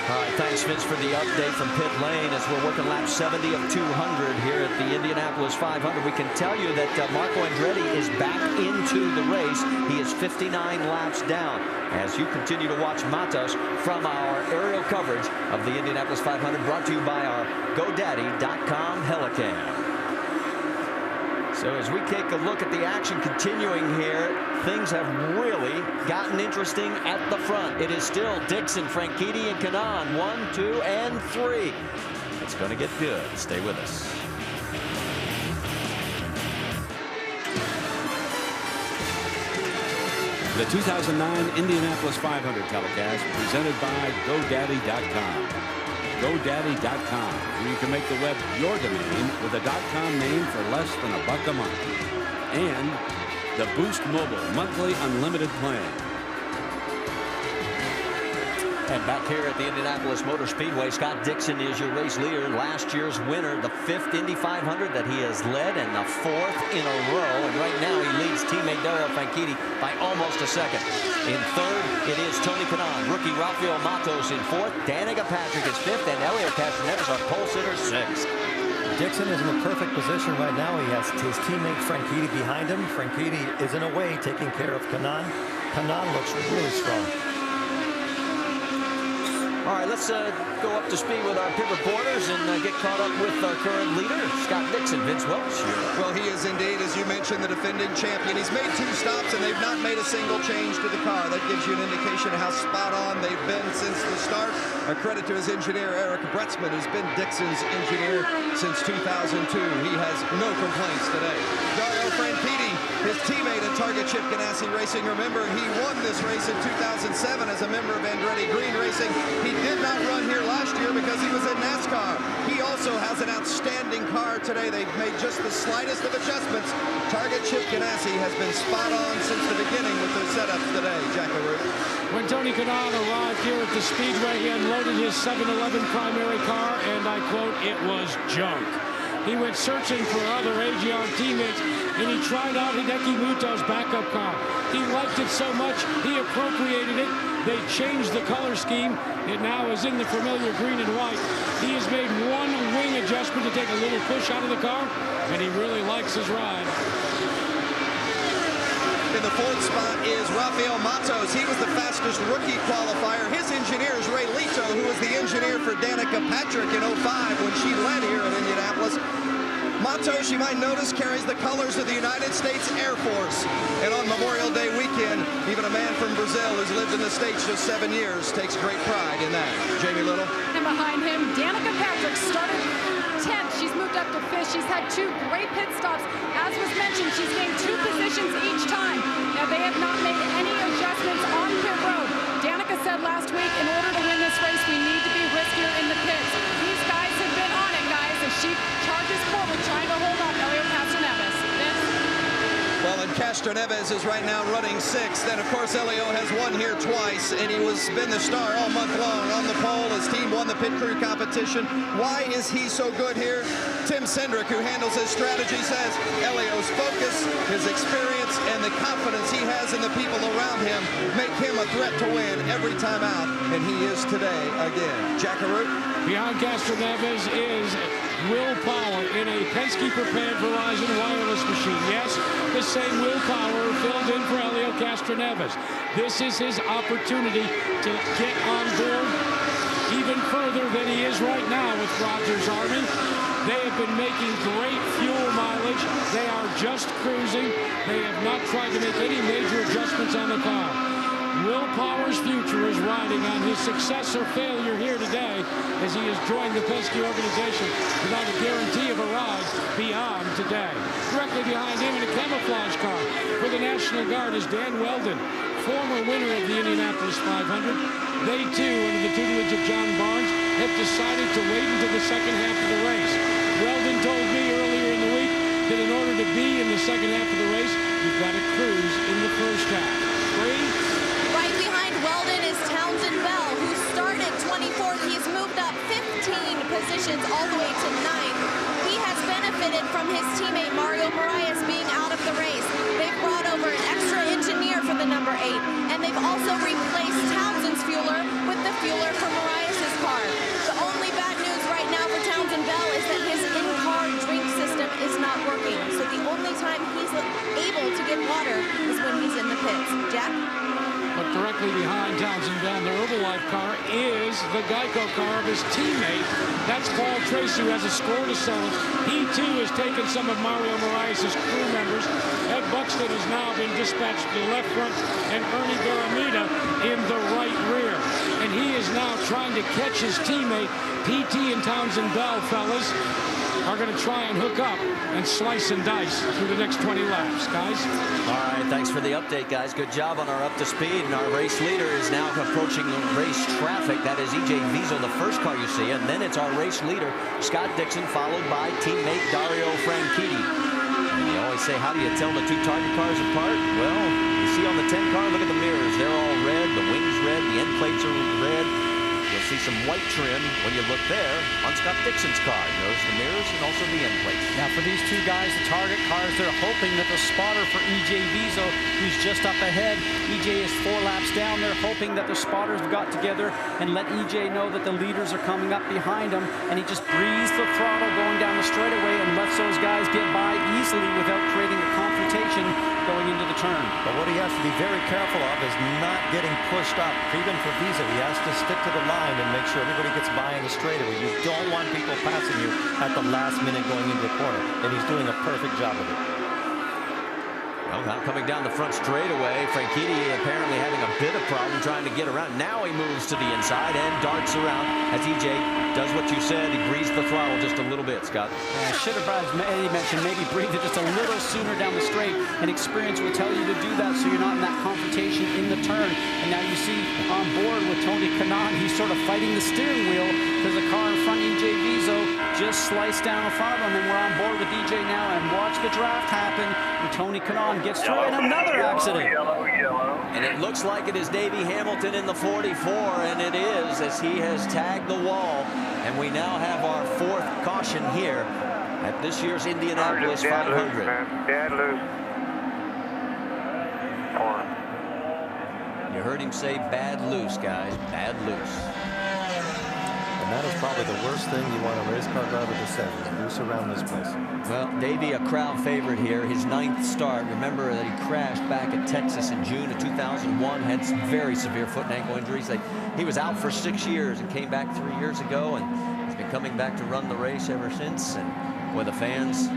Speaker 10: All right, thanks, Vince, for the update from pit lane as we're working lap 70 of 200 here at the Indianapolis 500. We can tell you that Marco Andretti is back into the race. He is 59 laps down as you continue to watch Matos from our aerial coverage of the Indianapolis 500, brought to you by our GoDaddy.com Helicam. So as we take a look at the action continuing here, things have really gotten interesting at the front. It is still Dixon, Franchitti, and Kanaan. 1, 2, and 3. It's going to get good. Stay with us.
Speaker 2: The 2009 Indianapolis 500 telecast presented by GoDaddy.com. GoDaddy.com, where you can make the web your domain with a .com name for less than $1 a month. And the Boost Mobile monthly unlimited plan.
Speaker 10: And back here at the Indianapolis Motor Speedway, Scott Dixon is your race leader. Last year's winner, the 5th Indy 500 that he has led, and the 4th in a row. And right now he leads teammate Dario Franchitti by almost a second. In 3rd, it is Tony Kanaan. Rookie Rafael Matos in 4th. Danica Patrick is 5th, and Helio Castroneves, our pole sitter, 6th.
Speaker 8: Dixon is in a perfect position right now. He has his teammate Franchitti behind him. Franchitti is in a way taking care of Kanaan. Kanaan looks really strong.
Speaker 10: All right, let's go up to speed with our pit reporters and get caught up with our current leader, Scott Dixon. Vince Welch.
Speaker 7: Well, he is indeed, as you mentioned, the defending champion. He's made 2 stops, and they've not made a single change to the car. That gives you an indication of how spot on they've been since the start. A credit to his engineer, Eric Bretzman, who's been Dixon's engineer since 2002. He has no complaints today. Dario Franchitti, his teammate at Target Chip Ganassi Racing. Remember, he won this race in 2007 as a member of Andretti Green Racing. He did not run here last year because he was in NASCAR. He also has an outstanding car today. They've made just the slightest of adjustments. Target Chip Ganassi has been spot on since the beginning with their setups today, Jack LaRue.
Speaker 18: When Tony Kanaan arrived here at the Speedway, he unloaded his 711 primary car, and I quote, it was junk. He went searching for other AGR teammates. and he tried out Hideki Muto's backup car. He liked it so much, he appropriated it. They changed the color scheme. It now is in the familiar green and white. He has made one wing adjustment to take a little push out of the car, and he really likes his ride.
Speaker 7: In the fourth spot is Rafael Matos. He was the fastest rookie qualifier. His engineer is Ray Lito, who was the engineer for Danica Patrick in 05 when she led here in Indianapolis. Matos, you might notice, carries the colors of the United States Air Force. And on Memorial Day weekend, even a man from Brazil who's lived in the States just 7 years takes great pride in that. Jamie Little.
Speaker 20: And behind him, Danica Patrick started 10th. She's moved up to 5th. She's had 2 great pit stops. As was mentioned, she's gained 2 positions each time. Now, they have not made any adjustments on pit road. Danica said last week, in order to win this race, we need to be riskier in the pits. These guys have been on it, guys, as she charges forward, trying to hold off Helio Castroneves.
Speaker 7: Well, and Castroneves is right now running 6th. And, of course, Helio has won here twice, and he was been the star all month long on the pole. His team won the pit crew competition. Why is he so good here? Tim Cindric, who handles his strategy, says Helio's focus, his experience, and the confidence he has in the people around him make him a threat to win every time out, and he is today again. Jack Arute.
Speaker 18: Behind Castroneves is Will Power in a Penske-prepared Verizon wireless machine. Yes, the same Will Power filled in for Helio Castroneves. This is his opportunity to get on board even further than he is right now with Rogers Army. They have been making great fuel mileage. They are just cruising. They have not tried to make any major adjustments on the car. Will Power's future is riding on his success or failure here today as he has joined the Penske organization without a guarantee of a ride beyond today. Directly behind him in a camouflage car for the National Guard is Dan Weldon, former winner of the Indianapolis 500. They, too, under the tutelage of John Barnes, have decided to wait until the second half of the race. Weldon told me earlier in the week that in order to be in the second half of the race, you've got to cruise in the first half.
Speaker 14: Right behind Weldon is Townsend Bell, who started 24th. He's moved up 15 positions all the way to 9th. He has benefited from his teammate Mario Moraes being out of the race. They've brought over an extra engineer for the number 8, and they've also replaced Townsend's fueler with the fueler for Moraes' car. The only bad news right now for Townsend Bell is that his in-car drink system is not working. So the only time he's able to get water is when he's in the pits. Jack?
Speaker 18: But directly behind Townsend Bell in the Herbalife car is the Geico car of his teammate. That's Paul Tracy, who has a score to settle. He, too, has taken some of Mario Moraes' crew members. Ed Buxton has now been dispatched to the left front, and Ernie Garamita in the right rear. And he is now trying to catch his teammate. PT and Townsend Bell, fellas, are going to try and hook up and slice and dice through the next 20 laps, guys.
Speaker 10: All right, thanks for the update, guys. Good job on our up to speed. And our race leader is now approaching the race traffic. That is EJ Vizo, the first car you see. And then it's our race leader, Scott Dixon, followed by teammate Dario Franchitti. And you always say, how do you tell the 2 target cars apart? Well, you see on the 10 car, look at the mirrors. They're all red, the wings red, the end plates are red. You'll see some white trim when you look there on Scott Dixon's car. Notice the mirrors and also the end plates.
Speaker 11: Now for these 2 guys, the target cars, they're hoping that the spotter for EJ Vizo, who's just up ahead, EJ is 4 laps down. They're hoping that the spotters got together and let EJ know that the leaders are coming up behind him, and he just breathes the throttle going down the straightaway and lets those guys get by easily without creating a confrontation going into the turn.
Speaker 8: But what he has to be very careful of is not getting pushed up. Even for Vizo, he has to stick to the line and make sure everybody gets by in the straightaway. You don't want people passing you at the last minute going into the corner, and he's doing a perfect job of it.
Speaker 10: Well, now coming down the front straightaway, Franchitti apparently having a bit of problem trying to get around. Now he moves to the inside and darts around as EJ does what you said. He breathes the throttle just a little bit, Scott.
Speaker 11: Yeah, should have mentioned maybe breathe it just a little sooner down the straight, and experience will tell you to do that so you're not in that confrontation in the turn. And now you see on board with Tony Kanaan, he's sort of fighting the steering wheel because the car in front of EJ Vizo just sliced down in front of him, and we're on board with EJ now, and watch the draft happen. And Tony Kanaan gets through in another accident.
Speaker 10: And it looks like it is Davey Hamilton in the 44, and it is, as he has tagged the wall. And we now have our 4th caution here at this year's Indianapolis 500.
Speaker 21: Dead loose.
Speaker 10: You heard him say bad loose, guys. Bad loose.
Speaker 8: And that is probably the worst thing you want a race car driver to say, is loose around this place.
Speaker 10: Well, Davey, a crowd favorite here, his 9th start. Remember that he crashed back at Texas in June of 2001, had some very severe foot and ankle injuries. He was out for 6 years and came back 3 years ago, and he's been coming back to run the race ever since. And boy, the fans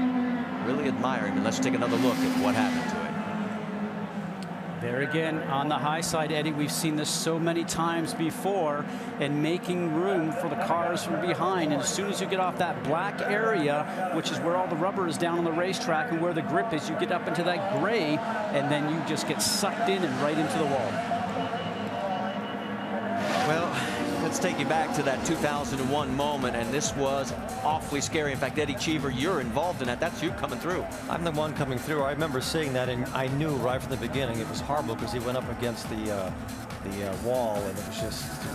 Speaker 10: really admire him. And let's take another look at what happened to him.
Speaker 11: There again, on the high side, Eddie, we've seen this so many times before, and making room for the cars from behind. And as soon as you get off that black area, which is where all the rubber is down on the racetrack and where the grip is, you get up into that gray, and then you just get sucked in and right into the wall.
Speaker 10: Well, let's take you back to that 2001 moment, and this was awfully scary. In fact, Eddie Cheever, you're involved in that. That's you coming through.
Speaker 8: I'm the one coming through. I remember seeing that, and I knew right from the beginning it was horrible because he went up against the wall, and it was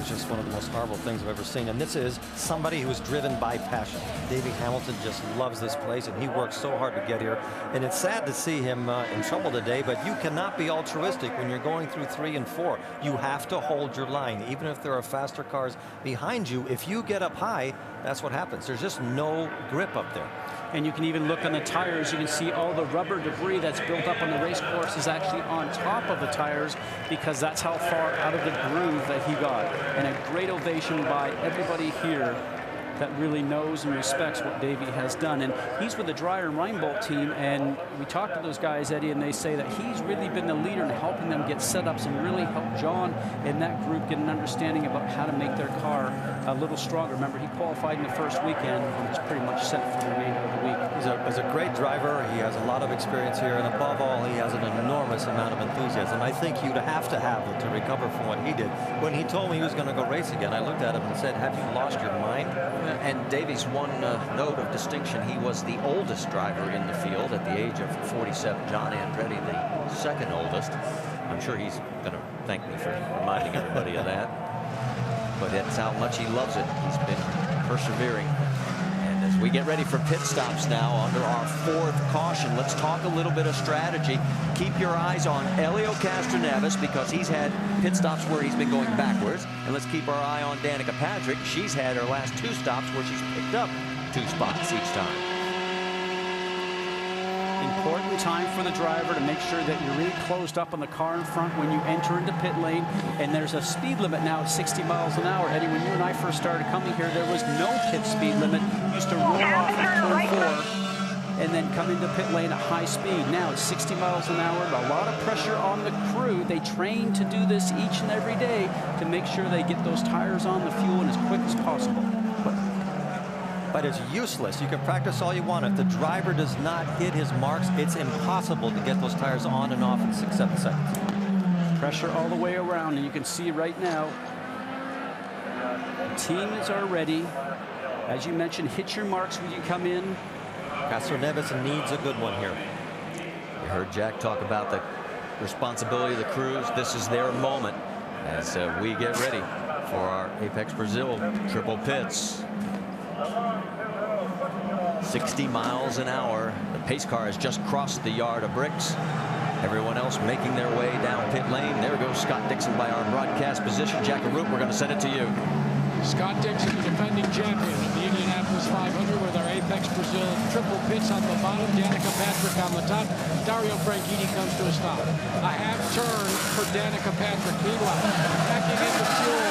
Speaker 8: just one of the most horrible things I've ever seen. And this is somebody who's driven by passion. Davey Hamilton just loves this place, and he works so hard to get here. And it's sad to see him in trouble today, but you cannot be altruistic when you're going through 3 and 4. You have to hold your line, even if there are faster cars behind you. If you get up high, that's what happens. There's just no grip up there.
Speaker 11: And you can even look on the tires. You can see all the rubber debris that's built up on the race course is actually on top of the tires, because that's how far out of the groove that he got. And a great ovation by everybody here that really knows and respects what Davey has done. And he's with the Dreyer and Reinbold team, and we talked to those guys, Eddie, and they say that he's really been the leader in helping them get setups and really helped John and that group get an understanding about how to make their car a little stronger. Remember, he qualified in the first weekend and was pretty much set for the remainder of the week.
Speaker 8: He's a great driver. He has a lot of experience here, and above all, he has an enormous amount of enthusiasm. I think you'd have to have it to recover from what he did. When he told me he was going to go race again, I looked at him and said, "Have you lost your mind?"
Speaker 10: And Davey's one note of distinction, he was the oldest driver in the field at the age of 47. John Andretti, the second oldest. I'm sure he's going to thank me for reminding everybody of that. But that's how much he loves it. He's been persevering. And as we get ready for pit stops now under our 4th caution, let's talk a little bit of strategy. Keep your eyes on Helio Castroneves, because he's had pit stops where he's been going backwards. And let's keep our eye on Danica Patrick. She's had her last 2 stops where she's picked up 2 spots each time.
Speaker 11: Important time for the driver to make sure that you're really closed up on the car in front when you enter into pit lane. And there's a speed limit now at 60 miles an hour. Eddie, when you and I first started coming here, there was no pit speed limit. You used to roll off at turn 4 and then come into pit lane at high speed. Now it's 60 miles an hour. A lot of pressure on the crew. They train to do this each and every day to make sure they get those tires on the fuel and as quick as possible.
Speaker 8: But it's useless. You can practice all you want. If the driver does not hit his marks, it's impossible to get those tires on and off in 6-7 seconds.
Speaker 11: Pressure all the way around, and you can see right now the teams are ready. As you mentioned, hit your marks when you come in.
Speaker 8: Castroneves needs a good one here.
Speaker 10: You heard Jack talk about the responsibility of the crews. This is their moment as we get ready for our Apex Brazil triple pits. 60 miles an hour. The pace car has just crossed the yard of bricks. Everyone else making their way down pit lane. There goes Scott Dixon by our broadcast position. Jack Root, we're going to send it to you.
Speaker 18: Scott Dixon, the defending champion of the Indianapolis 500 with our Apex Brazil triple pits on the bottom. Danica Patrick on the top. Dario Franchitti comes to a stop. A half turn for Danica Patrick. Meanwhile, packing in the fuel.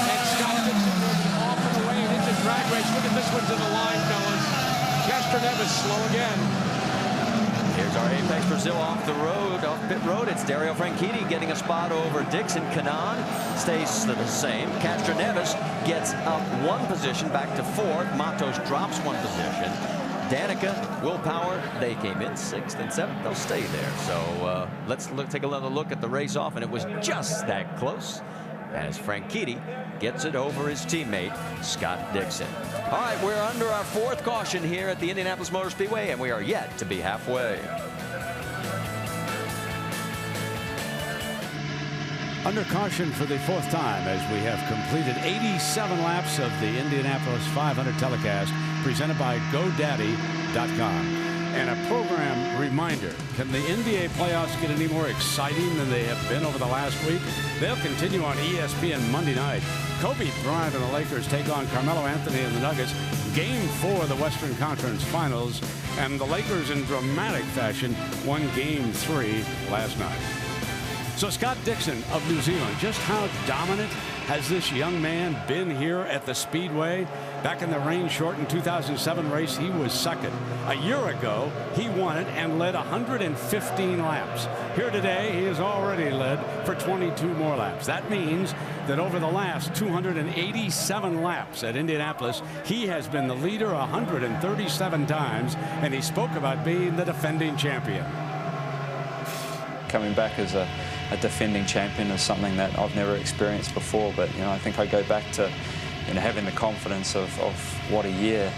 Speaker 18: And Scott Dixon moving off and away and into drag race. Look at this one to the line, fellas. Castroneves slow again.
Speaker 10: Here's our Apex Brazil off the road, off pit road. It's Dario Franchitti getting a spot over Dixon. Kanan stays the same. Castroneves gets up 1 position back to 4th. Matos drops 1 position. Danica, Willpower, they came in 6th and 7th. They'll stay there. So let's take another look at the race off, and it was just that close as Franchitti gets it over his teammate, Scott Dixon. All right, we're under our 4th caution here at the Indianapolis Motor Speedway, and we are yet to be halfway.
Speaker 2: Under caution for the 4th time as we have completed 87 laps of the Indianapolis 500 telecast presented by GoDaddy And a program reminder, can the NBA playoffs get any more exciting than they have been over the last week? They'll continue on ESPN Monday night. Kobe Bryant and the Lakers take on Carmelo Anthony and the Nuggets. Game 4 of the Western Conference Finals. And the Lakers, in dramatic fashion, won Game 3 last night. So Scott Dixon of New Zealand, just how dominant has this young man been here at the Speedway? Back in the rain-shortened 2007 race, he was second. A year ago, he won it and led 115 laps. Here today, he has already led for 22 more laps. That means that over the last 287 laps at Indianapolis, he has been the leader 137 times, and he spoke about being the defending champion.
Speaker 6: Coming back as a defending champion is something that I've never experienced before, but I think I go back to having the confidence of what a year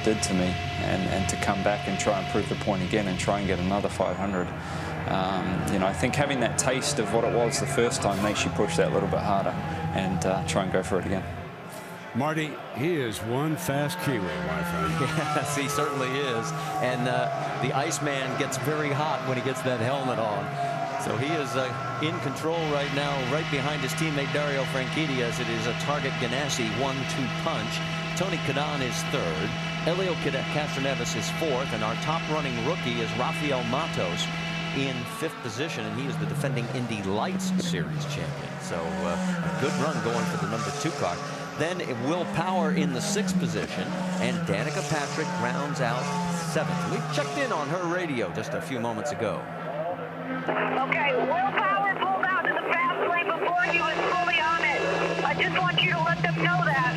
Speaker 6: did to me, and to come back and try and prove the point again and try and get another 500. I think having that taste of what it was the first time makes you push that a little bit harder and try and go for it again.
Speaker 2: Marty, he is one fast Kiwi, my friend.
Speaker 10: Yes, he certainly is. And the Iceman gets very hot when he gets that helmet on. So he is in control right now, right behind his teammate Dario Franchitti, as it is a Target Ganassi 1-2 punch. Tony Cadan is third. Helio Castroneves is fourth. And our top-running rookie is Rafael Matos in fifth position, and he is the defending Indy Lights Series champion. So a good run going for the number 2 car. Then Will Power in the 6th position, and Danica Patrick rounds out 7th. We checked in on her radio just a few moments ago.
Speaker 1: Okay, Will Power pulled out to the fast lane before he was fully on it. I just want you to let them know that.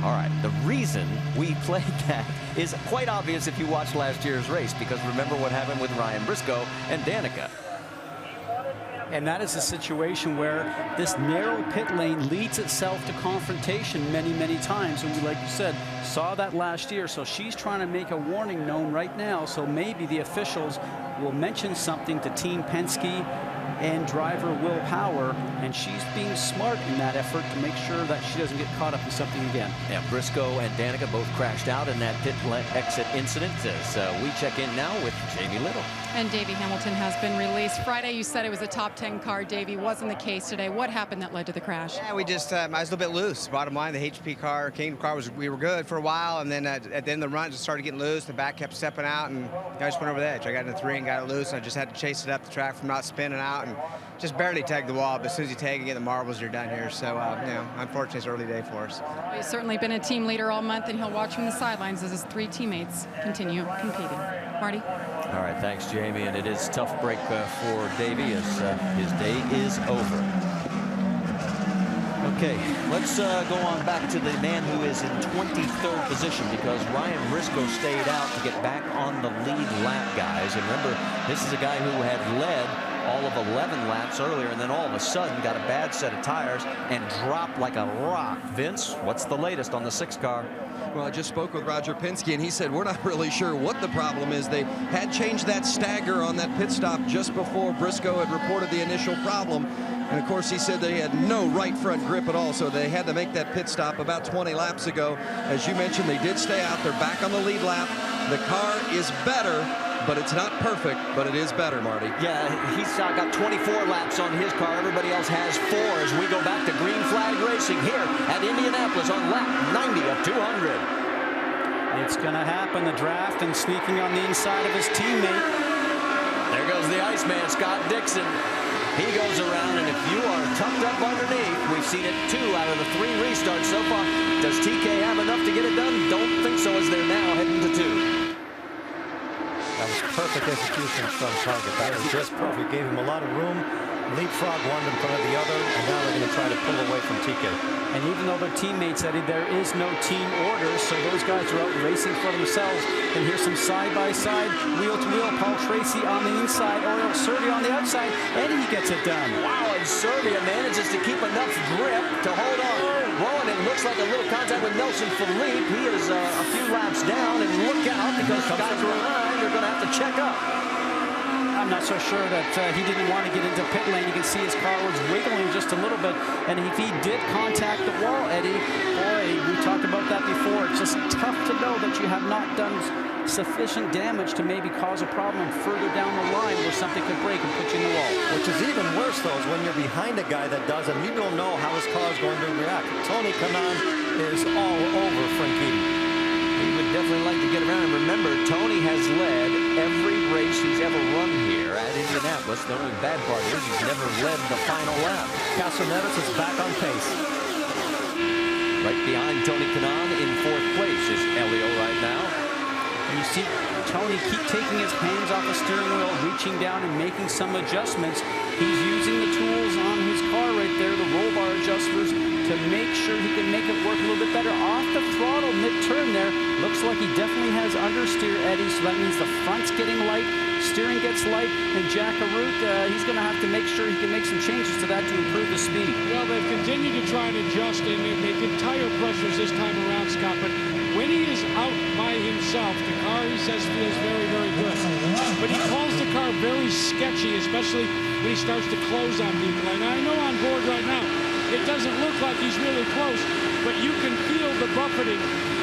Speaker 10: All right, the reason we played that is quite obvious if you watched last year's race, because remember what happened with Ryan Briscoe and Danica.
Speaker 11: And that is a situation where this narrow pit lane leads itself to confrontation many, many times. And we, like you said, saw that last year. So she's trying to make a warning known right now. So maybe the officials will mention something to Team Penske and driver Will Power, and she's being smart in that effort to make sure that she doesn't get caught up in something again.
Speaker 10: Yeah, Briscoe and Danica both crashed out in that pit exit incident. As we check in now with Jamie Little.
Speaker 20: And Davey Hamilton has been released. Friday, you said it was a top 10 car. Davey, wasn't the case today. What happened that led to the crash?
Speaker 16: Yeah, we just, I was a little bit loose. Bottom line, the HP car, Kingdom car, we were good for a while, and then at the end of the run, it just started getting loose. The back kept stepping out, and I just went over the edge. I got into 3 and got it loose, and I just had to chase it up the track from not spinning out, and just barely tagged the wall. But as soon as you tag and get the marbles, you're done here. So, unfortunately, it's an early day for us.
Speaker 20: He's certainly been a team leader all month, and he'll watch from the sidelines as his 3 teammates continue competing. Marty?
Speaker 10: All right, thanks, Jamie. And it is a tough break for Davey as his day is over. Okay, let's go on back to the man who is in 23rd position, because Ryan Briscoe stayed out to get back on the lead lap, guys. And remember, this is a guy who had led all of 11 laps earlier, and then all of a sudden got a bad set of tires and dropped like a rock. Vince, what's the latest on the 6 car?
Speaker 3: Well, I just spoke with Roger Penske, and he said we're not really sure what the problem is. They had changed that stagger on that pit stop just before Briscoe had reported the initial problem. And of course, he said they had no right front grip at all, so they had to make that pit stop about 20 laps ago. As you mentioned, they did stay out. They're back on the lead lap. The car is better, but it's not perfect, but it is better, Marty.
Speaker 10: Yeah, he's got 24 laps on his car. Everybody else has 4 as we go back to green flag racing here at Indianapolis on lap 90 of 200.
Speaker 11: It's going to happen. The draft and sneaking on the inside of his teammate.
Speaker 10: There goes the Iceman, Scott Dixon. He goes around, and if you are tucked up underneath, we've seen it 2 out of the 3 restarts so far. Does TK have enough to get it done? Don't think so, as they're now heading to 2.
Speaker 8: That was perfect execution from Target. That was just perfect. Gave him a lot of room. Leapfrog one in front of the other, and now they're going to try to pull away from TK.
Speaker 11: And even though their teammates, Eddie, there is no team order, so those guys are out racing for themselves. And here's some side-by-side, wheel-to-wheel. Paul Tracy on the inside, Oriol Servia on the outside, and he gets it done.
Speaker 10: Wow, and Servia manages to keep enough grip to hold on. Well, and it looks like a little contact with Nelson Philippe. He is a few laps down, and look out, because guys behind are going to have to check up.
Speaker 11: I I'm not so sure that he didn't want to get into pit lane. You can see his car was wiggling just a little bit. And if he did contact the wall, Eddie, boy, we talked about that before. It's just tough to know that you have not done sufficient damage to maybe cause a problem further down the line where something could break and put you in the wall.
Speaker 8: Which is even worse, though, is when you're behind a guy that does, and you don't know how his car is going to react. Tony Kanaan is all over Franchitti.
Speaker 10: He would definitely like to get around. And remember, Tony has led every race he's ever run here at Indianapolis. The only bad part is he's never led the final lap.
Speaker 8: Castroneves is back on pace.
Speaker 10: Right behind Tony Kanaan in 4th place is Helio right now.
Speaker 11: And you see Tony keep taking his hands off the steering wheel, reaching down and making some adjustments. He's using the tools on his car right there, the roll bar adjusters, to make sure he can make it work a little bit better. Off the throttle mid-turn there. Looks like he definitely has understeer, Eddie, so that means the front's getting light, steering gets light, and Jack Arute, he's going to have to make sure he can make some changes to that to improve the speed.
Speaker 18: Well, they've continued to try and adjust, and they did tire pressures this time around, Scott, but when he is out by himself, the car, he says, feels very, very good. But he calls the car very sketchy, especially when he starts to close on people. And I know on board right now, it doesn't look like he's really close, but you can feel the buffeting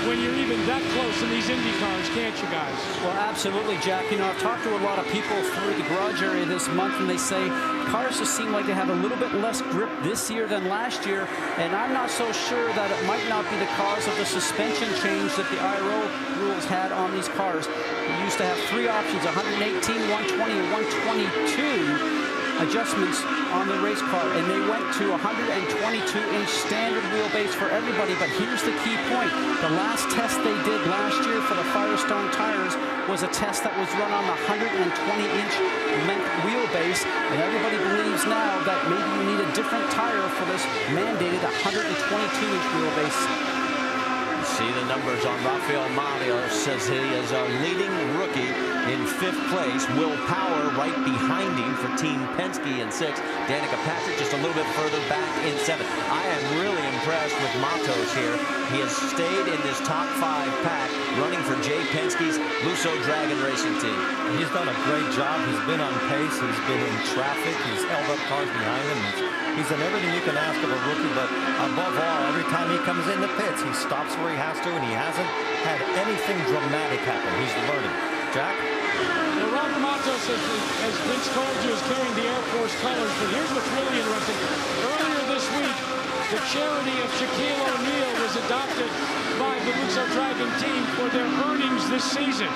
Speaker 18: when you're even that close in these Indy cars, can't you guys?
Speaker 11: Well, absolutely, Jack. You know, I've talked to a lot of people through the garage area this month, and they say cars just seem like they have a little bit less grip this year than last year, and I'm not so sure that it might not be the cause of the suspension change that the IRO rules had on these cars. We used to have 3 options, 118, 120, and 122 adjustments on the race car, and they went to 122-inch standard wheelbase for everybody. But here's the key point. The last test they did last year for the Firestone tires was a test that was run on the 120-inch length wheelbase, and everybody believes now that maybe you need a different tire for this mandated 122-inch wheelbase.
Speaker 10: See the numbers on Rafael Meyer, says he is our leading rookie in 5th place. Will Power right behind him for Team Penske in 6th. Danica Patrick just a little bit further back in 7th. I am really impressed with Matos here. He has stayed in this top 5 pack, running for Jay Penske's Lusso Dragon Racing team.
Speaker 8: He's done a great job. He's been on pace. He's been in traffic. He's held up cars behind him. He's done everything you can ask of a rookie, but above all, every time he comes in the pits, he stops where he has to, and he hasn't had anything dramatic happen. He's learning. Jack?
Speaker 18: Well, Robert Matos, as Vince told you, is carrying the Air Force colors, but here's what's really interesting. Earlier this week, the charity of Shaquille O'Neal was adopted by the Lusso Dragon team for their earnings this season.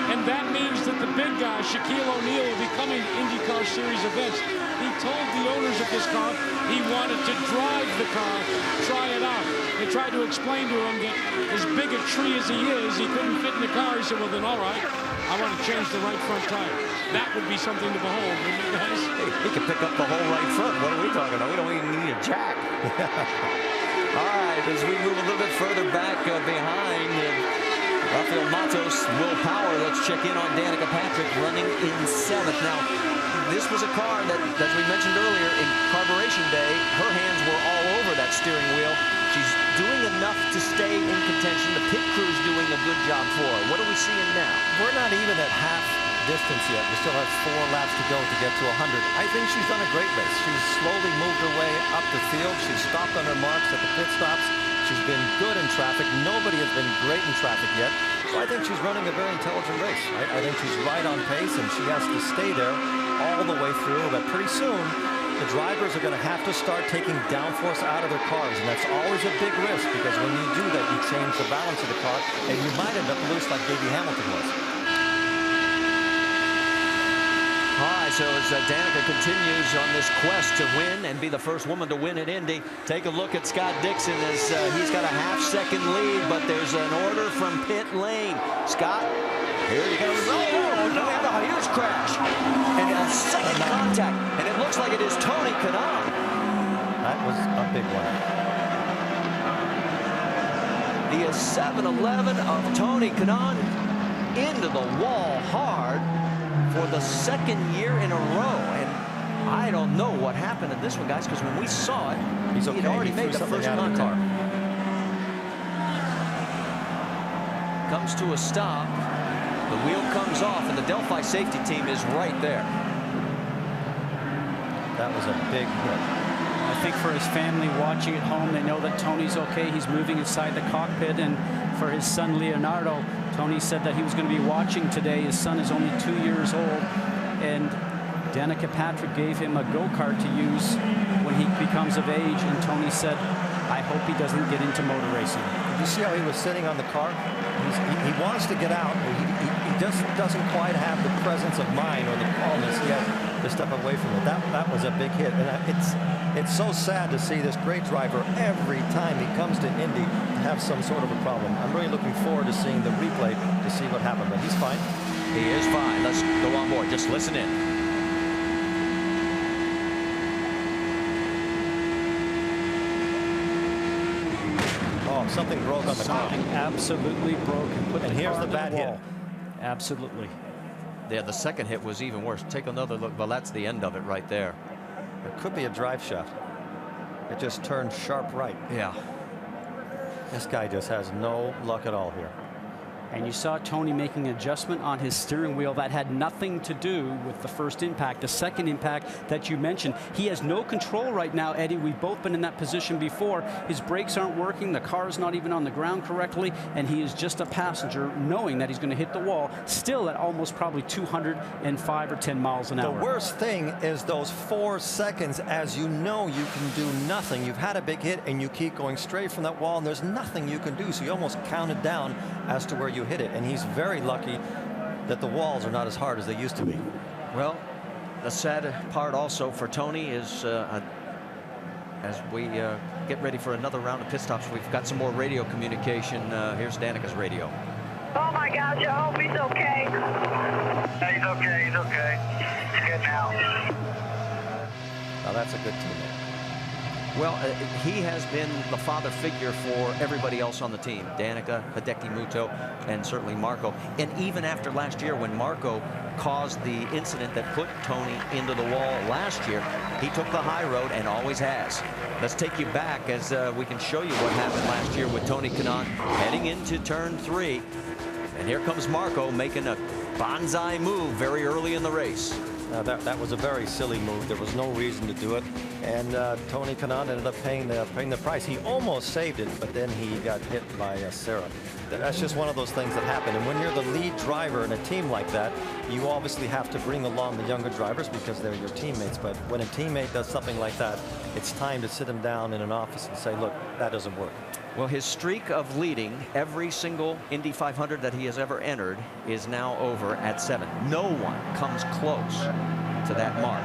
Speaker 18: And that means that the big guy, Shaquille O'Neal, will be coming to IndyCar Series events. He told the owners of this car he wanted to drive the car, try it out. They tried to explain to him that as big a tree as he is, he couldn't fit in the car. He said, well, then all right, I want to change the right front tire. That would be something to behold, wouldn't it, guys?
Speaker 10: He can pick up the whole right front. What are we talking about? We don't even need a jack. All right, as we move a little bit further back behind Rafael Matos, Will Power, let's check in on Danica Patrick running in 7th. Now, this was a car that, as we mentioned earlier, in carburation day, her hands were all over that steering wheel. She's doing enough to stay in contention. The pit crew's doing a good job for her. What are we seeing now?
Speaker 8: We're not even at half distance yet. We still have 4 laps to go to get to 100. I think she's done a great race. She's slowly moved her way up the field. She's stopped on her marks at the pit stops. She's been good in traffic. Nobody has been great in traffic yet. So I think she's running a very intelligent race. I think she's right on pace, and she has to stay there all the way through. But pretty soon, the drivers are going to have to start taking downforce out of their cars, and that's always a big risk, because when you do that, you change the balance of the car, and you might end up loose like Davey Hamilton was.
Speaker 10: All right, so as Danica continues on this quest to win and be the first woman to win at Indy, take a look at Scott Dixon as he's got a half-second lead, but there's an order from pit lane. Scott, here he goes. Oh, no, we have a huge crash. And a second contact, and it looks like it is Tony Kanaan.
Speaker 8: That was a big one.
Speaker 10: The 7-11 of Tony Kanaan into the wall hard for the 2nd year in a row. And I don't know what happened in this one, guys, because when we saw it,
Speaker 8: he's okay.
Speaker 10: He'd already made the first contact. Comes to a stop. The wheel comes off, and the Delphi safety team is right there.
Speaker 8: That was a big hit.
Speaker 11: I think for his family watching at home, they know that Tony's okay. He's moving inside the cockpit. And for his son, Leonardo, Tony said that he was going to be watching today. His son is only 2 years old. And Danica Patrick gave him a go-kart to use when he becomes of age. And Tony said, I hope he doesn't get into motor racing.
Speaker 8: Did you see how he was sitting on the car? He wants to get out, but he just doesn't quite have the presence of mind or the calmness yet to step away from it. That was a big hit. And it's so sad to see this great driver every time he comes to Indy have some sort of a problem. I'm really looking forward to seeing the replay to see what happened, but he's fine.
Speaker 10: He is fine. Let's go on board. Just listen in.
Speaker 8: Oh, something broke on the car.
Speaker 11: Something absolutely broke.
Speaker 8: And here's the bad hit.
Speaker 11: Absolutely.
Speaker 10: Yeah, the second hit was even worse. Take another look. Well, that's the end of it right there.
Speaker 8: It could be a drive shaft. It just turned sharp right.
Speaker 10: Yeah.
Speaker 8: This guy just has no luck at all here.
Speaker 11: And you saw Tony making an adjustment on his steering wheel that had nothing to do with the first impact. The second impact that you mentioned, he has no control right now, Eddie. We've both been in that position before. His brakes aren't working. The car's not even on the ground correctly. And he is just a passenger knowing that he's going to hit the wall, still at almost probably 205 or 10 miles an hour.
Speaker 8: The worst thing is those 4 seconds, as you know you can do nothing. You've had a big hit and you keep going straight from that wall and there's nothing you can do. So you almost counted down as to where you hit it, and he's very lucky that the walls are not as hard as they used to be.
Speaker 10: Well, the sad part also for Tony is as we get ready for another round of pit stops, we've got some more radio communication. Here's Danica's radio.
Speaker 1: Oh my gosh, I hope he's okay.
Speaker 9: He's okay, he's okay. He's good now.
Speaker 8: Now that's a good teammate.
Speaker 10: Well, he has been the father figure for everybody else on the team. Danica, Hideki Muto, and certainly Marco. And even after last year, when Marco caused the incident that put Tony into the wall last year, he took the high road and always has. Let's take you back as we can show you what happened last year with Tony Kanaan heading into turn 3. And here comes Marco making a bonsai move very early in the race.
Speaker 8: That was a very silly move. There was no reason to do it. And Tony Kanaan ended up paying the price. He almost saved it, but then he got hit by Sarah. That's just one of those things that happen. And when you're the lead driver in a team like that, you obviously have to bring along the younger drivers because they're your teammates. But when a teammate does something like that, it's time to sit him down in an office and say, look, that doesn't work.
Speaker 10: Well, his streak of leading every single Indy 500 that he has ever entered is now over at 7. No one comes close to that mark.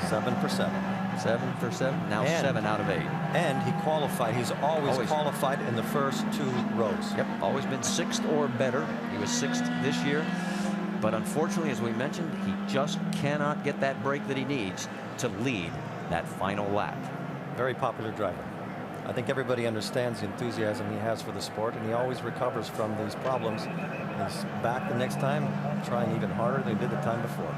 Speaker 8: 7 for 7.
Speaker 10: 7 for 7. Now 7 out of 8.
Speaker 8: And he qualified. He's always qualified in the first 2 rows.
Speaker 10: Yep, always been 6th or better. He was 6th this year. But unfortunately, as we mentioned, he just cannot get that break that he needs to lead that final lap.
Speaker 8: Very popular driver. I think everybody understands the enthusiasm he has for the sport, and he always recovers from these problems. He's back the next time, trying even harder than he did the time before.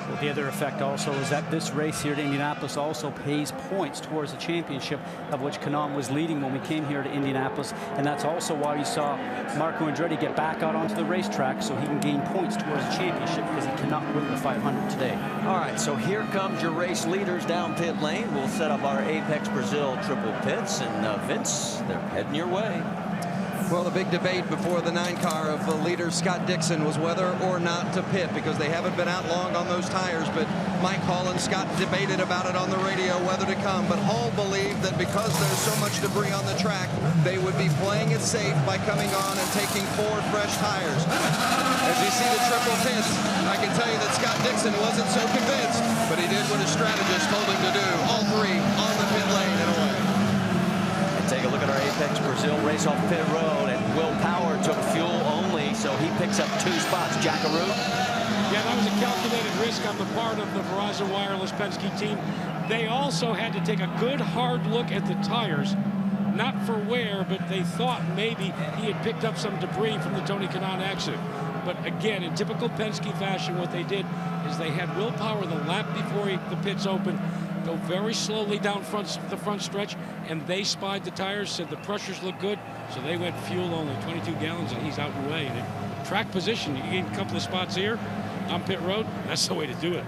Speaker 11: Well, the other effect also is that this race here at Indianapolis also pays points towards the championship, of which Kanaan was leading when we came here to Indianapolis. And that's also why you saw Marco Andretti get back out onto the racetrack so he can gain points towards the championship because he cannot win the 500 today.
Speaker 10: All right, so here comes your race leaders down pit lane. We'll set up our Apex Brazil triple pits, and Vince, they're heading your way.
Speaker 3: Well, the big debate before the 9-car of the leader Scott Dixon was whether or not to pit because they haven't been out long on those tires. But Mike Hall and Scott debated about it on the radio whether to come. But Hall believed that because there's so much debris on the track, they would be playing it safe by coming on and taking 4 fresh tires. As you see the triple pits, I can tell you that Scott Dixon wasn't so convinced, but he did what his strategist told him to do. All 3 on the pit lane and away.
Speaker 10: Take a look at our Apex Brazil race off pit road, and Will Power took fuel only, so he picks up 2 spots. Jackaroo.
Speaker 18: Yeah, that was a calculated risk on the part of the Verizon Wireless Penske team. They also had to take a good hard look at the tires, not for wear, but they thought maybe he had picked up some debris from the Tony Kanaan accident. But again, in typical Penske fashion, what they did is they had Will Power the lap before the pits opened, go very slowly down the front stretch, and they spied the tires, said the pressures look good, so they went fuel only, 22 gallons, and he's out and away. And track position, you gain a couple of spots here on pit road, that's the way to do it.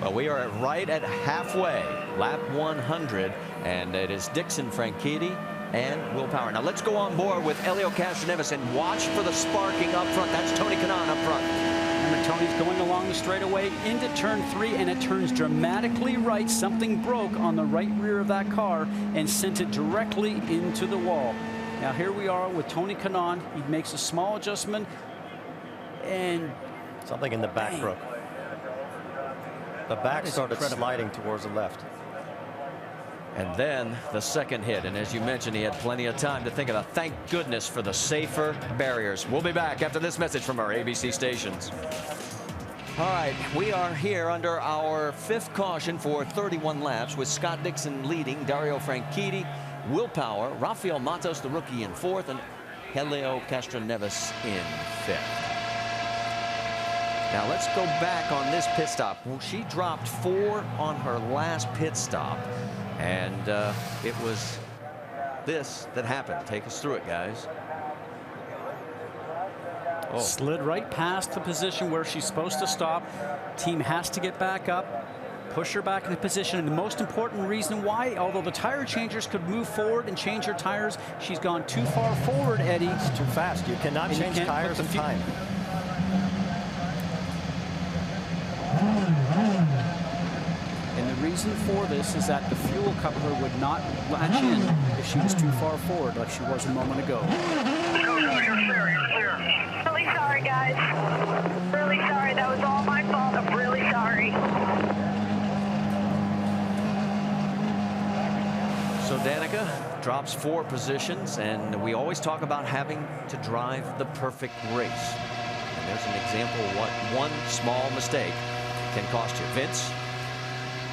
Speaker 10: Well, we are right at halfway, lap 100, and it is Dixon, Franchitti, and Will Power. Now let's go on board with Helio Castroneves and watch for the sparking up front. That's Tony Kanaan up front.
Speaker 11: And Tony's going along the straightaway into turn 3, and it turns dramatically right. Something broke on the right rear of that car and sent it directly into the wall. Now here we are with Tony Kanaan. He makes a small adjustment, and
Speaker 8: something in the back broke. The back started sliding towards the left.
Speaker 10: And then the second hit, and as you mentioned, he had plenty of time to think of it. Thank goodness for the safer barriers. We'll be back after this message from our ABC stations. All right, we are here under our 5th caution for 31 laps with Scott Dixon leading, Dario Franchitti, Will Power, Rafael Matos, the rookie, in 4th, and Helio Castroneves in 5th. Now let's go back on this pit stop. Well, she dropped 4 on her last pit stop, and it was this that happened. Take us through it, guys.
Speaker 11: Oh. Slid right past the position where she's supposed to stop. Team has to get back up, push her back into position, and the most important reason why, although the tire changers could move forward and change her tires, she's gone too far forward, Eddie.
Speaker 8: It's too fast. You cannot change tires in time.
Speaker 11: And the reason for this is that the fuel coupler would not latch in if she was too far forward like she was a moment ago.
Speaker 1: Really sorry, guys. Really sorry. That was all my fault. I'm really sorry.
Speaker 10: So Danica drops 4 positions, and we always talk about having to drive the perfect race. And there's an example of what one small mistake can cost you. Vince?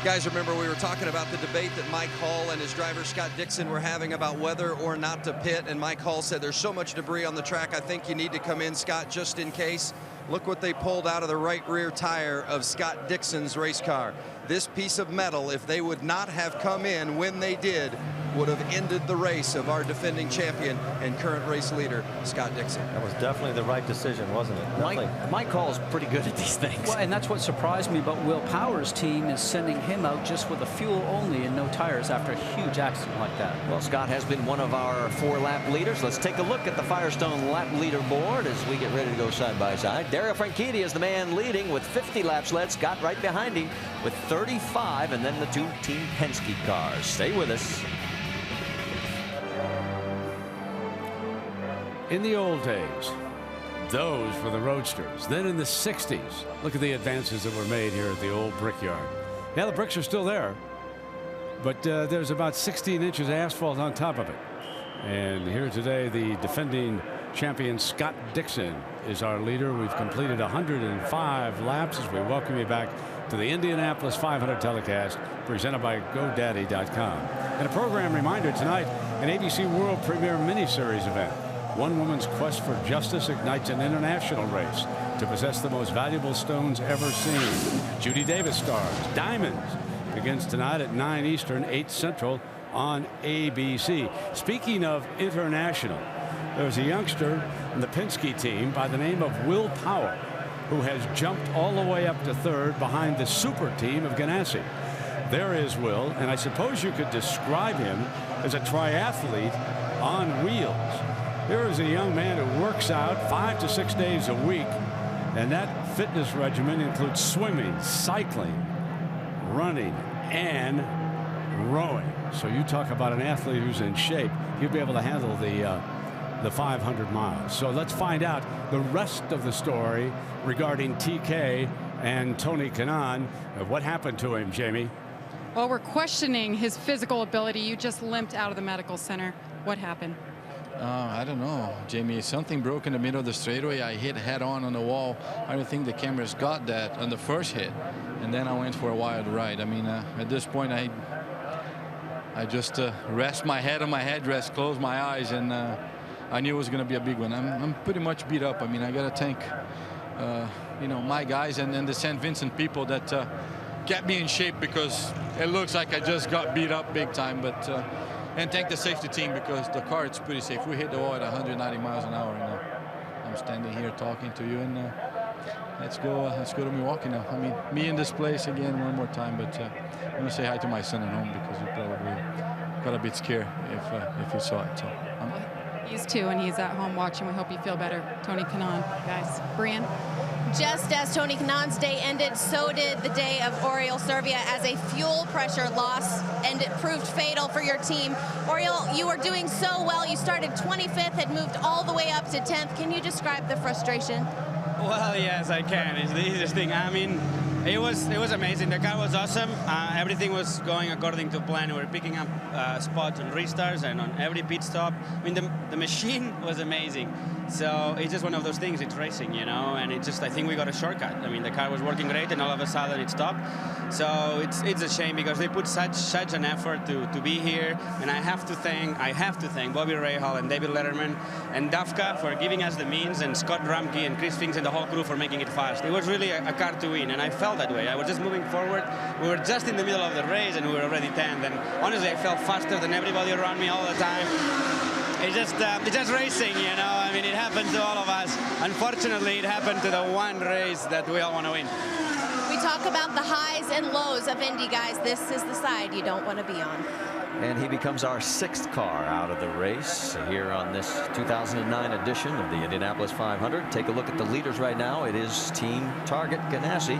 Speaker 3: Guys, remember we were talking about the debate that Mike Hall and his driver Scott Dixon were having about whether or not to pit, and Mike Hall said there's so much debris on the track, I think you need to come in, Scott, just in case. Look what they pulled out of the right rear tire of Scott Dixon's race car. This piece of metal, if they would not have come in when they did, would have ended the race of our defending champion and current race leader, Scott Dixon.
Speaker 8: That was definitely the right decision, wasn't it?
Speaker 10: Mike Hall's pretty good at these things.
Speaker 11: Well, and that's what surprised me about Will Power's team, is sending him out just with a fuel only and no tires after a huge accident like that.
Speaker 10: Well, Scott has been one of our 4-lap leaders. Let's take a look at the Firestone lap leaderboard as we get ready to go side by side. Dario Franchitti is the man leading with 50 laps led. Scott right behind him with 35, and then the 2 Team Penske cars. Stay with us.
Speaker 2: In the old days, those were the roadsters. Then in the 60s, look at the advances that were made here at the old brickyard. Yeah, the bricks are still there, but there's about 16 inches of asphalt on top of it. And here today, the defending champion Scott Dixon is our leader. We've completed 105 laps as we welcome you back to the Indianapolis 500 telecast presented by GoDaddy.com. And a program reminder tonight, an ABC World Premiere miniseries event. One woman's quest for justice ignites an international race to possess the most valuable stones ever seen. Judy Davis stars. Diamonds begins tonight at 9 Eastern, 8 Central on ABC. Speaking of international, there's a youngster in the Penske team by the name of Will Power, who has jumped all the way up to 3rd behind the super team of Ganassi. There is Will, and I suppose you could describe him as a triathlete on wheels. Here is a young man who works out 5 to 6 days a week, and that fitness regimen includes swimming, cycling, running, and rowing. So you talk about an athlete who's in shape. He'll be able to handle the 500 miles. So let's find out the rest of the story regarding TK and Tony Kanaan. What happened to him, Jamie?
Speaker 20: Well, we're questioning his physical ability. You just limped out of the medical center. What happened?
Speaker 13: I don't know, Jamie. Something broke in the middle of the straightaway. I hit head on the wall. I don't think the cameras got that on the first hit. And then I went for a wild ride. I mean, at this point, I just rest my head on my headrest, close my eyes, and I knew it was going to be a big one. I'm pretty much beat up. I mean, I got to thank, you know, my guys and the St. Vincent people that kept me in shape, because it looks like I just got beat up big time. But and thank the safety team, because the car is pretty safe. We hit the wall at 190 miles an hour. And I'm standing here talking to you, and let's go to Milwaukee now. I mean, me in this place again one more time, but I'm gonna say hi to my son at home because he probably got a bit scared if he saw it. So,
Speaker 20: He's 2, and he's at home watching. We hope you feel better, Tony Kanaan, guys. Brian?
Speaker 14: Just as Tony Kanaan's day ended, so did the day of Oriol Servia as a fuel pressure loss, and it proved fatal for your team. Oriol, you were doing so well. You started 25th, had moved all the way up to 10th. Can you describe the frustration?
Speaker 12: Well, yes, I can. It's the easiest thing. I mean, it was amazing. The car was awesome. Everything was going according to plan. We were picking up spots on restarts and on every pit stop. I mean, the machine was amazing. So it's just one of those things. It's racing, you know, and it just, I think we got a shortcut. I mean, the car was working great, and all of a sudden it stopped. So it's a shame because they put such an effort to be here. And I have to thank Bobby Rahal and David Letterman and Dafka for giving us the means, and Scott Rumke and Chris Finks and the whole crew for making it fast. It was really a car to win, and I felt that way. I was just moving forward. We were just in the middle of the race, and we were already 10th. And honestly, I felt faster than everybody around me all the time. It's just racing, you know. I mean, it happened to all of us. Unfortunately, it happened to the one race that we all want to win.
Speaker 14: We talk about the highs and lows of Indy, guys. This is the side you don't want to be on.
Speaker 10: And he becomes our 6th car out of the race here on this 2009 edition of the Indianapolis 500. Take a look at the leaders right now. It is Team Target Ganassi,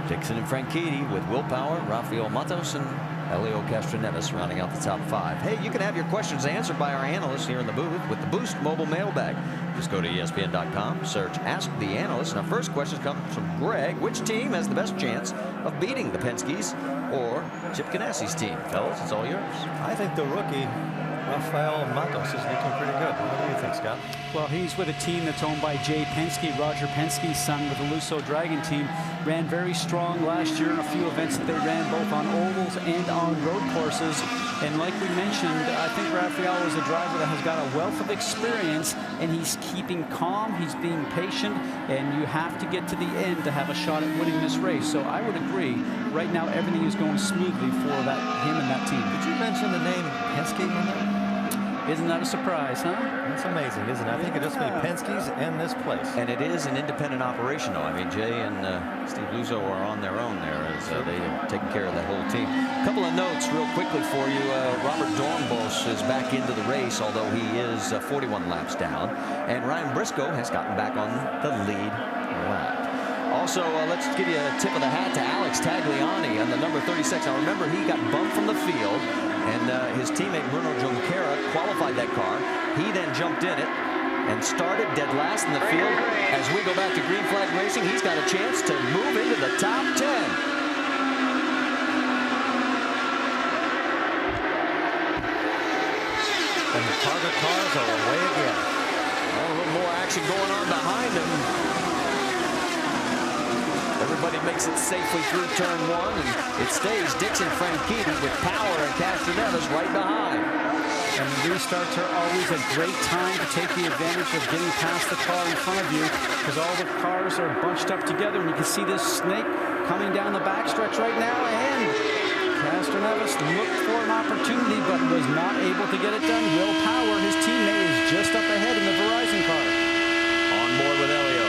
Speaker 10: Dixon and Franchitti with Will Power, Rafael Matos, and Helio Castroneves rounding out the top 5. Hey, you can have your questions answered by our analysts here in the booth with the Boost mobile mailbag. Just go to ESPN.com, search Ask the Analyst. And our first question comes from Greg. Which team has the best chance of beating the Penske's or Chip Ganassi's team? Fellas, it's all yours.
Speaker 8: I think the rookie, Rafael Matos, is looking pretty good. What do you think, Scott?
Speaker 11: Well, he's with a team that's owned by Jay Penske, Roger Penske's son, with the Lusso Dragon team. Ran very strong last year in a few events that they ran both on ovals and on road courses. And like we mentioned, I think Rafael is a driver that has got a wealth of experience, and he's keeping calm, he's being patient, and you have to get to the end to have a shot at winning this race. So I would agree, right now everything is going smoothly for him and that team.
Speaker 8: Did you mention the name Penske in there?
Speaker 11: Isn't that a surprise, huh?
Speaker 8: That's amazing, isn't it? I think it just made Penske's and this place.
Speaker 10: And it is an independent operation, though. I mean, Jay and Steve Lusso are on their own there as they are taking care of that whole team. A couple of notes real quickly for you. Robert Dornbos is back into the race, although he is 41 laps down. And Ryan Briscoe has gotten back on the lead lap. Also, let's give you a tip of the hat to Alex Tagliani on the number 36. Now, remember, he got bumped from the field, and his teammate Bruno Junqueira qualified that car. He then jumped in it and started dead last in the field. As we go back to green flag racing, he's got a chance to move into the top 10.
Speaker 8: And the target cars are away again.
Speaker 10: A little more action going on behind him. Everybody makes it safely through turn 1, and it stays Dixon Franchitti with Power and Castroneves right behind.
Speaker 11: And restarts are always a great time to take the advantage of getting past the car in front of you, because all the cars are bunched up together, and you can see this snake coming down the backstretch right now, and Castroneves looked for an opportunity but was not able to get it done. Will Power, his teammate, is just up ahead in the Verizon car.
Speaker 10: On board with Helio.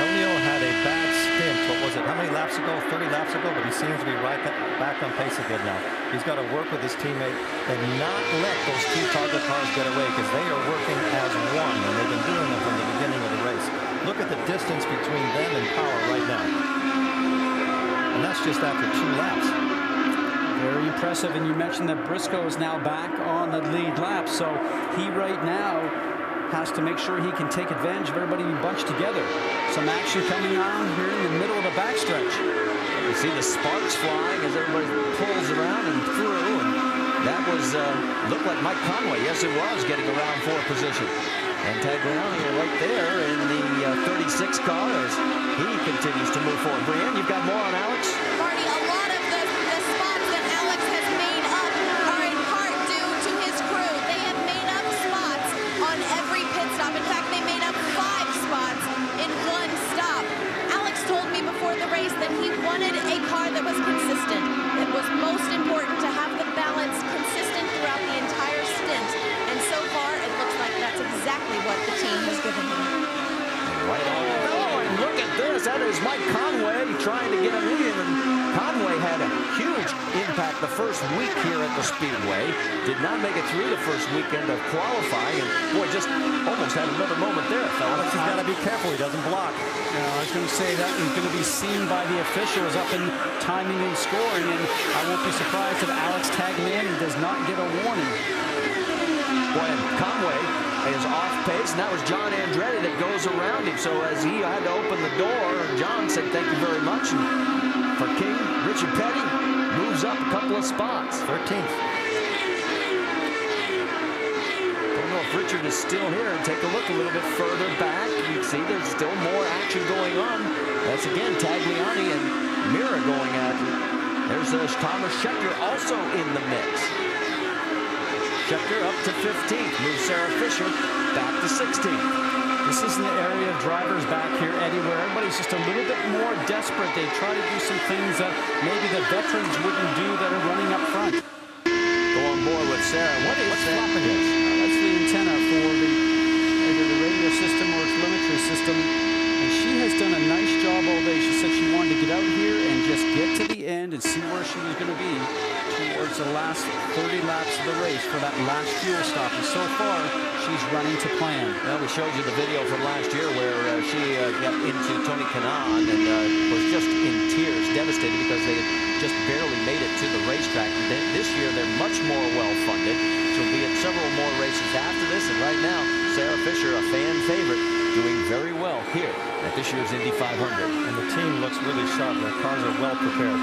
Speaker 8: Helio had a bad stint. What was it? How many laps ago? 30 laps ago, but he seems to be right back on pace again now. He's got to work with his teammate and not let those 2 target cars get away, because they are working as one, and they've been doing it from the beginning of the race. Look at the distance between them and Power right now. And that's just after 2 laps.
Speaker 11: Very impressive, and you mentioned that Briscoe is now back on the lead lap, so he right now has to make sure he can take advantage of everybody being bunched together. Some action coming on here in the middle of the backstretch.
Speaker 10: You see the sparks flying as everybody pulls around and through, and that was looked like Mike Conway. Yes, it was, getting around 4th position. And Tagliani right there in the 36 car as he continues to move forward. Brienne, you've got more on Alex?
Speaker 14: Marty, a lot of the spots that Alex has made up are in part due to his crew. They have made up spots on every pit stop. In fact, they made up 5 spots in 1 stop. Alex told me before the race that he wanted a car that was consistent. It was most important to have the balance consistent throughout the entire stint. And so far, it looks like that's exactly what the team has given him.
Speaker 10: Right on.
Speaker 11: Oh, and look
Speaker 4: track the first week here at the Speedway. Did not make it through the first weekend of qualifying, and boy, just almost had another moment there, fellas.
Speaker 8: Alex has got to be careful. He doesn't block.
Speaker 11: I was going to say that is going to be seen by the officials up in timing and scoring, and I won't be surprised if Alex Tagliani does not get a warning.
Speaker 4: Boy, and Conway is off pace, and that was John Andretti that goes around him. So as he had to open the door, John said thank you very much. And for King, Richard Petty moves up a couple of spots.
Speaker 8: 13th.
Speaker 4: Don't know if Richard is still here. Take a look a little bit further back. You can see there's still more action going on. That's again Tagliani and Meyer going at it. There's Thomas Scheckter also in the mix. Scheckter up to 15th, moves Sarah Fisher back to 16th.
Speaker 11: This is an area of drivers back here, Eddie, where everybody's just a little bit more desperate. They try to do some things that maybe the veterans wouldn't do that are running up front.
Speaker 4: Go on board with Sarah. What's flopping this?
Speaker 11: That's the antenna for either the radio system or telemetry system. And she has done a nice job all day. She said she wanted to get out here and just get to the end and see where she was going to be towards the last 30 laps of the race for that last fuel stop. And so far, she's running to plan.
Speaker 4: Well, we showed you the video from last year where she got into Tony Kanaan and was just in tears, devastated because they had just barely made it to the racetrack. And this year, they're much more well-funded. She'll be at several more races after this. And right now, Sarah Fisher, a fan favorite, doing very well here at this year's Indy 500.
Speaker 8: And the team looks really sharp. Their cars are well prepared.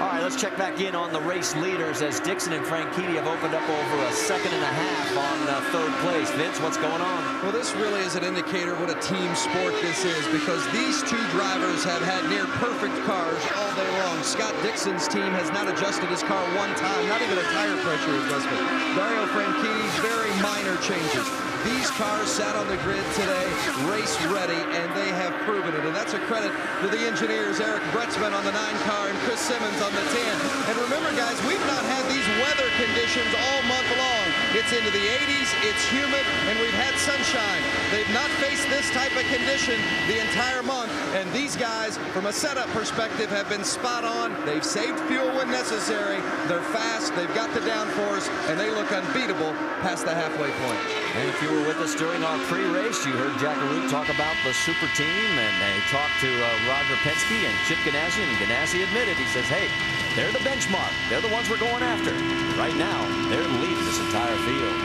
Speaker 4: All right, let's check back in on the race leaders as Dixon and Franchitti have opened up over a second and a half on third place. Vince, what's going on?
Speaker 3: Well, this really is an indicator what a team sport this is, because these two drivers have had near perfect cars all day long. Scott Dixon's team has not adjusted his car one time, not even a tire pressure adjustment. Dario Franchitti's very minor changes. These cars sat on the grid today, race ready, and they have proven it. And that's a credit to the engineers, Eric Bretzman on the 9 car and Chris Simmons on the 10. And remember, guys, we've not had these weather conditions all month long. It's into the 80s, it's humid, and we've had sunshine. They've not faced this type of condition the entire month. And these guys, from a setup perspective, have been spot on. They've saved fuel when necessary. They're fast, they've got the downforce, and they look unbeatable past the halfway point.
Speaker 4: And if you were with us during our pre-race, you heard Jack LaRue talk about the super team, and they talked to Roger Penske and Chip Ganassi, and Ganassi admitted, he says, hey, they're the benchmark. They're the ones we're going after. Right now, they're leading this entire field.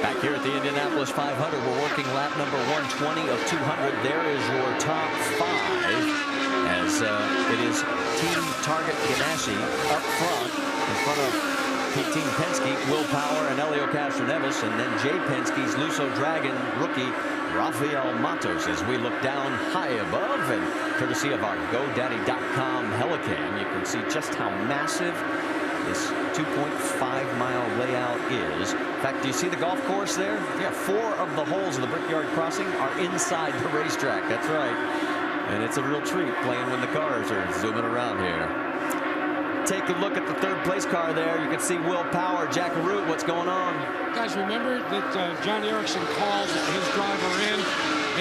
Speaker 4: Back here at the Indianapolis 500, we're working lap number 120 of 200. There is your top 5. As it is Team Target Ganassi up front, in front of Team Penske, Will Power and Helio Castroneves, and then Jay Penske's Lusso Dragon rookie Rafael Matos as we look down high above, and courtesy of our GoDaddy.com Helicam, you can see just how massive this 2.5-mile layout is. In fact, do you see the golf course there? Yeah, 4 of the holes of the Brickyard Crossing are inside the racetrack. That's right. And it's a real treat playing when the cars are zooming around here. Take a look at the third place car there. You can see Will Power, Jack LaRue. What's going on?
Speaker 18: Guys, remember that John Erickson called his driver in,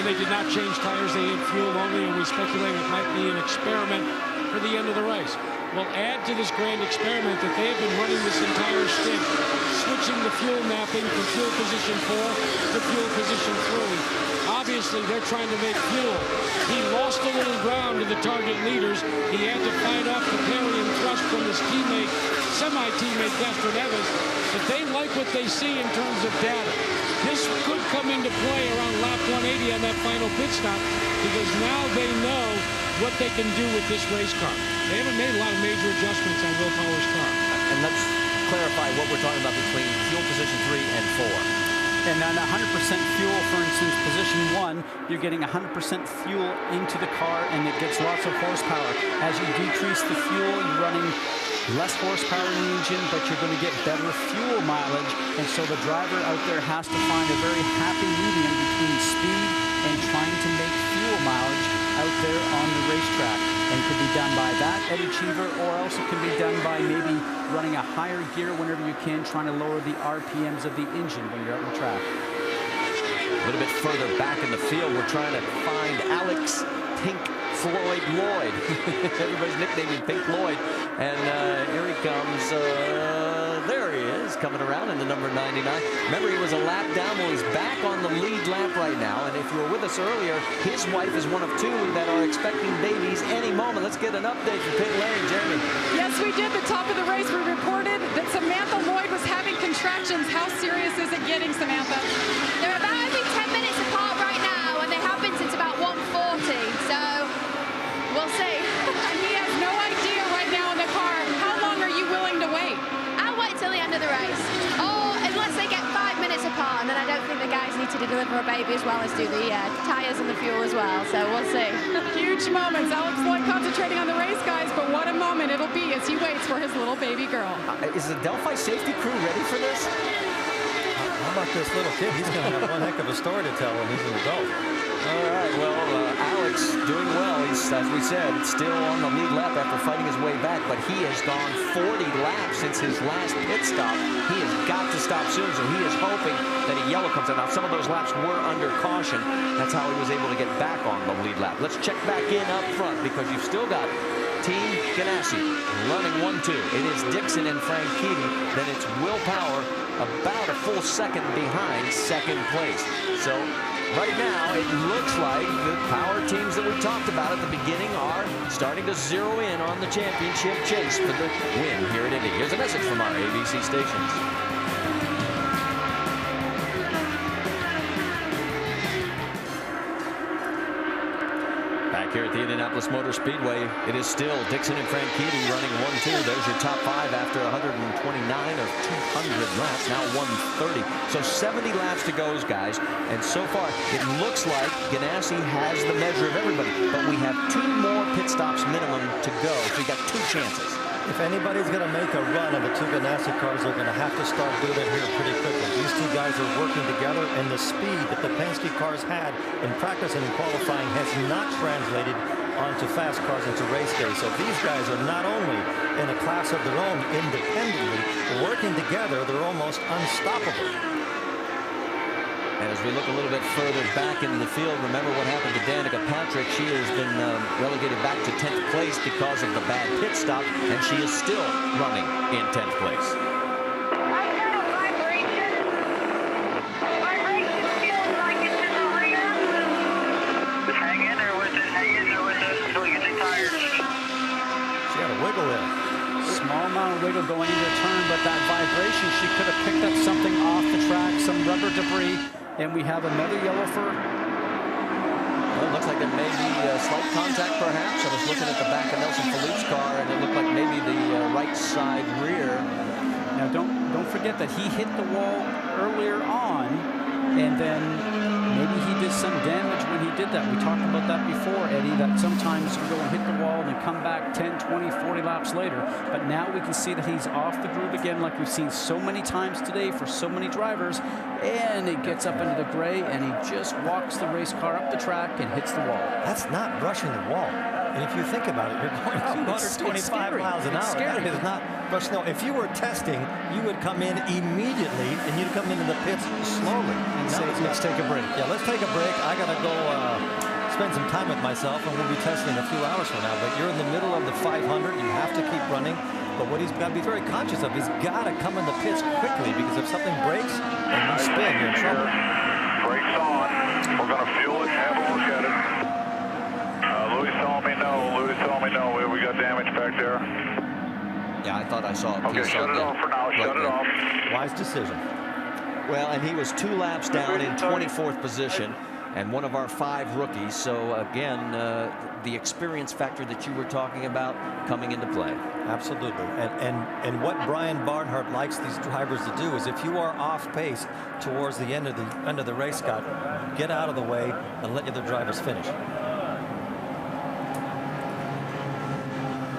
Speaker 18: and they did not change tires. They had fuel only, and we speculated it might be an experiment for the end of the race. Well, add to this grand experiment that they have been running this entire stint, switching the fuel mapping from fuel position 4 to fuel position 3. Obviously, they're trying to make fuel. He lost a little ground to the target leaders. He had to fight off the parry and thrust from his teammate, semi-teammate Castroneves, but they like what they see in terms of data. This could come into play around lap 180 on that final pit stop, because now they know what they can do with this race car. They haven't made a lot of major adjustments on Will Power's car.
Speaker 4: And let's clarify what we're talking about between fuel position 3 and 4.
Speaker 11: And on 100% fuel, for instance, position 1, you're getting 100% fuel into the car, and it gets lots of horsepower. As you decrease the fuel, you're running less horsepower in the engine, but you're going to get better fuel mileage. And so the driver out there has to find a very happy medium between speed and trying to make fuel mileage out there on the racetrack. And it could be done by that, Eddie Cheever, or else it can be done by maybe running a higher gear whenever you can, trying to lower the RPMs of the engine when you're out on the track.
Speaker 4: little bit further back in the field, we're trying to find Alex Pink Floyd Lloyd. Everybody's nicknaming Pink Floyd. And here he comes. There he is, coming around in the number 99. Remember, he was a lap down. Well, he's back on the lead lap right now. And if you were with us earlier, his wife is one of 2 that are expecting babies any moment. Let's get an update from pit lane, Jeremy.
Speaker 20: Yes, we did. The top of the race, we reported that Samantha Lloyd was having contractions. How serious is it getting, Samantha?
Speaker 5: They're about every 10 minutes apart right now, and they have been since about 1:40. So we'll see.
Speaker 20: And he has no idea right now in the car. How long are you willing to wait?
Speaker 5: I'll wait till the end of the race. Or unless they get 5 minutes apart, and then I don't think the guys need to deliver a baby as well as do the tyres and the fuel as well. So we'll see.
Speaker 20: Huge moments. Alex Lloyd concentrating on the race, guys, but what a moment it'll be as he waits for his little baby girl.
Speaker 4: Is the Delphi safety crew ready for this?
Speaker 8: How about this little kid? He's going to have one heck of a story to tell when he's an adult.
Speaker 4: All right, well, Alex doing well. He's, as we said, still on the lead lap after fighting his way back, but he has gone 40 laps since his last pit stop. He has got to stop soon, so he is hoping that a yellow comes out. Now, some of those laps were under caution. That's how he was able to get back on the lead lap. Let's check back in up front because you've still got Team Ganassi running 1-2. It is Dixon and Franchitti. Then it's Will Power about a full second behind second place. So right now, it looks like the power teams that we talked about at the beginning are starting to zero in on the championship chase for the win here at Indy. Here's a message from our ABC stations. Back here at the Indianapolis Motor Speedway, it is still Dixon and Franchitti running 1-2. There's your top 5 after 129 of 200 laps, now 130. So 70 laps to go, guys. And so far, it looks like Ganassi has the measure of everybody. But we have 2 more pit stops minimum to go. So you got 2 chances.
Speaker 8: If anybody's going to make a run of the 2 Ganassi cars, they're going to have to start doing it here pretty quickly. These 2 guys are working together, and the speed that the Penske cars had in practice and in qualifying has not translated onto fast cars into race day. So these guys are not only in a class of their own independently, working together, they're almost unstoppable.
Speaker 4: And as we look a little bit further back into the field, remember what happened to Danica Patrick. She has been relegated back to 10th place because of the bad pit stop, and she is still running in 10th place.
Speaker 9: Hang in there with it until we get the tires.
Speaker 8: She had a wiggle in.
Speaker 11: Small amount of wiggle going into the turn, but that vibration, she could have picked up something off the track, some rubber debris. And we have another yellow for.
Speaker 4: Well, it looks like there may be slight contact, perhaps. I was looking at the back of Nelson Philippe's car, and it looked like maybe the right side rear.
Speaker 11: Now, don't forget that he hit the wall earlier on, and then maybe he did some damage when he did that. We talked about that before, Eddie, that sometimes you go and hit the wall and then come back 10, 20, 40 laps later. But now we can see that he's off the groove again, like we've seen so many times today for so many drivers. And he gets up into the gray, and he just walks the race car up the track and hits the wall.
Speaker 8: That's not rushing the wall. And if you think about it, you're going 225 miles an hour. That is not rushing the wall. If you were testing, you would come in immediately, and you'd come into the pits slowly.
Speaker 11: And say, let's take a break.
Speaker 8: Yeah, let's take a break. I got to go spend some time with myself, and we'll be testing a few hours from now. But you're in the middle of the 500. You have to keep running. But what he's got to be very conscious of, he's got to come in the pits quickly, because if something breaks and you spin, you're in trouble.
Speaker 21: Brakes on. We're going to fuel it, have a look at it. Louis told me no. We got damage back there.
Speaker 4: Yeah, I thought I saw a piece.
Speaker 21: Okay, shut it off for now. Shut it off.
Speaker 8: Wise decision.
Speaker 4: Well, and he was 2 laps down in 24th position, and one of our 5 rookies. So again, the experience factor that you were talking about coming into play.
Speaker 8: Absolutely. And what Brian Barnhart likes these drivers to do is, if you are off pace towards the end of the race, Scott, get out of the way and let the other drivers finish.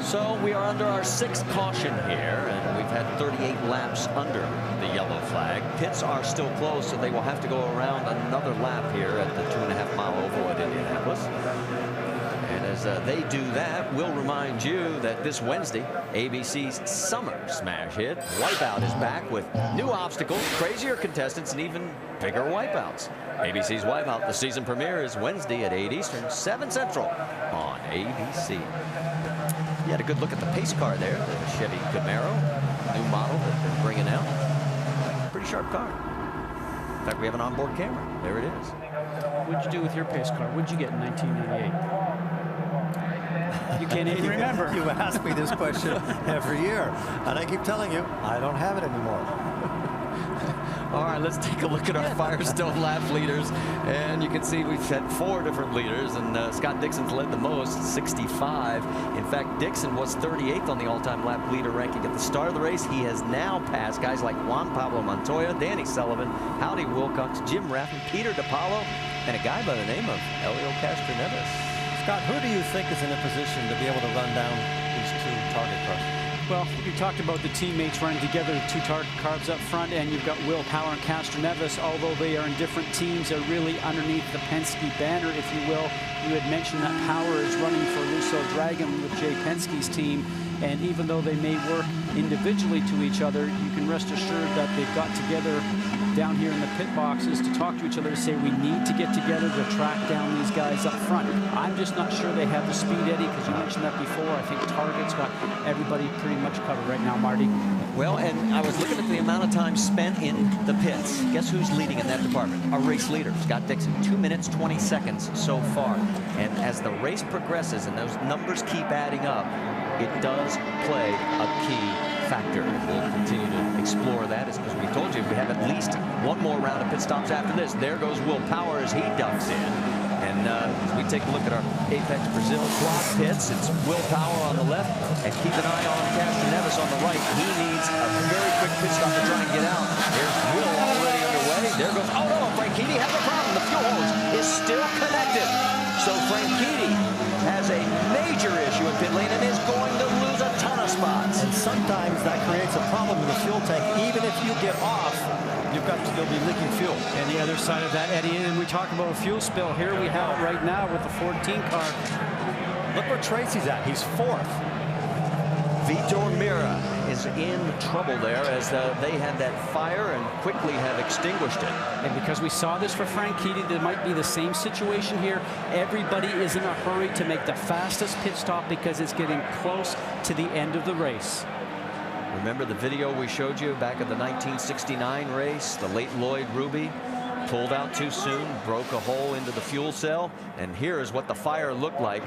Speaker 4: So we are under our 6th caution here, and we've had 38 laps under the yellow flag. Pits are still closed, so they will have to go around another lap here at the 2.5-mile oval at Indianapolis.
Speaker 10: And as they do that, we'll remind you that this Wednesday, ABC's Summer Smash Hit Wipeout is back with new obstacles, crazier contestants, and even bigger wipeouts. ABC's Wipeout, the season premiere, is Wednesday at 8 Eastern, 7 Central on ABC. You had a good look at the pace car there, the Chevy Camaro, new model that they're bringing out. Pretty sharp car. In fact, we have an onboard camera. There it is.
Speaker 11: What'd you do with your pace car? What'd you get in 1998? You can't even remember.
Speaker 8: You ask me this question every year, and I keep telling you, I don't have it anymore.
Speaker 10: All right, let's take a look at our Firestone lap leaders. And you can see we've had 4 different leaders, and Scott Dixon's led the most, 65. In fact, Dixon was 38th on the all-time lap leader ranking at the start of the race. He has now passed guys like Juan Pablo Montoya, Danny Sullivan, Howdy Wilcox, Jim Raffin, Peter DiPaolo, and a guy by the name of Helio Castroneves.
Speaker 8: Scott, who do you think is in a position to be able to run down these 2 target cars?
Speaker 11: Well, you talked about the teammates running together, the 2 target cars up front, and you've got Will Power and Castroneves. Although they are in different teams, they're really underneath the Penske banner, if you will. You had mentioned that Power is running for Russo Dragon with Jay Penske's team, and even though they may work individually to each other, you can rest assured that they've got together down here in the pit boxes to talk to each other, to say we need to get together to track down these guys up front. I'm just not sure they have the speed, Eddie, because you mentioned that before. I think Target's got everybody pretty much covered right now, Marty.
Speaker 10: Well, and I was looking at the amount of time spent in the pits. Guess who's leading in that department? Our race leader, Scott Dixon, 2 minutes, 20 seconds so far. And as the race progresses and those numbers keep adding up, it does play a key factor. We'll continue to explore that, as we told you, we have at least 1 more round of pit stops after this. There goes Will Power as he ducks in. And as we take a look at our Apex Brazil quad pits, it's Will Power on the left, and keep an eye on Castroneves on the right. He needs a very quick pit stop to try and get out. There's Will already underway. There goes, oh no, Franchitti has a problem. The fuel hose is still connected. So Franchitti has a major issue in pit lane and is going to lose a ton of spots.
Speaker 8: And sometimes that creates a problem in the fuel tank. Even if you get off, you've got to still be leaking fuel.
Speaker 11: And the other side of that, Eddie, and we talk about a fuel spill. Here we have it right now with the 14 car.
Speaker 8: Look where Tracy's at. He's 4th.
Speaker 10: Vitor Meira is in trouble there as they had that fire and quickly have extinguished it.
Speaker 11: And because we saw this for Franchitti, there might be the same situation here. Everybody is in a hurry to make the fastest pit stop because it's getting close to the end of the race.
Speaker 10: Remember the video we showed you back at the 1969 race? The late Lloyd Ruby pulled out too soon, broke a hole into the fuel cell, and here is what the fire looked like.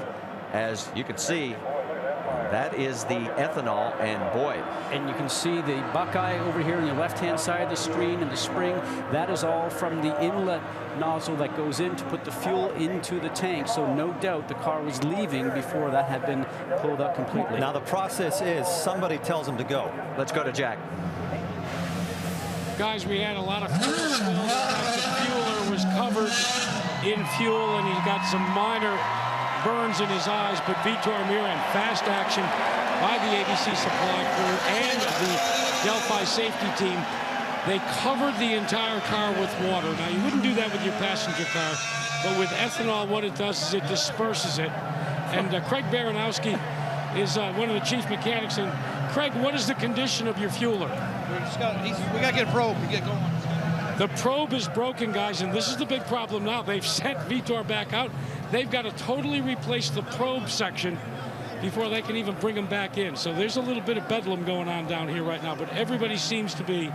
Speaker 10: As you can see, that is the ethanol, and boy.
Speaker 11: And you can see the Buckeye over here on the left-hand side of the screen and the spring. That is all from the inlet nozzle that goes in to put the fuel into the tank. So no doubt the car was leaving before that had been pulled out completely.
Speaker 8: Now the process is somebody tells him to go.
Speaker 10: Let's go to Jack.
Speaker 18: Guys, we had a lot of fuel spills. The fueler was covered in fuel, and he got some minor burns in his eyes, but Vitor Meira in fast action by the ABC supply crew and the Delphi safety team. They covered the entire car with water. Now, you wouldn't do that with your passenger car, but with ethanol, what it does is it disperses it. And Craig Baranowski is one of the chief mechanics. And Craig, what is the condition of your fueler?
Speaker 15: We got to get a probe to get going.
Speaker 18: The probe is broken, guys, and this is the big problem now. They've sent Vitor back out. They've got to totally replace the probe section before they can even bring him back in. So there's a little bit of bedlam going on down here right now, but everybody seems to be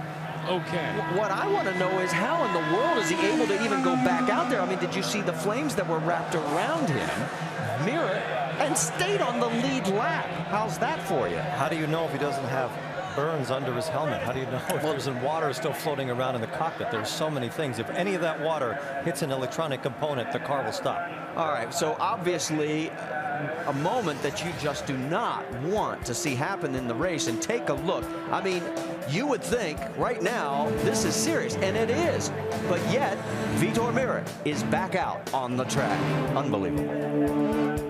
Speaker 18: okay.
Speaker 10: What I want to know is how in the world is he able to even go back out there? I mean, did you see the flames that were wrapped around him? Meira, and stayed on the lead lap. How's that for you?
Speaker 8: How do you know if he doesn't have burns under his helmet? How do you know if there's water still floating around in the cockpit? There's so many things. If any of that water hits an electronic component, the car will stop.
Speaker 10: All right, so obviously a moment that you just do not want to see happen in the race. And take a look. I mean, you would think right now this is serious, and it is. But yet, Vitor Meira is back out on the track. Unbelievable.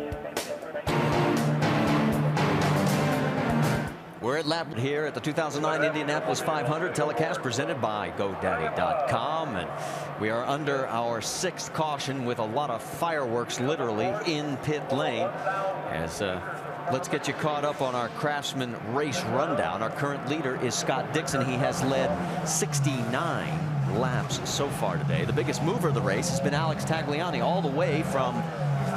Speaker 10: We're at lap here at the 2009 Indianapolis 500 telecast presented by GoDaddy.com. And We are under our 6th caution with a lot of fireworks literally in pit lane. As let's get you caught up on our Craftsman race rundown. Our current leader is Scott Dixon. He has led 69 laps so far today. The biggest mover of the race has been Alex Tagliani, all the way from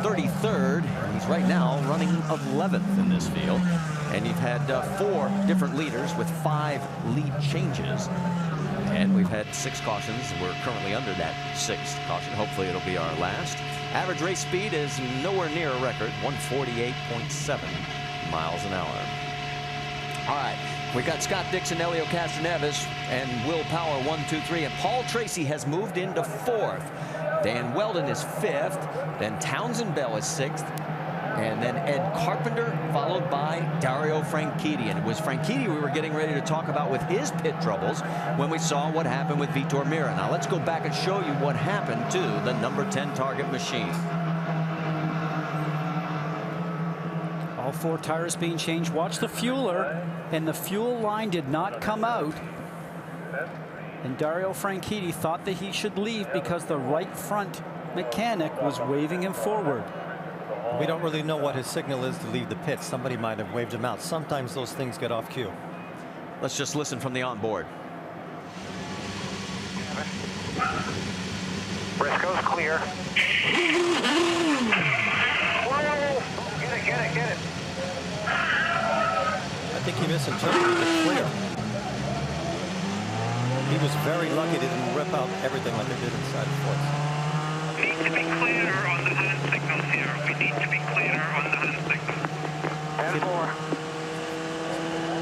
Speaker 10: 33rd. He's right now running 11th in this field. And you've had 4 different leaders with 5 lead changes. And we've had 6 cautions. We're currently under that 6th caution. Hopefully it'll be our last. Average race speed is nowhere near a record, 148.7 miles an hour. All right, we've got Scott Dixon, Helio Castroneves, and Will Power 1, 2, 3. And Paul Tracy has moved into 4th. Dan Weldon is 5th. Then Townsend Bell is 6th. And then Ed Carpenter, followed by Dario Franchitti. And it was Franchitti we were getting ready to talk about with his pit troubles when we saw what happened with Vitor Meira. Now let's go back and show you what happened to the number 10 Target machine.
Speaker 11: All 4 tires being changed. Watch the fueler, and the fuel line did not come out. And Dario Franchitti thought that he should leave because the right front mechanic was waving him forward.
Speaker 8: We don't really know what his signal is to leave the pit. Somebody might have waved him out. Sometimes those things get off cue.
Speaker 10: Let's just listen from the onboard.
Speaker 9: Briscoe's clear. Whoa! Get it.
Speaker 8: I think he misinterpreted the clear. He was very lucky they didn't rip out everything like they did inside the fourth.
Speaker 9: We need to be clear on the hand signals here. We need to be clear on the hand signals. And more.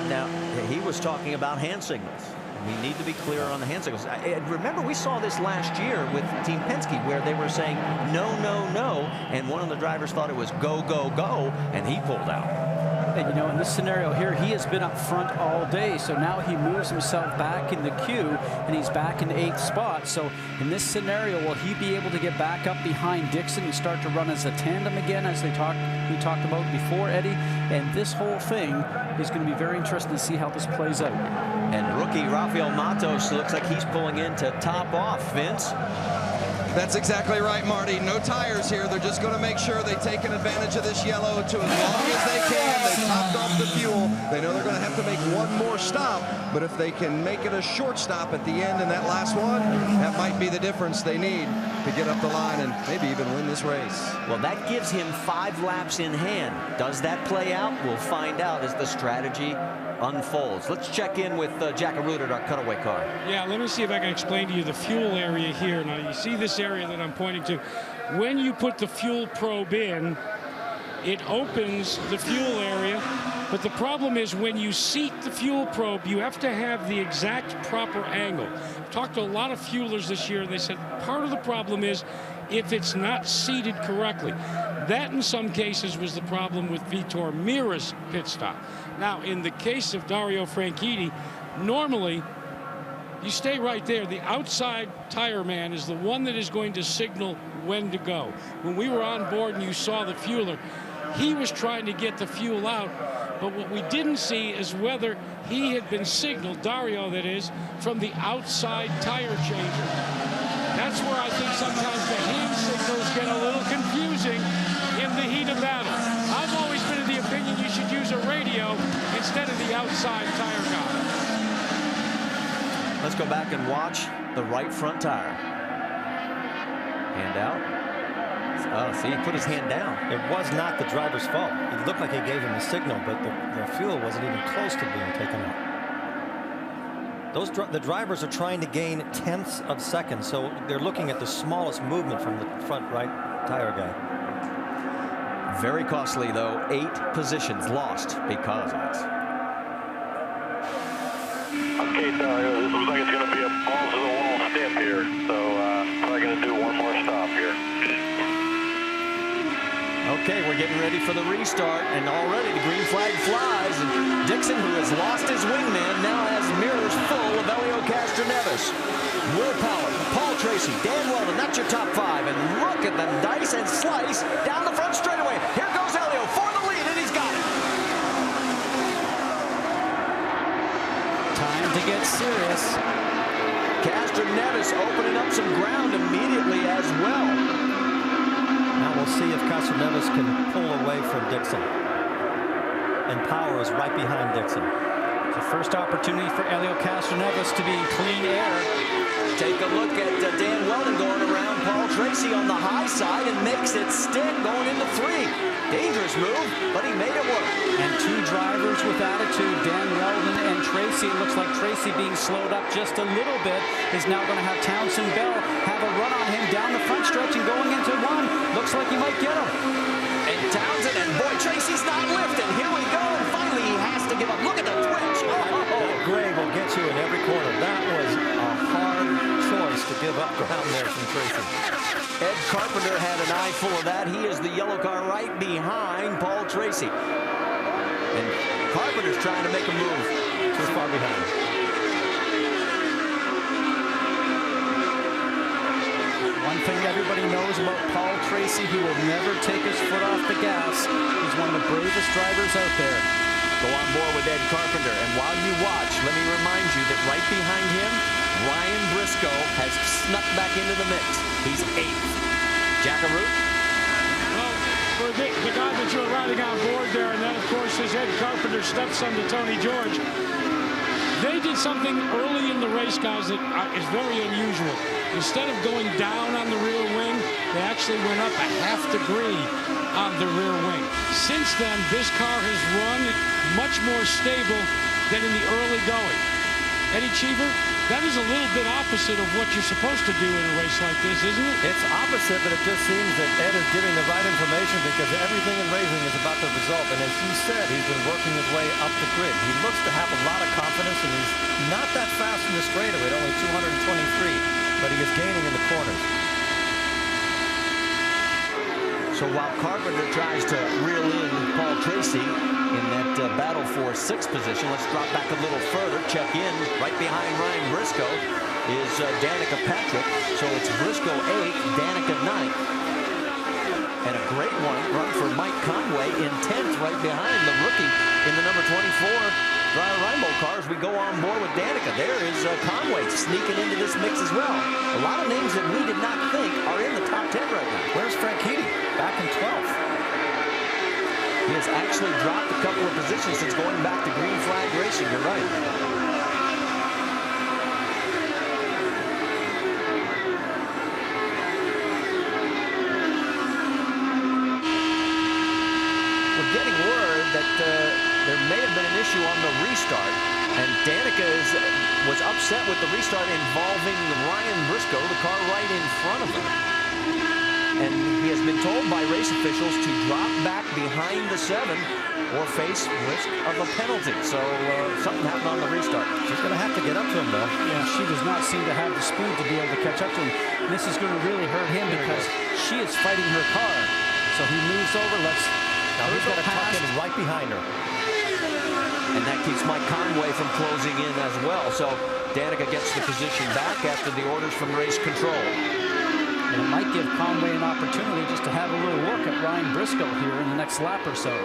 Speaker 10: Now, he was talking about hand signals. We need to be clear on the hand signals. Remember, we saw this last year with Team Penske where they were saying no, no, no, and one of the drivers thought it was go, go, go, and he pulled out.
Speaker 11: And you know, in this scenario here, he has been up front all day, so now he moves himself back in the queue, and he's back in 8th spot. So in this scenario, will he be able to get back up behind Dixon and start to run as a tandem again, as we talked about before, Eddie? And this whole thing is going to be very interesting to see how this plays out.
Speaker 10: And rookie Rafael Matos looks like he's pulling in to top off. Vince?
Speaker 3: That's exactly right, Marty. No tires here. They're just going to make sure they take an advantage of this yellow to as long as they can. They topped off the fuel. They know they're going to have to make one more stop, but if they can make it a short stop at the end in that last one, that might be the difference they need to get up the line and maybe even win this race.
Speaker 10: Well, that gives him 5 laps in hand. Does that play out? We'll find out as the strategy unfolds. Let's check in with Jack Arruda at our cutaway car.
Speaker 18: Yeah, let me see if I can explain to you the fuel area here. Now, you see this area that I'm pointing to. When you put the fuel probe in, it opens the fuel area. But the problem is when you seat the fuel probe, you have to have the exact proper angle. I've talked to a lot of fuelers this year, and they said part of the problem is if it's not seated correctly. That, in some cases, was the problem with Vitor Meira's pit stop. Now, in the case of Dario Franchitti, normally, you stay right there. The outside tire man is the one that is going to signal when to go. When we were on board and you saw the fueler, he was trying to get the fuel out, but what we didn't see is whether he had been signaled, Dario that is, from the outside tire changer. That's where I think sometimes the hand signals get a little confusing in the heat of battle. I've always been of the opinion you should use a radio instead of the outside tire guy.
Speaker 10: Let's go back and watch the right front tire. Hand out. Oh, see, he put his hand down.
Speaker 8: It was not the driver's fault. It looked like he gave him a signal, but the fuel wasn't even close to being taken out. The drivers are trying to gain tenths of seconds, so they're looking at the smallest movement from the front right tire guy.
Speaker 10: Very costly, though. 8 positions lost because of this.
Speaker 9: Okay, this looks like it's going to be a balls to the wall stint here, so probably going to do one more stop here.
Speaker 10: Okay, we're getting ready for the restart, and already the green flag flies. And Dixon, who has lost his wingman, now has mirrors full of Helio Castroneves. Will Power, Paul Tracy, Dan Weldon, that's your top 5. And look at them dice and slice down the front straightaway. Here goes Helio for the lead, and he's got it.
Speaker 11: Time to get serious.
Speaker 10: Castro
Speaker 4: Castroneves opening up some ground immediately as well.
Speaker 8: Now we'll see if Castroneves can pull away from Dixon. And Power is right behind Dixon.
Speaker 11: The first opportunity for Helio Castroneves to be in clean air.
Speaker 4: Take a look at Dan Weldon going around Paul Tracy on the high side and makes it stick going into 3. Dangerous move, but he made it work.
Speaker 11: And 2 drivers with attitude, Dan Weldon and Tracy. It looks like Tracy being slowed up just a little bit is now going to have Townsend Bell have a run on him down the front stretch and going into 1. Looks like he might get him.
Speaker 4: And Townsend, and boy, Tracy's not lifting. Here we go, and finally he has to give up. Look at the twitch.
Speaker 8: Gray will get you in every corner. That was a hard choice to give up ground there from Tracy.
Speaker 4: Ed Carpenter had an eye full of that. He is the yellow car right behind Paul Tracy. And Carpenter's trying to make a move.
Speaker 8: Too far behind.
Speaker 11: One thing everybody knows about Paul Tracy, he will never take his foot off the gas. He's one of the bravest drivers out there.
Speaker 4: Go on board with Ed Carpenter, and while you watch, let me remind you that right behind him, Ryan Briscoe has snuck back into the mix. He's 8th. Jackaroot?
Speaker 18: Well, for the guy that you're riding on board there, and then, of course, is Ed Carpenter, stepson to Tony George. They did something early in the race, guys, that is very unusual. Instead of going down on the rear wing, they actually went up a ½ degree on the rear wing. Since then, this car has run much more stable than in the early going. Eddie Cheever, that is a little bit opposite of what you're supposed to do in a race like this, isn't it?
Speaker 8: It's opposite, but it just seems that Ed is giving the right information because everything in racing is about the result. And as you said, he's been working his way up the grid. He looks to have a lot of confidence, and he's not that fast in the straightaway, only 223, but he is gaining in the corners.
Speaker 4: So while Carpenter tries to reel in Paul Tracy in that battle for 6th position, let's drop back a little further. Check in right behind Ryan Briscoe is Danica Patrick. So it's Briscoe 8th, Danica 9th. And a great run for Mike Conway in 10th right behind the rookie in the number 24 Dry Rainbow cars. We go on board with Danica. There is Conway sneaking into this mix as well. A lot of names that we did not think are in the top 10 right now.
Speaker 8: Where's Franchitti? Back in 12th.
Speaker 4: He has actually dropped a couple of positions since going back to green flag racing. You're right. We're getting word that there may have been an issue on the restart, and Danica was upset with the restart involving Ryan Briscoe, the car right in front of him. And he has been told by race officials to drop back behind the 7 or face risk of a penalty. So something happened on the restart.
Speaker 8: She's going to have to get up to him, though.
Speaker 11: Yeah, she does not seem to have the speed to be able to catch up to him. And this is going to really hurt him because she is fighting her car. So he moves over,
Speaker 8: now he's got to tuck in right behind her.
Speaker 4: And that keeps Mike Conway from closing in as well. So Danica gets the position back after the orders from race control.
Speaker 11: And it might give Conway an opportunity just to have a little look at Ryan Briscoe here in the next lap or so.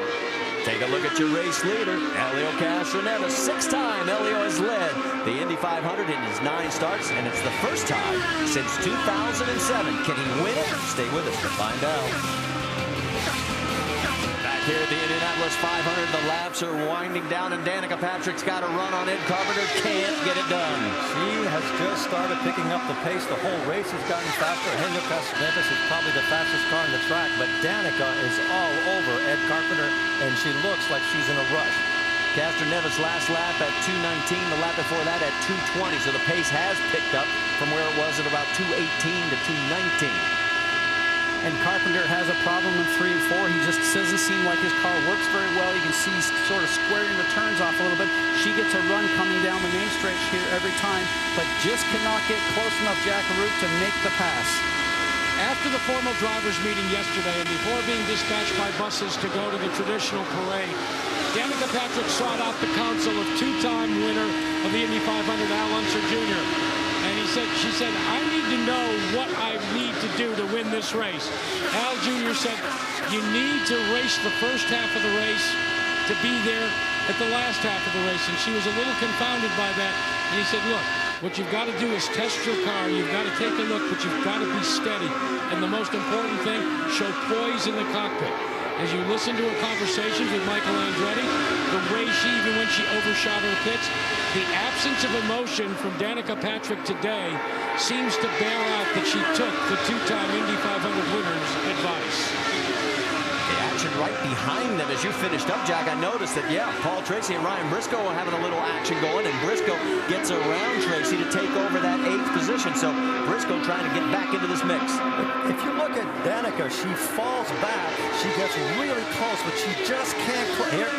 Speaker 4: Take a look at your race leader, Helio Castroneves. 6th time Helio has led the Indy 500 in his 9 starts, and it's the first time since 2007. Can he win it? Stay with us to find out. Here at the Indianapolis 500, the laps are winding down, and Danica Patrick's got a run on Ed Carpenter. Can't get it done.
Speaker 8: She has just started picking up the pace. The whole race has gotten faster. Helio Castroneves is probably the fastest car on the track, but Danica is all over Ed Carpenter, and she looks like she's in a rush.
Speaker 4: Castroneves' last lap at 2:19, the lap before that at 2:20, so the pace has picked up from where it was at about 2:18 to 2:19.
Speaker 11: And Carpenter has a problem in 3 and 4. He just doesn't seem like his car works very well. You can see he's sort of squaring the turns off a little bit. She gets a run coming down the main stretch here every time, but just cannot get close enough, Jackaroot, to make the pass.
Speaker 18: After the formal drivers' meeting yesterday and before being dispatched by buses to go to the traditional parade, Danica Patrick sought out the counsel of 2-time winner of the Indy 500, Al Unser Jr. And she said, I need to know what I need to do to win this race. Al Jr. said, you need to race the first half of the race to be there at the last half of the race. And she was a little confounded by that. And he said, look, What you've got to do is test your car. You've got to take a look, but you've got to be steady. And the most important thing, show poise in the cockpit. As you listen to her conversations with Michael Andretti, the way even when she overshot her pits, the absence of emotion from Danica Patrick today seems to bear out that she took the two-time Indy 500 winner's advice.
Speaker 10: The action right behind them as you finished up, Jack. I noticed that, yeah, Paul Tracy and Ryan Briscoe are having a little action going, and Briscoe gets around Tracy to take over that 8th position. So Briscoe trying to get back into this mix.
Speaker 8: If you look at Danica, she falls back. She gets really close, but she just can't. Here.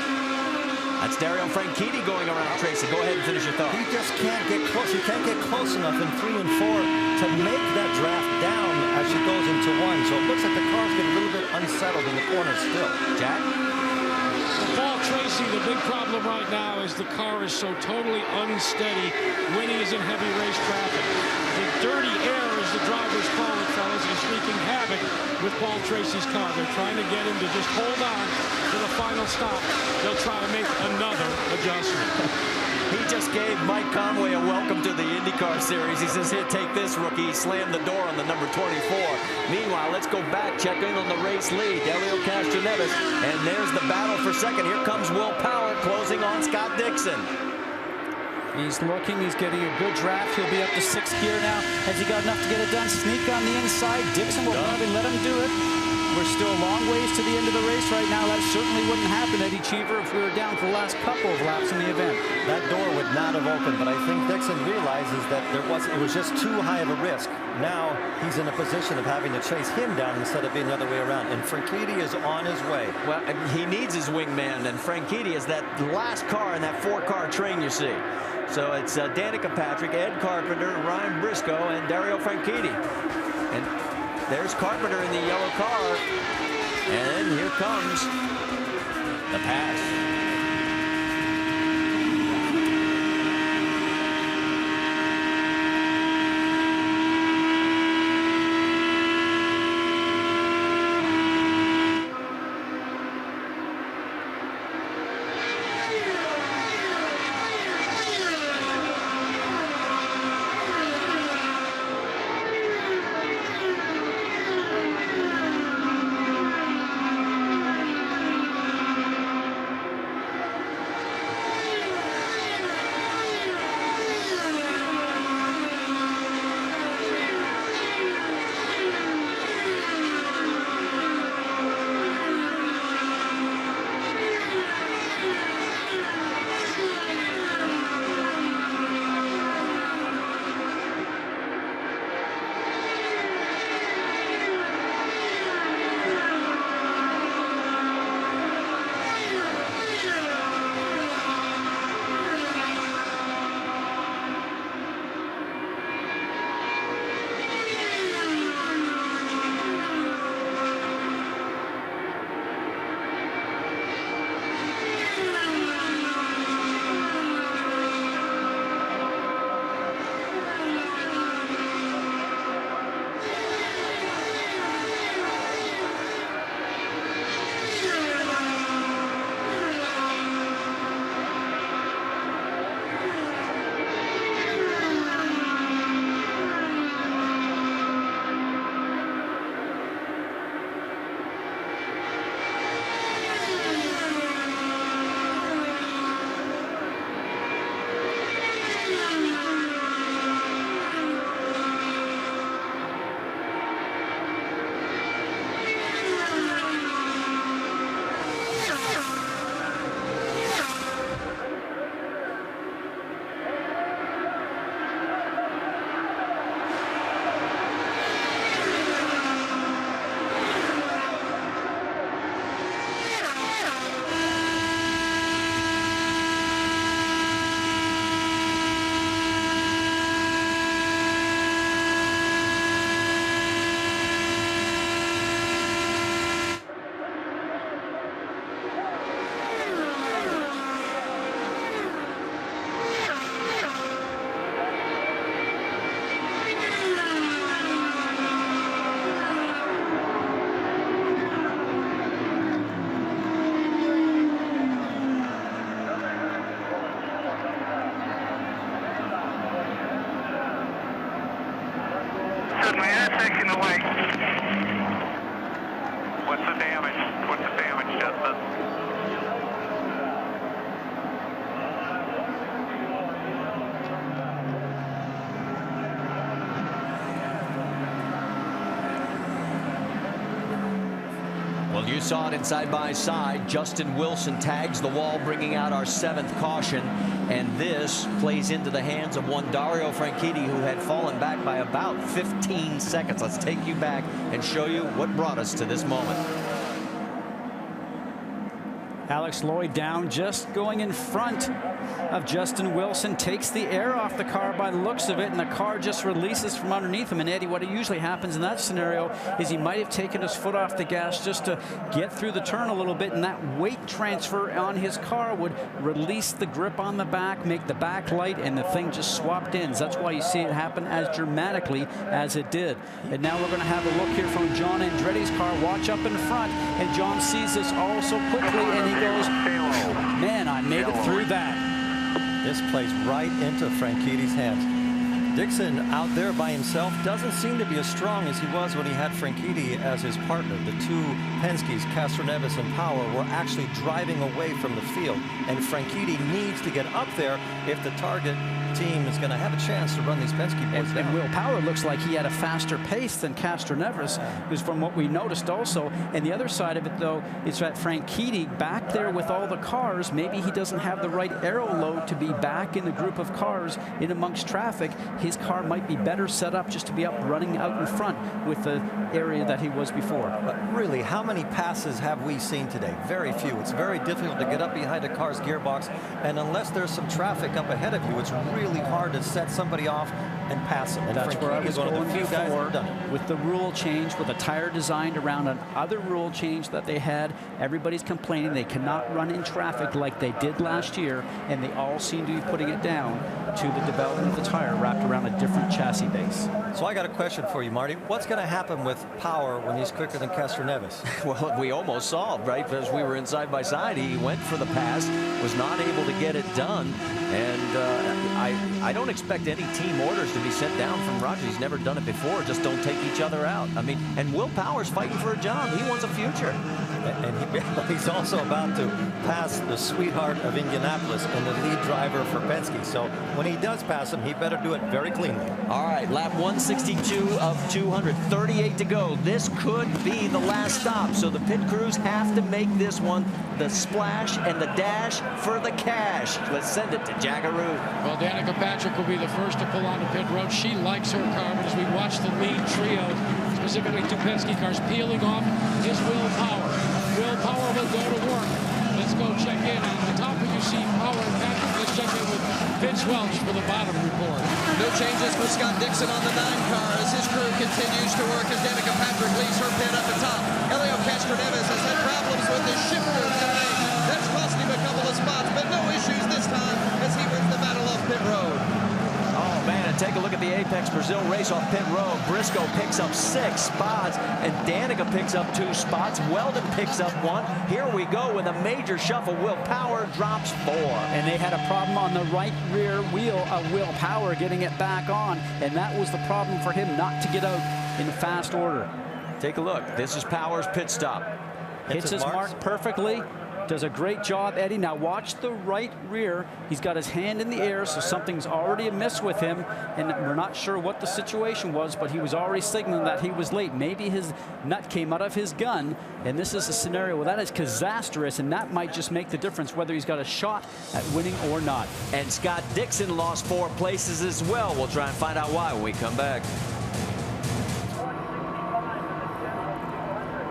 Speaker 10: That's Dario Franchitti going around Tracy. Go ahead and finish your thought.
Speaker 8: He just can't get close. He can't get close enough in 3 and 4 to make that draft down as she goes into 1. So it looks like the car's getting a little bit unsettled in the corner still.
Speaker 10: Jack?
Speaker 18: For Paul Tracy, the big problem right now is the car is so totally unsteady when he is in heavy race traffic. The dirty air, as the drivers call it, fellas, is wreaking havoc with Paul Tracy's car. They're trying to get him to just hold on to the final stop. They'll try to make another adjustment.
Speaker 10: He just gave Mike Conway a welcome to the IndyCar Series. He says, here, take this, rookie. He slammed the door on the number 24. Meanwhile, let's go back, check in on the race lead. Helio Castroneves, and there's the battle for second. Here comes Will Power closing on Scott Dixon.
Speaker 11: He's looking, he's getting a good draft. He'll be up to 6th gear now. Has he got enough to get it done? Sneak on the inside. Dixon will probably let him do it. We're still a long ways to the end of the race right now. That certainly wouldn't happen, Eddie Cheever, if we were down for the last couple of laps in the event.
Speaker 8: That door would not have opened, but I think Dixon realizes that it was just too high of a risk. Now he's in a position of having to chase him down instead of being the other way around. And Franchitti is on his way.
Speaker 10: Well, he needs his wingman, and Franchitti is that last car in that 4-car train you see. So it's Danica Patrick, Ed Carpenter, Ryan Briscoe, and Dario Franchitti. And there's Carpenter in the yellow car. And here comes the pass.
Speaker 21: breaking away. What's the damage? What's the damage, Justin?
Speaker 4: Well, you saw it in side-by-side. Justin Wilson tags the wall, bringing out our 7th caution. And this plays into the hands of one Dario Franchitti, who had fallen back by about 15 seconds. Let's take you back and show you what brought us to this moment.
Speaker 11: Alex Lloyd down, just going in front of Justin Wilson, takes the air off the car by the looks of it, and the car just releases from underneath him. And Eddie, what usually happens in that scenario is he might have taken his foot off the gas just to get through the turn a little bit, and that weight transfer on his car would release the grip on the back, make the back light, and the thing just swapped ends. That's why you see it happen as dramatically as it did. And now we're going to have a look here from John Andretti's car. Watch up in front, and John sees this all so quickly, and he goes, man, I made it through that.
Speaker 8: This plays right into Franchitti's hands. Dixon out there by himself doesn't seem to be as strong as he was when he had Franchitti as his partner. The two Penske's, Castroneves and Power, were actually driving away from the field, and Franchitti needs to get up there if the target team is going to have a chance to run these Penske boys down.
Speaker 11: And Will Power looks like he had a faster pace than Castroneves, who's from what we noticed also. And the other side of it, though, is that Franchitti back there with all the cars, maybe he doesn't have the right aero load to be back in the group of cars in amongst traffic. His car might be better set up just to be up running out in front with the area that he was before.
Speaker 8: But really, how many passes have we seen today? Very few. It's very difficult to get up behind a car's gearbox, and unless there's some traffic up ahead of you, it's really hard to set somebody off and pass them. And
Speaker 11: that's where I was
Speaker 8: one
Speaker 11: going
Speaker 8: of the few guys that have done it.
Speaker 11: With the rule change, with a tire designed around another rule change that they had, everybody's complaining they cannot run in traffic like they did last year, and they all seem to be putting it down to the development of the tire wrapped around a different chassis base.
Speaker 8: So I got a question for you, Marty. What's going to happen with Power when he's quicker than Castroneves?
Speaker 4: Well, we almost saw it, right? Because we were in side by side. He went for the pass, was not able to get it done. And I don't expect any team orders to be sent down from Roger. He's never done it before. Just don't take each other out. I mean, and Will Power's fighting for a job. He wants a future.
Speaker 8: And he's also about to pass the sweetheart of Indianapolis and the lead driver for Penske. So when he does pass him, he better do it very cleanly.
Speaker 4: All right, lap 162 of 200, 38 to go. This could be the last stop. So the pit crews have to make this one the splash and the dash for the cash. Let's send it to Jackaroo.
Speaker 18: Well, Danica Patrick will be the first to pull onto pit road. She likes her car, but as we watch the lead trio, specifically two Penske cars, peeling off is Will Power. Will Power will go to work. Let's go check in. On the top of you see Power and Patrick. Let's check in with Vince Welch for the bottom report.
Speaker 7: No changes for Scott Dixon on the 9 car as his crew continues to work as Danica Patrick leads her pit up the top. Helio Castroneves has had problems with his shifter today. That's cost him a couple of spots, but no issues this time as he wins the battle off pit road.
Speaker 4: Oh, man, and take a look at the Apex Brazil race off pit road. Briscoe picks up 6 spots, and Danica picks up 2 spots. Weldon picks up 1. Here we go with a major shuffle. Will Power drops 4.
Speaker 11: And they had a problem on the right rear wheel of Will Power getting it back on, and that was the problem for him not to get out in fast order.
Speaker 4: Take a look. This is Power's pit stop.
Speaker 11: Hits his mark perfectly. Does a great job, Eddie. Now watch the right rear. He's got his hand in the air, so something's already amiss with him, and we're not sure what the situation was, but he was already signaling that he was late. Maybe his nut came out of his gun, and this is a scenario where that is disastrous, and that might just make the difference whether he's got a shot at winning or not.
Speaker 4: And Scott Dixon lost 4 places as well. We'll try and find out why when we come back.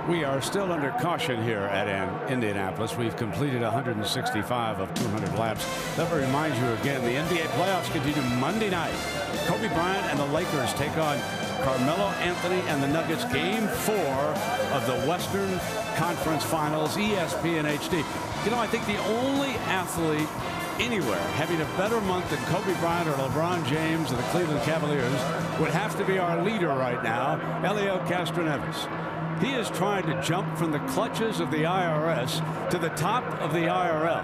Speaker 2: We are still under caution here at Indianapolis. We've completed 165 of 200 laps. Let me remind you again, the NBA playoffs continue Monday night. Kobe Bryant and the Lakers take on Carmelo Anthony and the Nuggets. Game 4 of the Western Conference Finals, ESPN HD. You know, I think the only athlete anywhere having a better month than Kobe Bryant or LeBron James or the Cleveland Cavaliers would have to be our leader right now, Helio Castroneves. He is trying to jump from the clutches of the IRS to the top of the IRL.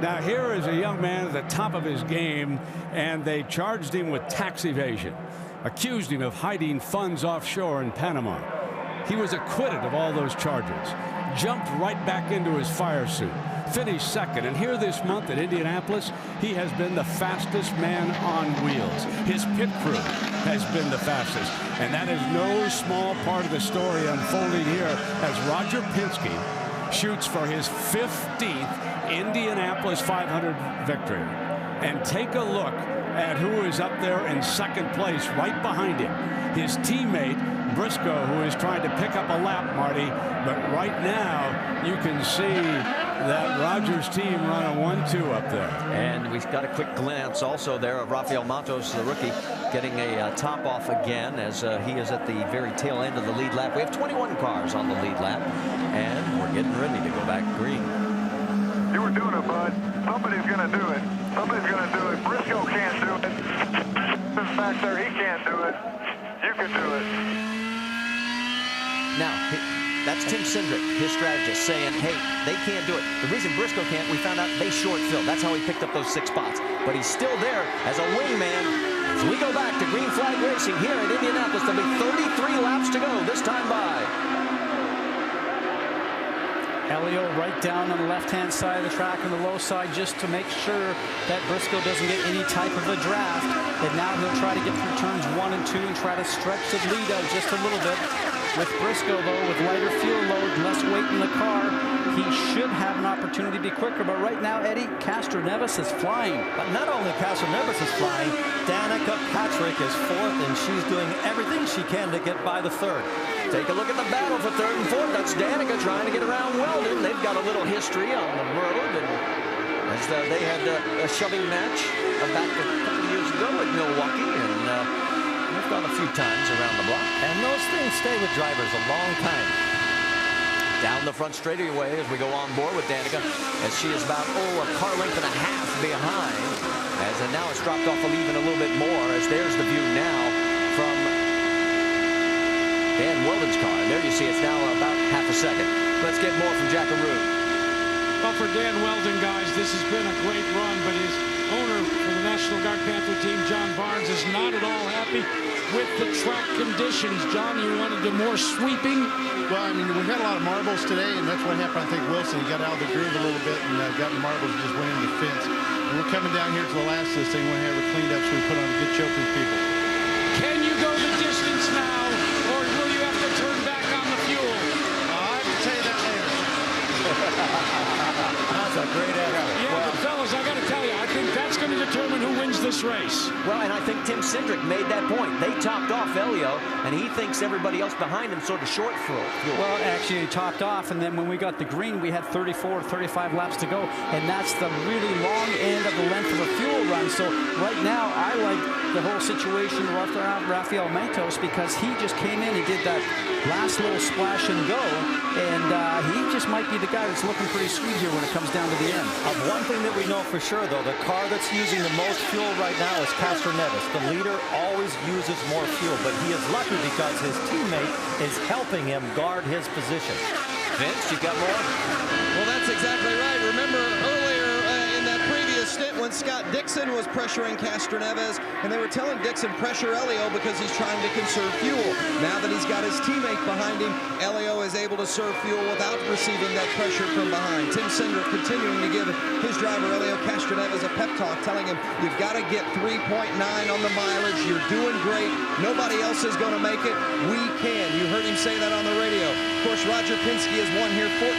Speaker 2: Now here is a young man at the top of his game, and they charged him with tax evasion. accused him of hiding funds offshore in Panama. He was acquitted of all those charges, jumped right back into his fire suit, finished second, and here this month at Indianapolis, he has been the fastest man on wheels. His pit crew has been the fastest, and that is no small part of the story unfolding here as Roger Penske shoots for his 15th Indianapolis 500 victory. And take a look at who is up there in second place right behind him. His teammate, Briscoe, who is trying to pick up a lap, Marty. But right now, you can see that Rogers team run a 1-2 up there.
Speaker 4: And we've got a quick glance also there of Rafael Matos, the rookie, getting a top off again as he is at the very tail end of the lead lap. We have 21 cars on the lead lap, and we're getting ready to go back green.
Speaker 21: You were doing it, bud. Somebody's going to do it. Somebody's going to do it. Briscoe can't do it. This back there, he can't do it. You can do it.
Speaker 4: Now, that's Tim Cindric, his strategist, saying, hey, they can't do it. The reason Briscoe can't, we found out they short filled. That's how he picked up those 6 spots. But he's still there as a wingman. As we go back to green flag racing here at Indianapolis, there'll be 33 laps to go this time by.
Speaker 11: Helio right down on the left-hand side of the track on the low side just to make sure that Briscoe doesn't get any type of a draft. And now he'll try to get through turns 1 and 2 and try to stretch the lead out just a little bit. With Briscoe, though, with lighter fuel load, less weight in the car, he should have an opportunity to be quicker. But right now, Eddie, Castroneves is flying.
Speaker 8: But not only Castroneves is flying, Danica Patrick is 4th, and she's doing everything she can to get by the 3rd.
Speaker 4: Take a look at the battle for 3rd and 4th. That's Danica trying to get around Weldon. They've got a little history on the road, and as they had a shoving match back a couple of years ago at Milwaukee, and they've gone a few times around the block.
Speaker 8: And those things stay with drivers a long time.
Speaker 4: Down the front straightaway as we go on board with Danica, as she is about, a car length and a half behind. And now it's dropped off even a little bit more, as there's the view now from Dan Weldon's car. And there you see it's now about half a second. Let's get more from Jackaroo.
Speaker 18: Well, for Dan Weldon, guys, this has been a great run, but his owner for the National Guard Panther team, John Barnes, is not at all happy with the track conditions. John, you wanted the more sweeping?
Speaker 15: Well, I mean, we had a lot of marbles today, and that's what happened. I think Wilson got out of the groove a little bit and got the marbles and just went into the fence. And we're coming down here to the last of this thing. We want to have it cleaned up so we put on a good show for the people.
Speaker 18: Can you go the distance now, or will you have to turn back on the fuel?
Speaker 15: I can tell you that later.
Speaker 8: That's a great answer.
Speaker 18: Yeah, but fellas, I got to tell you, I think that's going to determine who wins this race.
Speaker 4: Well, and I think Tim Cindric made that point. They topped off Helio, and he thinks everybody else behind him sort of short fuel.
Speaker 11: Well, actually, he topped off, and then when we got the green, we had 34, 35 laps to go, and that's the really long end of the length of a fuel run. So right now, I like the whole situation with Rafael Matos because he just came in and did that last little splash and go, and he just might be the guy that's looking pretty sweet here when it comes down to the end.
Speaker 8: One thing that we know for sure, though, the car that's using the most fuel right now is Castroneves. The leader always uses more fuel, but he is lucky because his teammate is helping him guard his position.
Speaker 4: Vince, you got more?
Speaker 7: Well, that's exactly right. Remember earlier in that previous stint when Scott Dixon was pressuring Castroneves, and they were telling Dixon pressure Helio because he's trying to conserve fuel. Now that he's got his teammate behind him, Helio is able to serve fuel without receiving that pressure from behind. Tim Cindric continuing to give his driver Helio Castroneves a pep talk, telling him, you've got to get 3.9 on the mileage. You're doing great. Nobody else is going to make it. We can. You heard him say that on the radio. Of course, Roger Penske has won here 14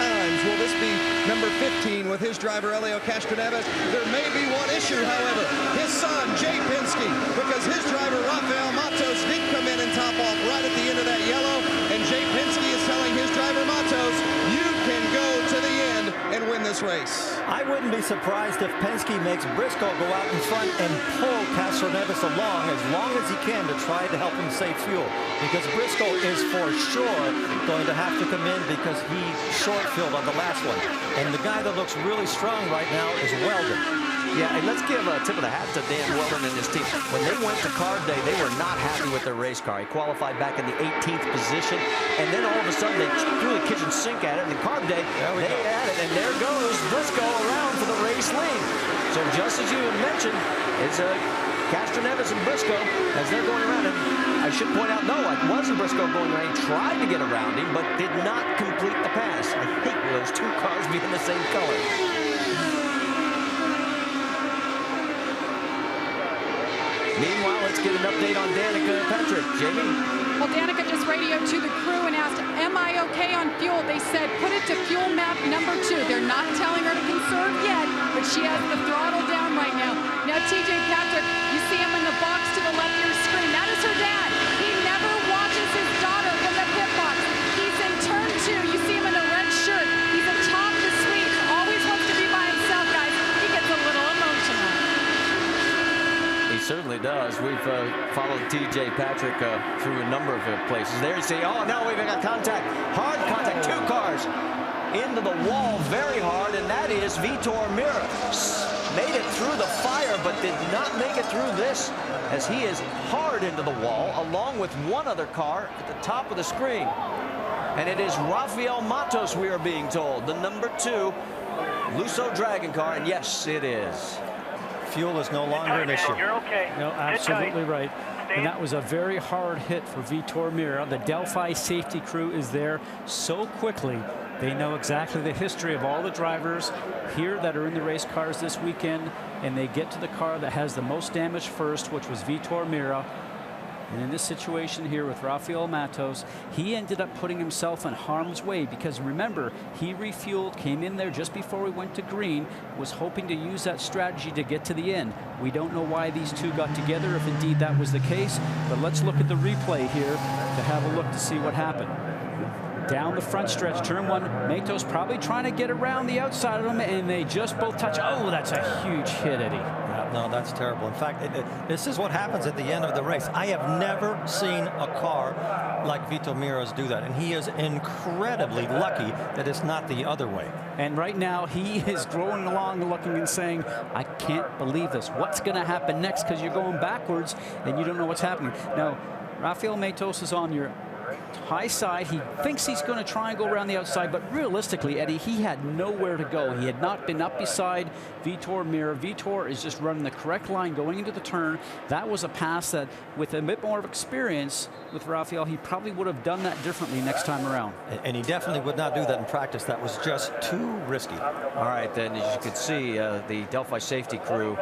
Speaker 7: times. Will this be number 15 with his driver Helio Castroneves? There may be one issue, however. His son, Jay Penske, because his driver Rafael Matos did come in and top off right at the end of that yellow, and Jay Penske is telling his driver Matos, you can go to the end and win this race.
Speaker 8: I wouldn't be surprised if Penske makes Briscoe go out in front and pull Castroneves along as he can to try to help him save fuel, because Briscoe is for sure going to have to come in because he short-filled on the last one. And the guy that looks really strong right now is Weldon.
Speaker 4: Yeah, and let's give a tip of the hat to Dan Weldon and his team. When they went to Carb Day, they were not happy with their race car. He qualified back in the 18th position, and then all of a sudden they threw the kitchen sink at it, and the Carb Day, they had it, and there goes Briscoe around for the race lead. So just as you mentioned, it's a Castroneves and Briscoe, as they're going around him. I should point out, no, it wasn't Briscoe going around. He tried to get around him, but did not complete the pass. I hate those two cars being the same color. Meanwhile, let's get an update on Danica Patrick. Jamie?
Speaker 20: Well, Danica just radioed to the crew and asked, am I okay on fuel? They said, put it to fuel map number 2. They're not telling her to conserve yet, but she has the throttle down right now. Now, TJ Patrick, you see him in the box to the left of your screen. That is her dad. He never watches his daughter from the pit box. He's in turn 2. You see him in a red shirt. He's atop the suite. Always wants to be by himself, guys. He gets a little emotional.
Speaker 4: He certainly does. We've followed TJ Patrick through a number of places. There you see, oh, no, we've got contact. Hard contact, 2 cars into the wall very hard, and that is Vitor Meyer. Made it through the fire, but did not make it through this, as he is hard into the wall, along with one other car at the top of the screen. And it is Rafael Matos, we are being told, the number 2 Lusso Dragon car, and yes, it is.
Speaker 8: Fuel is no longer an issue.
Speaker 11: You're okay. No, absolutely right. And that was a very hard hit for Vitor Meyer. The Delphi safety crew is there so quickly. They know exactly the history of all the drivers here that are in the race cars this weekend, and they get to the car that has the most damage first, which was Vitor Meyer. And in this situation here with Rafael Matos, he ended up putting himself in harm's way because, remember, he refueled, came in there just before we went to green, was hoping to use that strategy to get to the end. We don't know why these two got together, if indeed that was the case, but let's look at the replay here to have a look to see what happened. Down the front stretch, turn 1, Matos probably trying to get around the outside of him, and they just both touch. Oh, that's a huge hit, Eddie.
Speaker 8: No, that's terrible. In fact, this is what happens at the end of the race. I have never seen a car like Vitor Meyer's do that, and he is incredibly lucky that it's not the other way.
Speaker 11: And right now, he is growing along, looking and saying, I can't believe this. What's going to happen next? Because you're going backwards, and you don't know what's happening. Now, Rafael Matos is on your high side. He thinks he's going to try and go around the outside, but realistically, Eddie, he had nowhere to go. He had not been up beside Vitor Meyer. Vitor is just running the correct line going into the turn. That was a pass that, with a bit more of experience with Rafael, he probably would have done that differently next time around.
Speaker 8: And he definitely would not do that in practice. That was just too risky.
Speaker 4: All right, then, as you can see, the Delphi safety crew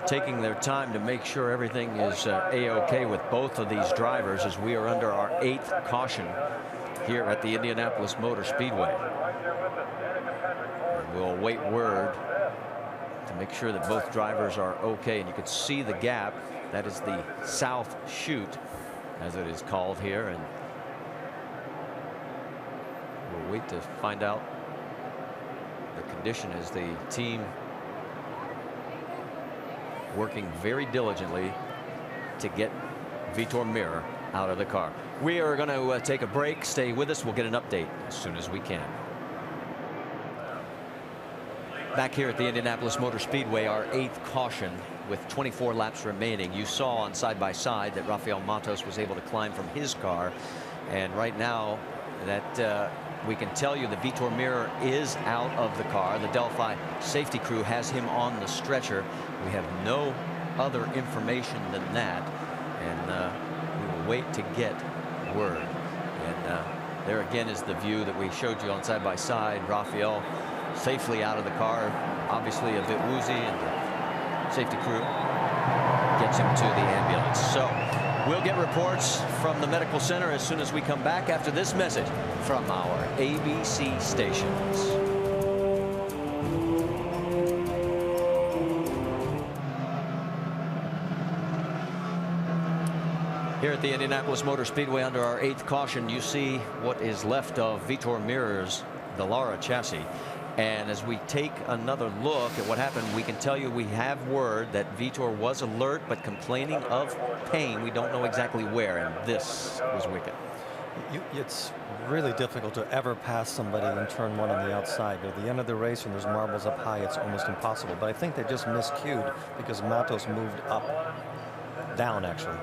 Speaker 4: taking their time to make sure everything is A-OK with both of these drivers, as we are under our 8th caution here at the Indianapolis Motor Speedway. And we'll await word to make sure that both drivers are okay. And you can see the gap. That is the south chute, as it is called here. And we'll wait to find out the condition as the team working very diligently to get Vitor Meyer out of the car. We are going to take a break. Stay with us. We'll get an update as soon as we can. Back here at the Indianapolis Motor Speedway, our 8th caution with 24 laps remaining. You saw on side-by-side that Rafael Matos was able to climb from his car. And right now that we can tell you that Vitor Meyer is out of the car. The Delphi safety crew has him on the stretcher. We have no other information than that. And we will wait to get word. And there again is the view that we showed you on side-by-side. Rafael safely out of the car, obviously a bit woozy, and the safety crew gets him to the ambulance. So we'll get reports from the medical center as soon as we come back after this message from our ABC stations. Here at the Indianapolis Motor Speedway, under our 8th caution, you see what is left of Vitor Meyer's Dallara chassis. And as we take another look at what happened, we can tell you we have word that Vitor was alert but complaining of pain. We don't know exactly where, and this was wicked.
Speaker 8: It's really difficult to ever pass somebody in turn 1 on the outside. At the end of the race, when there's marbles up high, it's almost impossible. But I think they just miscued because Matos moved up, down actually.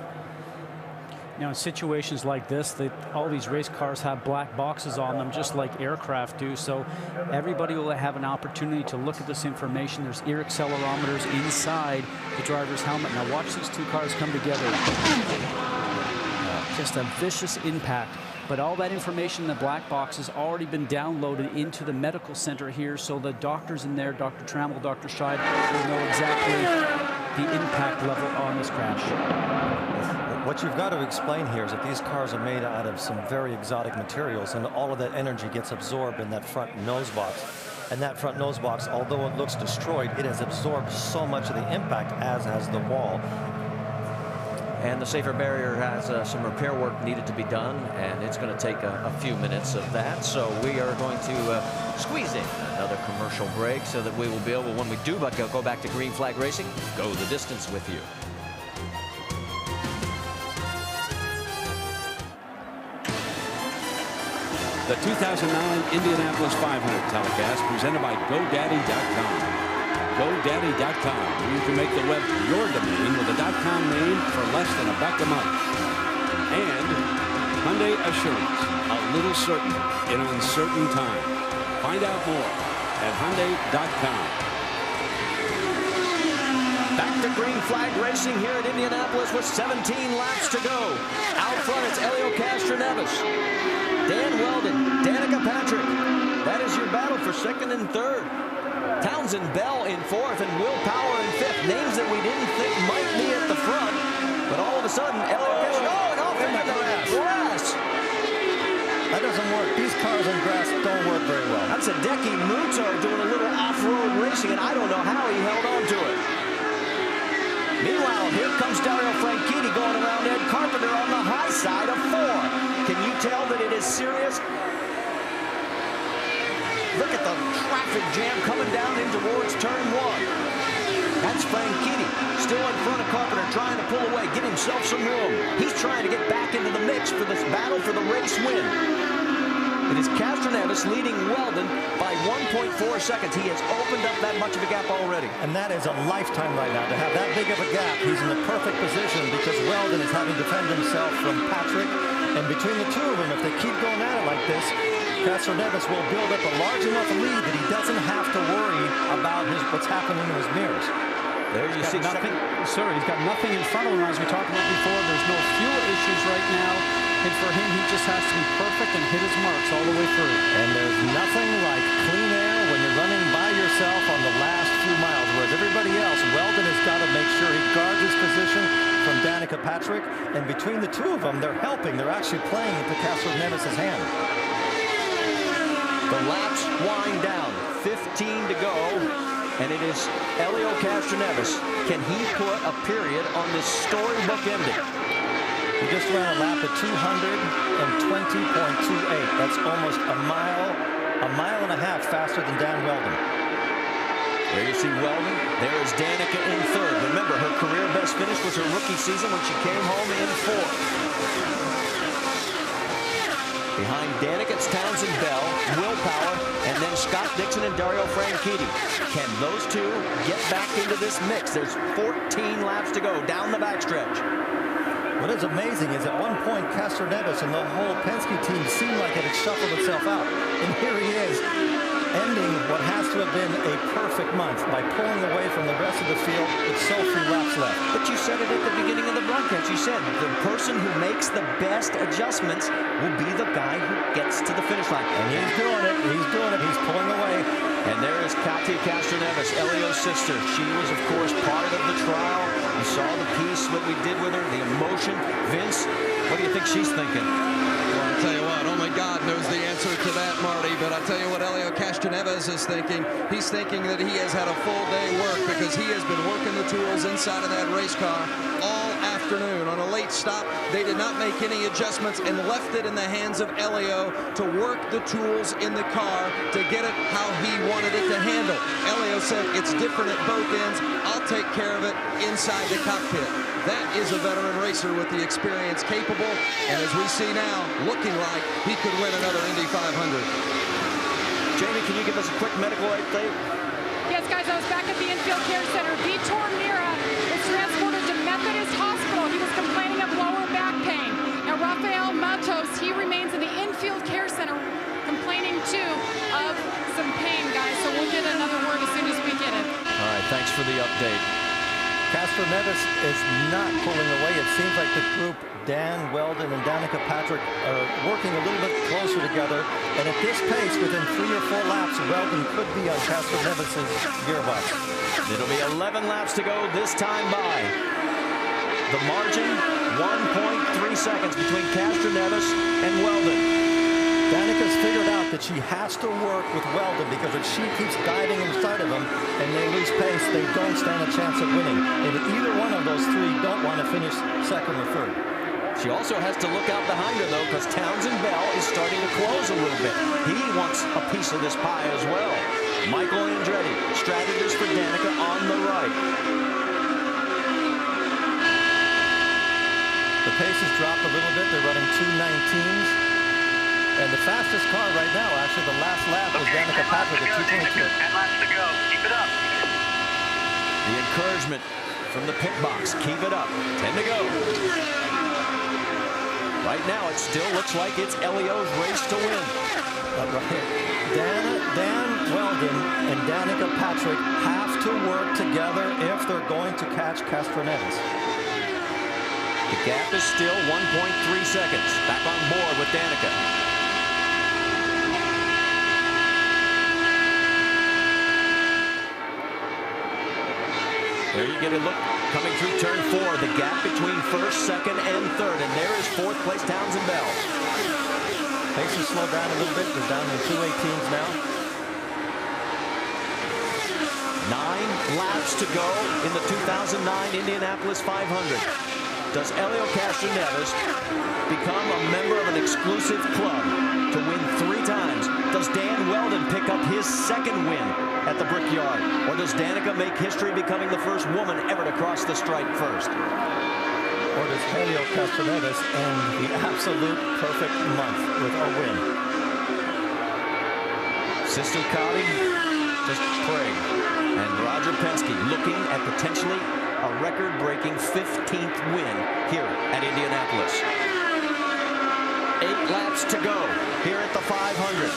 Speaker 11: Now, in situations like this, all these race cars have black boxes on them, just like aircraft do. So everybody will have an opportunity to look at this information. There's ear accelerometers inside the driver's helmet. Now watch these two cars come together. Just a vicious impact. But all that information in the black box has already been downloaded into the medical center here, so the doctors in there, Dr. Trammell, Dr. Scheid, will know exactly the impact level on this crash.
Speaker 8: What you've got to explain here is that these cars are made out of some very exotic materials, and all of that energy gets absorbed in that front nose box. And that front nose box, although it looks destroyed, it has absorbed so much of the impact, as has the wall.
Speaker 4: And the safer barrier has some repair work needed to be done, and it's going to take a few minutes of that. So we are going to squeeze in another commercial break so that we will be able, when we do go back to green flag racing, go the distance with you.
Speaker 2: The 2009 Indianapolis 500 telecast presented by GoDaddy.com. GoDaddy.com, where you can make the web your domain with a .com name for less than $1 a month. And Hyundai Assurance, a little certain in uncertain time. Find out more at Hyundai.com.
Speaker 4: Back to green flag racing here at Indianapolis with 17 laps to go. Out front, it's Helio Castroneves, Dan Weldon, Danica Patrick. That is your battle for second and third. Townsend Bell in fourth and Will Power in fifth. Names that we didn't think might be at the front, but all of a sudden, Helio Castroneves, off into the grass.
Speaker 8: That doesn't work. These cars on grass don't work very well.
Speaker 4: That's a Hideki Muto doing a little off-road racing, and I don't know how he held on to it. Meanwhile, here comes Dario Franchitti going around Ed Carpenter on the high side of 4. Can you tell that it is serious? Look at the traffic jam coming down in towards turn 1. That's Franchitti, still in front of Carpenter, trying to pull away, get himself some room. He's trying to get back into the mix for this battle for the race win. It is Castroneves leading Weldon by 1.4 seconds. He has opened up that much of a gap already.
Speaker 8: And that is a lifetime right now. To have that big of a gap, he's in the perfect position because Weldon is having to defend himself from Patrick. And between the two of them, if they keep going at it like this, Castroneves will build up a large enough lead that he doesn't have to worry about what's happening in his mirrors.
Speaker 11: There you see nothing. Sir, he's got nothing in front of him, as we talked about before. There's no fuel issues right now. And for him, he just has to be perfect and hit his marks all the way through.
Speaker 8: And there's nothing like clean air when you're running by yourself on the last few miles, whereas everybody else, Weldon has got to make sure he guards his position from Danica Patrick. And between the two of them, they're helping. They're actually playing into Castroneves' hand.
Speaker 4: The laps wind down, 15 to go, and it is Helio Castroneves. Can he put a period on this storybook ending?
Speaker 8: He just ran a lap at 220.28. That's almost a mile and a half faster than Dan Weldon.
Speaker 4: There you see Weldon. There is Danica in third. Remember, her career best finish was her rookie season when she came home in fourth. Behind Danica, it's Townsend Bell, Will Power, and then Scott Dixon and Dario Franchitti. Can those two get back into this mix? There's 14 laps to go down the backstretch.
Speaker 8: What is amazing is at one point, Castroneves and the whole Penske team seemed like it had shuffled itself out. And here he is, ending what has to have been a perfect month by pulling away from the rest of the field with so few laps left.
Speaker 4: But you said it at the beginning of the broadcast. You said the person who makes the best adjustments will be the guy who gets to the finish line.
Speaker 8: And he's doing it. He's doing it. He's pulling away.
Speaker 4: And there is Katia Castroneves, Helio's sister. She was, of course, part of the trial. You saw the piece, what we did with her, the emotion. Vince, what do you think she's thinking?
Speaker 3: Well, I'll tell you what, only God knows the answer to that, Marty. But I'll tell you what Helio Castroneves is thinking. He's thinking that he has had a full day work because he has been working the tools inside of that race car all afternoon. On a late stop, they did not make any adjustments and left it in the hands of Helio to work the tools in the car to get it how he wanted it to handle. Helio said, it's different at both ends. I'll take care of it inside the cockpit. That is a veteran racer with the experience capable, and as we see now, looking like he could win another Indy 500.
Speaker 4: Jamie, can you give us a quick medical update?
Speaker 20: Yes, guys, I was back at the infield care center. Vitor Mira was transported to Methodist Hospital. He was complaining of lower back pain. Rafael Matos, he remains in the infield care center, complaining too of some pain, guys. So we'll get another word as soon as we get it.
Speaker 4: All right, thanks for the update.
Speaker 8: Castroneves is not pulling away. It seems like the group, Dan Weldon and Danica Patrick, are working a little bit closer together. And at this pace, within 3 or 4 laps, Weldon could be on Castroneves' gearbox.
Speaker 4: It'll be 11 laps to go this time by. The margin, 1.3 seconds between Castroneves and Weldon.
Speaker 8: Danica's figured out that she has to work with Weldon, because if she keeps diving inside of him and they lose pace, they don't stand a chance of winning. And either one of those three don't want to finish second or third.
Speaker 4: She also has to look out behind her, though, because Townsend Bell is starting to close a little bit. He wants a piece of this pie as well. Michael Andretti, strategist for Danica on the right.
Speaker 8: The pace has dropped a little bit. They're running 2:19s. And the fastest car right now, actually, the last lap was Danica Patrick at 2:22.
Speaker 9: 10 laps to go. Keep it up.
Speaker 4: The encouragement from the pit box. Keep it up. 10 to go. Right now, it still looks like it's Helio's race to win.
Speaker 8: Dan Weldon and Danica Patrick have to work together if they're going to catch Castroneves.
Speaker 4: The gap is still 1.3 seconds. Back on board with Danica. There you get a look coming through turn 4. The gap between first, second, and third. And there is 4th place Townsend Bell.
Speaker 8: Pace has slowed down a little bit. They're down to 2:18s now.
Speaker 4: 9 laps to go in the 2009 Indianapolis 500. Does Helio Castroneves become a member of an exclusive club to win 3 times? Does Dan Weldon pick up his 2nd win at the Brickyard? Or does Danica make history becoming the first woman ever to cross the stripe first?
Speaker 8: Or does Helio Castroneves end the absolute perfect month with a win?
Speaker 4: Sister Cotty just praying. And Roger Penske looking at potentially a record-breaking 15th win here at Indianapolis. 8 laps to go here at the 500.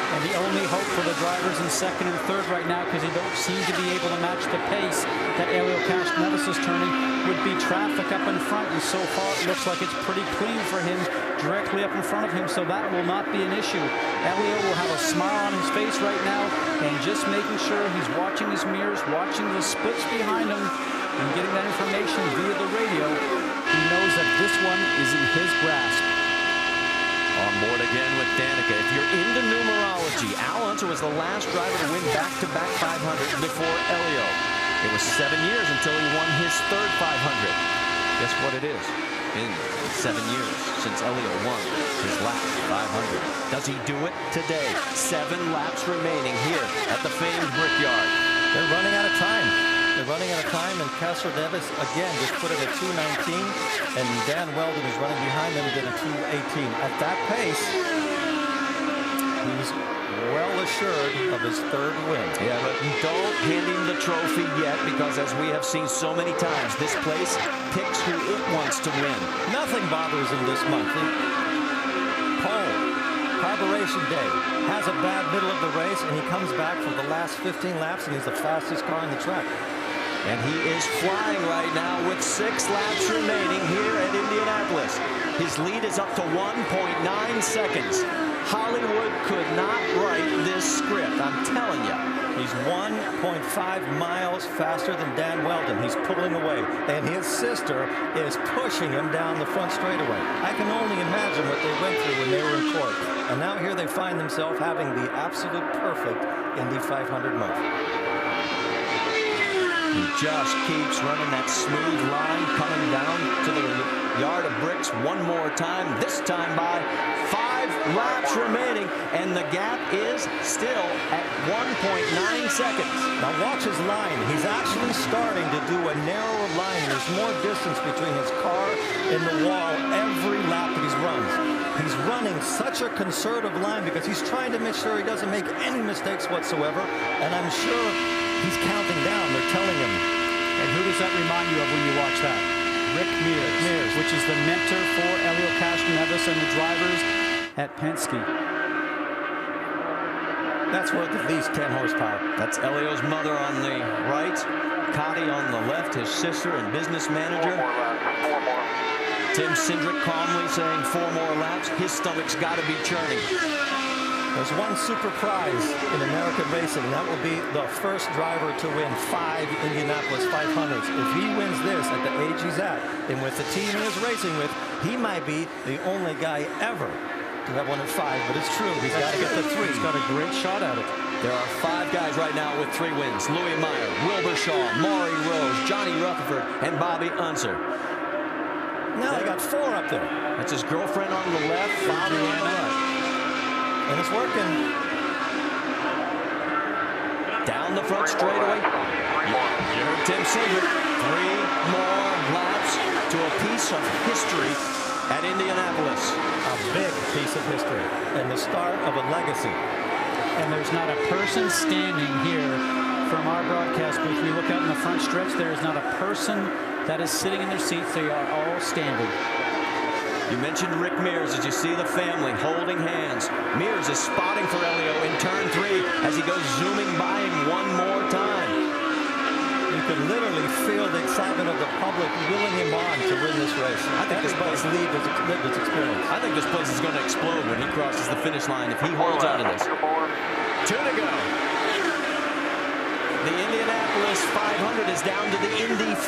Speaker 11: And the only hope for the drivers in second and third right now, because they don't seem to be able to match the pace that Helio Castroneves is turning, would be traffic up in front. And so far, it looks like it's pretty clean for him directly up in front of him, so that will not be an issue. Helio will have a smile on his face right now and just making sure he's watching his mirrors, watching the splits behind him, and getting that information via the radio. He knows that this one is in his grasp.
Speaker 4: On board again with Danica. If you're into numerology, Al Unser was the last driver to win back-to-back 500 before Helio. It was 7 years until he won his 3rd 500. Guess what it is? Been 7 years since Helio won his last 500. Does he do it today? 7 laps remaining here at the famed Brickyard.
Speaker 8: They're running out of time. They're running out of time, and Castroneves again just put it at 2:19, and Dan Weldon is running behind them at a 2:18. At that pace, he's well assured of his 3rd win.
Speaker 4: Yeah, but don't hand him the trophy yet, because as we have seen so many times, this place picks who it wants to win.
Speaker 8: Nothing bothers him this month. Pole, Carburation Day, has a bad middle of the race, and he comes back for the last 15 laps, and he's the fastest car on the track.
Speaker 4: And he is flying right now with 6 laps remaining here at Indianapolis. His lead is up to 1.9 seconds. Hollywood could not write this script, I'm telling you.
Speaker 8: He's 1.5 miles faster than Dan Weldon. He's pulling away, and his sister is pushing him down the front straightaway. I can only imagine what they went through when they were in court. And now here they find themselves having the absolute perfect Indy 500 month.
Speaker 4: He just keeps running that smooth line coming down to the yard of bricks one more time, this time by 5 laps remaining, and the gap is still at 1.9 seconds.
Speaker 8: Now watch his line. He's actually starting to do a narrower line. There's more distance between his car and the wall every lap that he runs. He's running such a conservative line because he's trying to make sure he doesn't make any mistakes whatsoever, and I'm sure he's counting down. They're telling him.
Speaker 11: And who does that remind you of when you watch that? Rick Mears, which is the mentor for Helio Castroneves and the drivers at Penske.
Speaker 8: That's worth at least 10 horsepower.
Speaker 10: That's Helio's mother on the right, Cotty on the left, his sister and business manager. Tim Cindric calmly saying 4 more laps. His stomach's got to be churning.
Speaker 8: There's one super prize in American racing, and that will be the first driver to win 5 Indianapolis 500s. If he wins this at the age he's at, and with the team he is racing with, he might be the only guy ever to have won at 5. But it's true, he's got to get the 3.
Speaker 11: He's got a great shot at it.
Speaker 10: There are 5 guys right now with 3 wins. Louis Meyer, Wilbur Shaw, Maury Rose, Johnny Rutherford, and Bobby Unser.
Speaker 8: Now they got 4 up there.
Speaker 10: That's his girlfriend on the left, father on the right.
Speaker 8: And it's working.
Speaker 10: Down the front straightaway. You heard Tim Cindric. 3 more laps to a piece of history at Indianapolis.
Speaker 8: A big piece of history and the start of a legacy.
Speaker 11: And there's not a person standing here from our broadcast booth. We look out in the front stretch. There is not a person that is sitting in their seats. They are all standing.
Speaker 10: You mentioned Rick Mears as you see the family holding hands. Mears is spotting for Helio in turn 3 as he goes zooming by him one more time.
Speaker 8: You can literally feel the excitement of the public willing him on to win this race.
Speaker 10: I think this place
Speaker 8: lived its experience.
Speaker 10: I think this place is going to explode when he crosses the finish line if he holds on to this. 2 to go. The Indianapolis 500 is down to the Indy 5.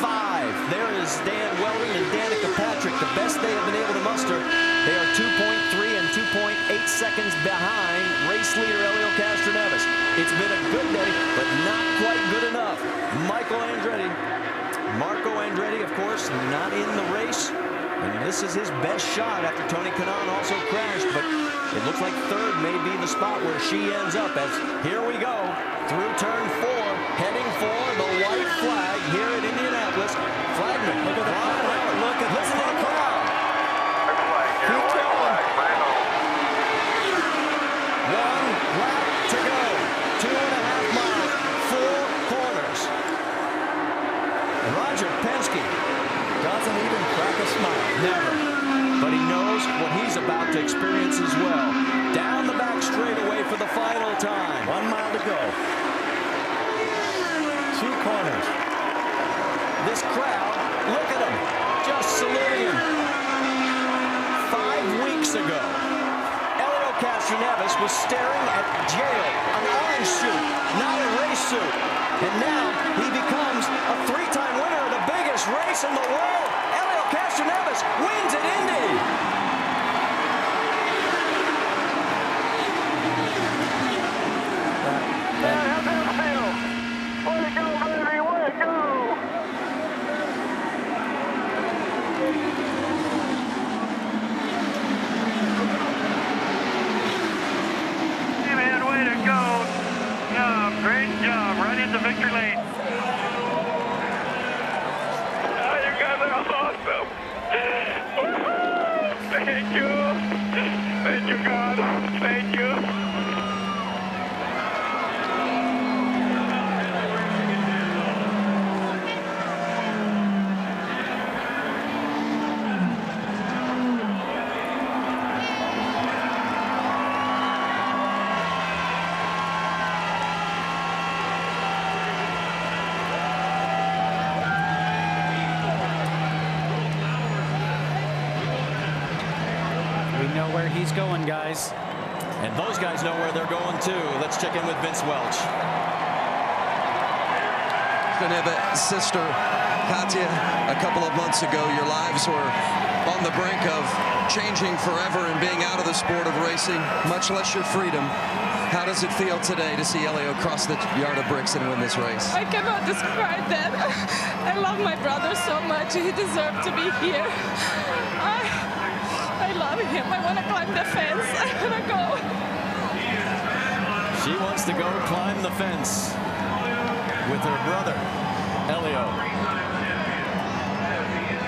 Speaker 10: There is Dan Weldon and Danica Patrick, the best they have been able to muster. They are 2.3 and 2.8 seconds behind race leader Helio Castroneves. It's been a good day, but not quite good enough. Marco Andretti, of course, not in the race. And this is his best shot after Tony Kanaan also crashed, but it looks like 3rd may be the spot where she ends up as here we go through turn 4, heading for the white flag here at Indianapolis. Flagman, look at the listen to the crowd. Keep going. 1 lap to go. 2.5 miles, 4 corners. Roger Penske
Speaker 8: doesn't even crack a smile.
Speaker 10: Never. But he knows what he's about to experience as well. Down the back straightaway for the final time.
Speaker 8: 1 mile to go. 2 corners.
Speaker 10: This crowd, look at him, just saluting him. 5 weeks ago, Helio Castroneves was staring at jail, an orange suit, not a race suit. And now he becomes a 3-time winner of the biggest race in the world. Helio Castroneves wins at Indy.
Speaker 9: Great job, right into victory lane. Oh, you guys are awesome. Thank you. Thank you, God. Thank you.
Speaker 11: Where he's going, guys.
Speaker 10: And those guys know where they're going too. Let's check in with Vince Welch.
Speaker 3: Sister Katya, a couple of months ago, your lives were on the brink of changing forever and being out of the sport of racing, much less your freedom. How does it feel today to see Helio cross the yard of bricks and win this race?
Speaker 17: I cannot describe that. I love my brother so much. He deserved to be here. I love him. I want to climb the fence. I want to go.
Speaker 10: She wants to go climb the fence with her brother, Helio.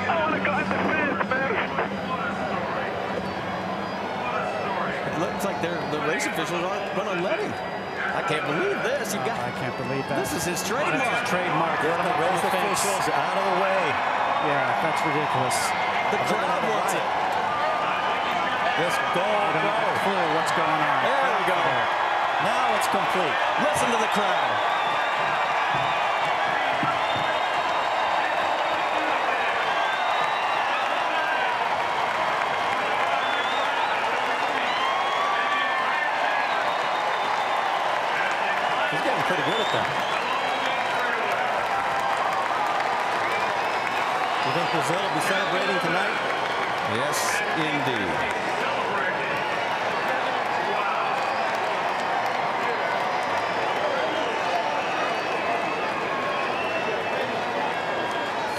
Speaker 9: I want to climb the fence, man.
Speaker 10: It looks like the race officials aren't going to let him. I can't believe this.
Speaker 11: I can't believe that.
Speaker 10: This is his trademark.
Speaker 11: That's his trademark.
Speaker 8: Get the race officials out of the way.
Speaker 11: Yeah, that's ridiculous.
Speaker 10: The crowd wants it.
Speaker 8: Just go.
Speaker 11: I don't have a clue what's going on.
Speaker 10: There we go.
Speaker 8: Now it's complete.
Speaker 10: Listen to the crowd.
Speaker 8: He's getting pretty good at that. You think Brazil will be celebrating tonight?
Speaker 10: Yes, indeed.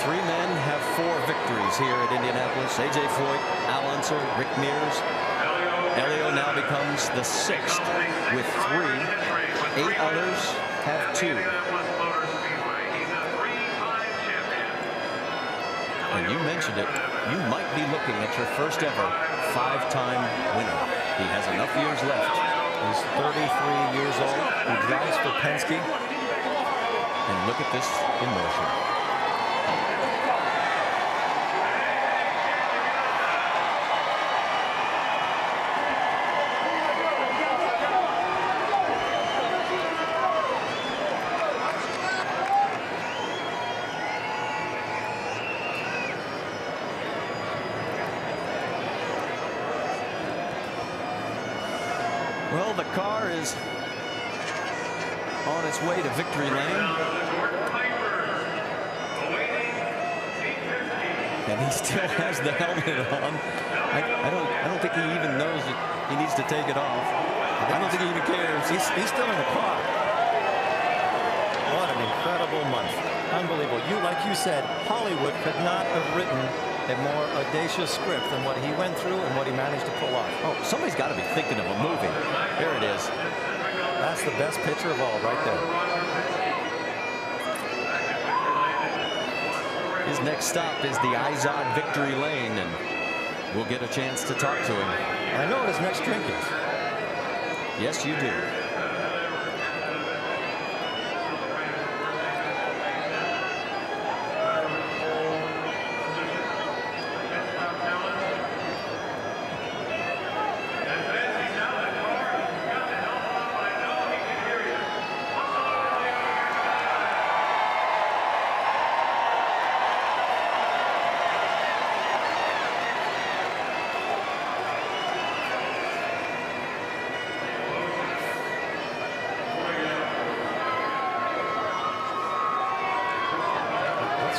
Speaker 10: Three men have 4 victories here at Indianapolis. A.J. Foyt, Al Unser, Rick Mears. Helio now becomes the 6th with 3. 8 others have 2. And you mentioned it, you might be looking at your first ever 5-time winner. He has enough years left.
Speaker 8: He's 33 years old. He drives for Penske.
Speaker 10: And look at this emotion. Well, the car is on its way to victory lane. And he still has the helmet on. I don't think he even knows that he needs to take it off. I don't think he even cares.
Speaker 8: He's still in the car. What an incredible month. Unbelievable. Like you said, Hollywood could not have written a more audacious script than what he went through and what he managed to pull off.
Speaker 10: Oh, somebody's got to be thinking of a movie. Here it is.
Speaker 8: That's the best picture of all right there.
Speaker 10: His next stop is the Izod Victory Lane, and we'll get a chance to talk to him.
Speaker 8: I know what his next drink is.
Speaker 10: Yes, you do.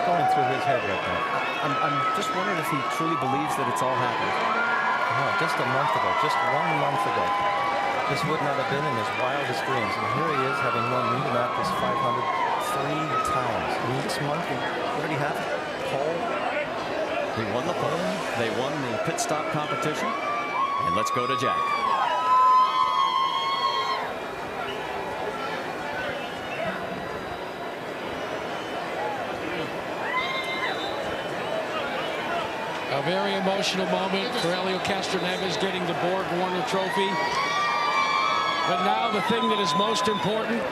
Speaker 8: Going through his head right now.
Speaker 10: I'm just wondering if he truly believes that it's all happened.
Speaker 8: No, just a month ago, just 1 month ago, this would not have been in his wildest dreams. And here he is, having won Indianapolis 500 3 times. And this month, what did he have? Pole?
Speaker 10: He won the pole. They won the pit stop competition. And let's go to Jack.
Speaker 18: A very emotional moment for Helio Castroneves getting the Borg Warner Trophy. But now the thing that is most important.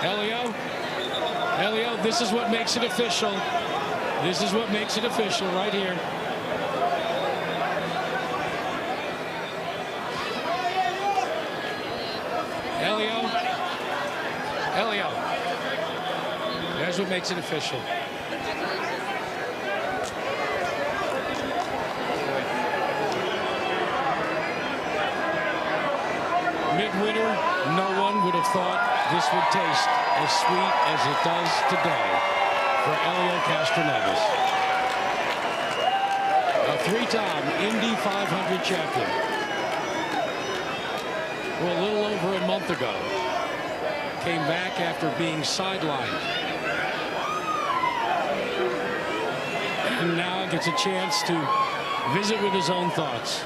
Speaker 18: Helio, this is what makes it official. This is what makes it official right here. Helio. There's what makes it official. Midwinter, no one would have thought this would taste as sweet as it does today for Helio Castroneves. A 3-time Indy 500 champion. Well, a little over a month ago, came back after being sidelined. And now gets a chance to visit with his own thoughts.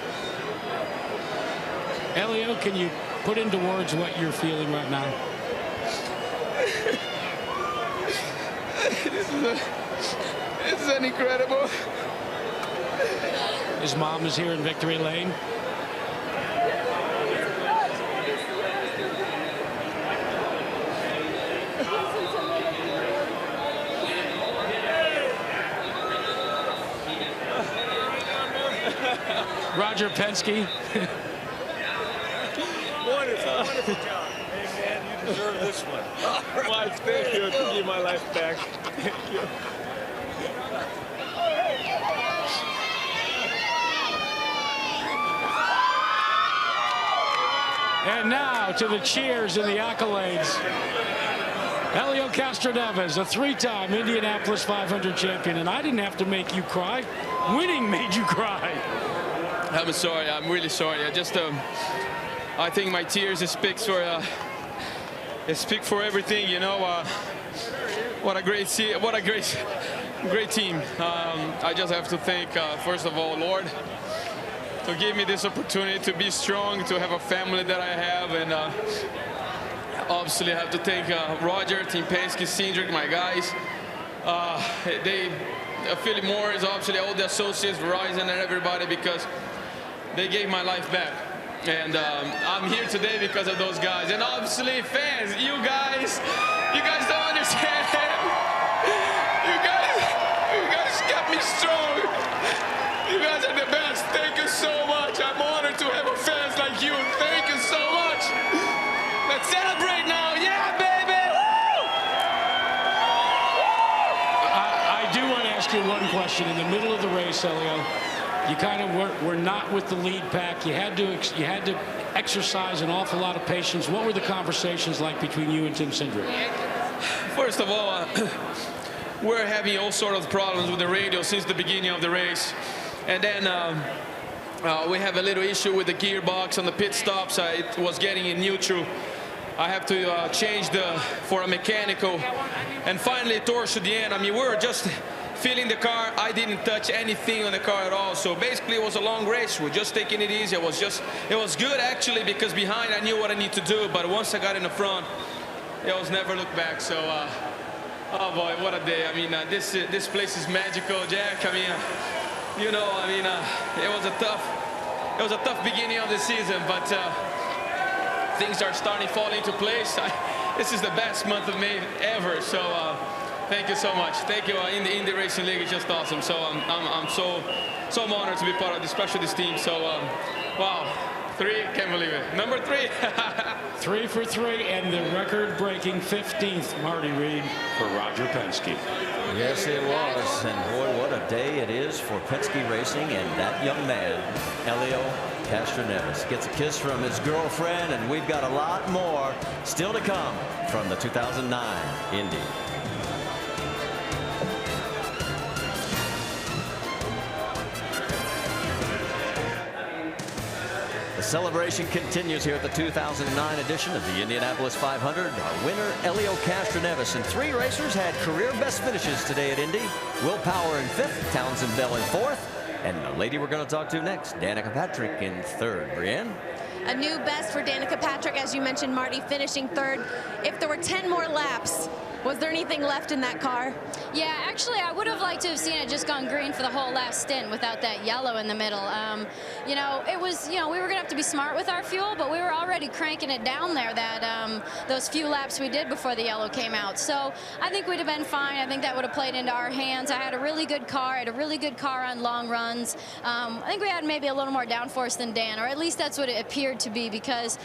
Speaker 18: Helio, can you put into words what you're feeling right now?
Speaker 19: This is incredible.
Speaker 18: His mom is here in Victory Lane. Roger Penske.
Speaker 6: Wonderful job. Hey, man, you deserve this one. Mike, thank you. Give me my life back. Thank you.
Speaker 18: And now to the cheers and the accolades. Helio Castroneves, a 3-time Indianapolis 500 champion, and I didn't have to make you cry. Winning made you cry.
Speaker 19: I'm sorry. I'm really sorry. I think my tears speak for everything. You know, what a great team. I just have to thank first of all, Lord, to give me this opportunity to be strong, to have a family that I have, and obviously I have to thank Roger, Team Penske, Cindric, my guys. Philip Morris, obviously all the associates, Verizon, and everybody, because they gave my life back. And I'm here today because of those guys. And obviously fans, you guys don't understand. You guys kept me strong. You guys are the best. Thank you so much. I'm honored to have fans like you. Thank you so much. Let's celebrate now. Yeah, baby. Woo!
Speaker 18: I do want to ask you one question. In the middle of the race, Helio, you kind of were not with the lead pack. You had to exercise an awful lot of patience. What were the conversations like between you and Tim Cindric?
Speaker 19: First of all, we're having all sorts of problems with the radio since the beginning of the race. And then we have a little issue with the gearbox on the pit stops. It was getting in neutral. I have to change for a mechanical. And finally, towards the end, I mean, we were just feeling the car. I didn't touch anything on the car at all. So basically, it was a long race. We're just taking it easy. It was good, actually, because behind, I knew what I need to do. But once I got in the front, it was never look back. So, oh boy, what a day. I mean, this place is magical, Jack. I mean, you know, I mean, it was a tough beginning of the season, but things are starting to fall into place. This is the best month of May ever. So thank you so much. Thank you. In the Indy Racing League is just awesome. So I'm so honored to be part of this special team. So wow, 3, can't believe it. Number 3.
Speaker 18: 3 for 3, and the record-breaking 15th Marty Reed for Roger Penske.
Speaker 4: Yes, it was. And boy, what a day it is for Penske Racing. And that young man, Helio Castroneves, gets a kiss from his girlfriend. And we've got a lot more still to come from the 2009 Indy. The celebration continues here at the 2009 edition of the Indianapolis 500. Our winner, Helio Castroneves, and 3 racers had career best finishes today at Indy. Will Power in 5th, Townsend Bell in 4th, and the lady we're going to talk to next, Danica Patrick, in 3rd. Brienne?
Speaker 14: A new best for Danica Patrick, as you mentioned, Marty, finishing 3rd. If there were 10 more laps, was there anything left in that car?
Speaker 22: Yeah, actually, I would have liked to have seen it just gone green for the whole last stint without that yellow in the middle. You know, it was, you know, we were going to have to be smart with our fuel, but we were already cranking it down there those few laps we did before the yellow came out. So I think we'd have been fine. I think that would have played into our hands. I had a really good car. I had a really good car on long runs. I think we had maybe a little more downforce than Dan, or at least that's what it appeared to be, because,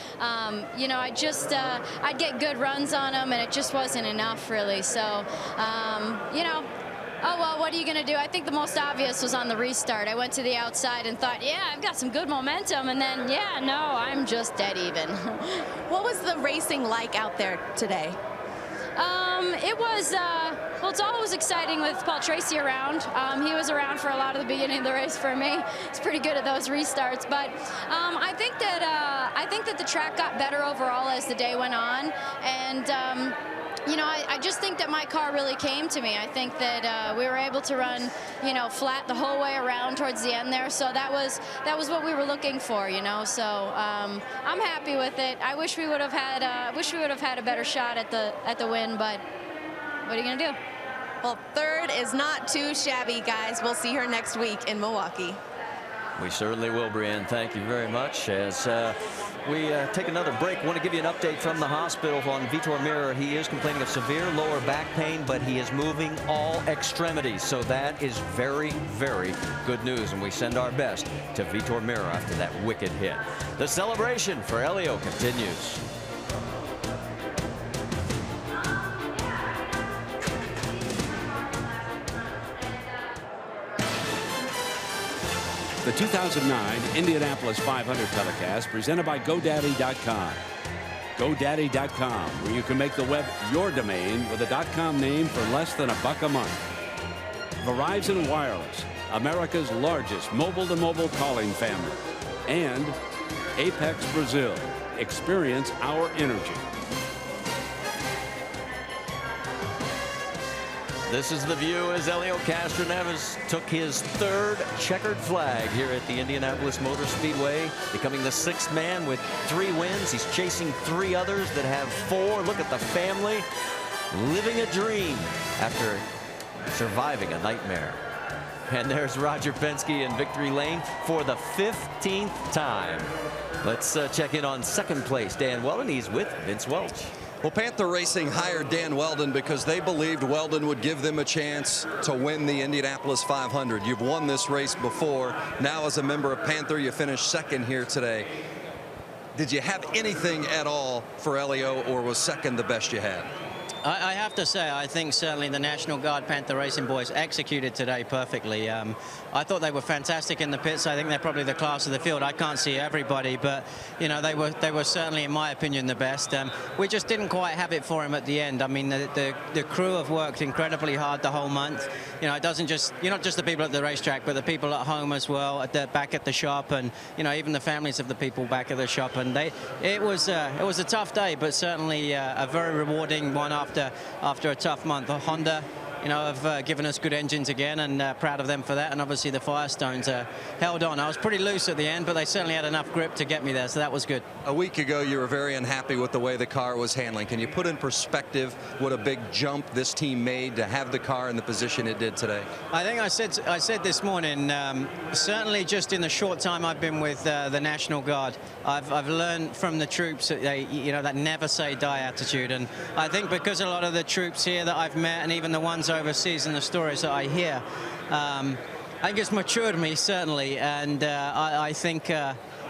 Speaker 22: you know, I'd get good runs on them, and it just wasn't enough, really. So, you know, oh, well, what are you going to do? I think the most obvious was on the restart. I went to the outside and thought, yeah, I've got some good momentum. And then, yeah, no, I'm just dead even.
Speaker 14: What was the racing like out there today?
Speaker 22: It was, well, it's always exciting with Paul Tracy around. He was around for a lot of the beginning of the race for me. He's pretty good at those restarts. But I think that the track got better overall as the day went on. And, you know, I just think that my car really came to me. I think that we were able to run, you know, flat the whole way around towards the end there. So that was what we were looking for, you know. So I'm happy with it. I wish we would have had a better shot at the win, but what are you gonna do?
Speaker 14: Well, 3rd is not too shabby, guys. We'll see her next week in Milwaukee.
Speaker 4: We certainly will, Brienne. Thank you very much. As we take another break, I want to give you an update from the hospital on Vitor Meyer. He is complaining of severe lower back pain, but he is moving all extremities. So that is very, very good news. And we send our best to Vitor Meyer after that wicked hit. The celebration for Helio continues.
Speaker 2: The 2009 Indianapolis 500 telecast presented by GoDaddy.com. GoDaddy.com, where you can make the web your domain with a .com name for less than $1 a month. Verizon Wireless, America's largest mobile-to-mobile calling family. And Apex Brazil, experience our energy.
Speaker 4: This is the view as Helio Castroneves took his 3rd checkered flag here at the Indianapolis Motor Speedway, becoming the 6th man with 3 wins. He's chasing 3 others that have 4. Look at the family living a dream after surviving a nightmare. And there's Roger Penske in victory lane for the 15th time. Let's check in on 2nd place, Dan Weldon. He's with Vince Welch.
Speaker 3: Well, Panther Racing hired Dan Weldon because they believed Weldon would give them a chance to win the Indianapolis 500. You've won this race before. Now, as a member of Panther, you finished 2nd here today. Did you have anything at all for Helio, or was 2nd the best you had?
Speaker 1: I have to say, I think certainly the National Guard Panther Racing boys executed today perfectly. I thought they were fantastic in the pits. I think they're probably the class of the field. I can't see everybody, but you know, they were certainly, in my opinion, the best. We just didn't quite have it for him at the end. I mean, the crew have worked incredibly hard the whole month. You know, it doesn't just, you're not just the people at the racetrack, but the people at home as well, back at the shop, and you know, even the families of the people back at the shop. And it was a tough day, but certainly a very rewarding one after a tough month. Honda, you know, have given us good engines again, and proud of them for that. And obviously the Firestones held on. I was pretty loose at the end, but they certainly had enough grip to get me there, so that was good.
Speaker 3: A week ago, you were very unhappy with the way the car was handling. Can you put in perspective what a big jump this team made to have the car in the position it did today?
Speaker 1: I think I said this morning, certainly just in the short time I've been with the National Guard, I've learned from the troops that that never say die attitude. And I think because a lot of the troops here that I've met, and even the ones overseas and the stories that I hear, I think it's matured me, certainly. And I think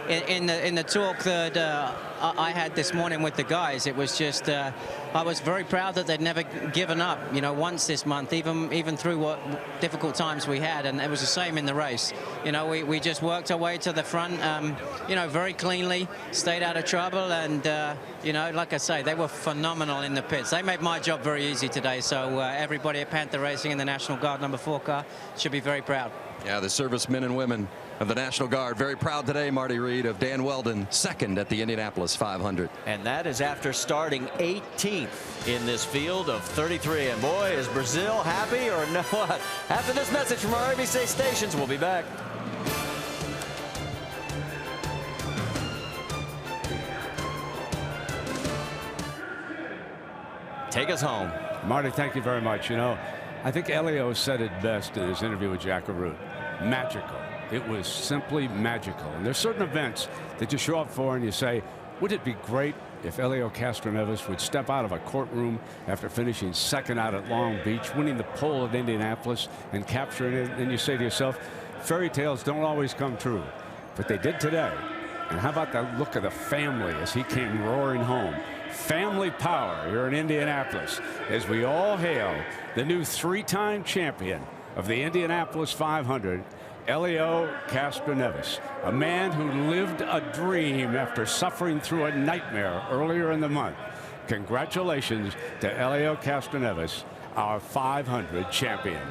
Speaker 1: in the talk that I had this morning with the guys, it was just I was very proud that they'd never given up, you know, once this month, even through what difficult times we had. And it was the same in the race. You know, we just worked our way to the front, you know, very cleanly, stayed out of trouble. And you know, like I say, they were phenomenal in the pits. They made my job very easy today. So everybody at Panther Racing and the National Guard number 4 car should be very proud.
Speaker 3: Yeah, the servicemen and women of the National Guard very proud today, Marty Reed, of Dan Weldon, 2nd at the Indianapolis 500.
Speaker 4: And that is after starting 18th in this field of 33. And boy, is Brazil happy or no? After this message from our ABC stations, we'll be back. Take us home.
Speaker 2: Marty, thank you very much. You know, I think Helio said it best in his interview with Jack Arute. Magical. It was simply magical. And there's certain events that you show up for and you say, would it be great if Helio Castroneves would step out of a courtroom after finishing 2nd out at Long Beach, winning the pole at Indianapolis and capturing it? And you say to yourself, fairy tales don't always come true. But they did today. And how about the look of the family as he came roaring home? Family power here in Indianapolis as we all hail the new 3-time champion of the Indianapolis 500, Helio Castroneves, a man who lived a dream after suffering through a nightmare earlier in the month. Congratulations to Helio Castroneves, our 500 champion.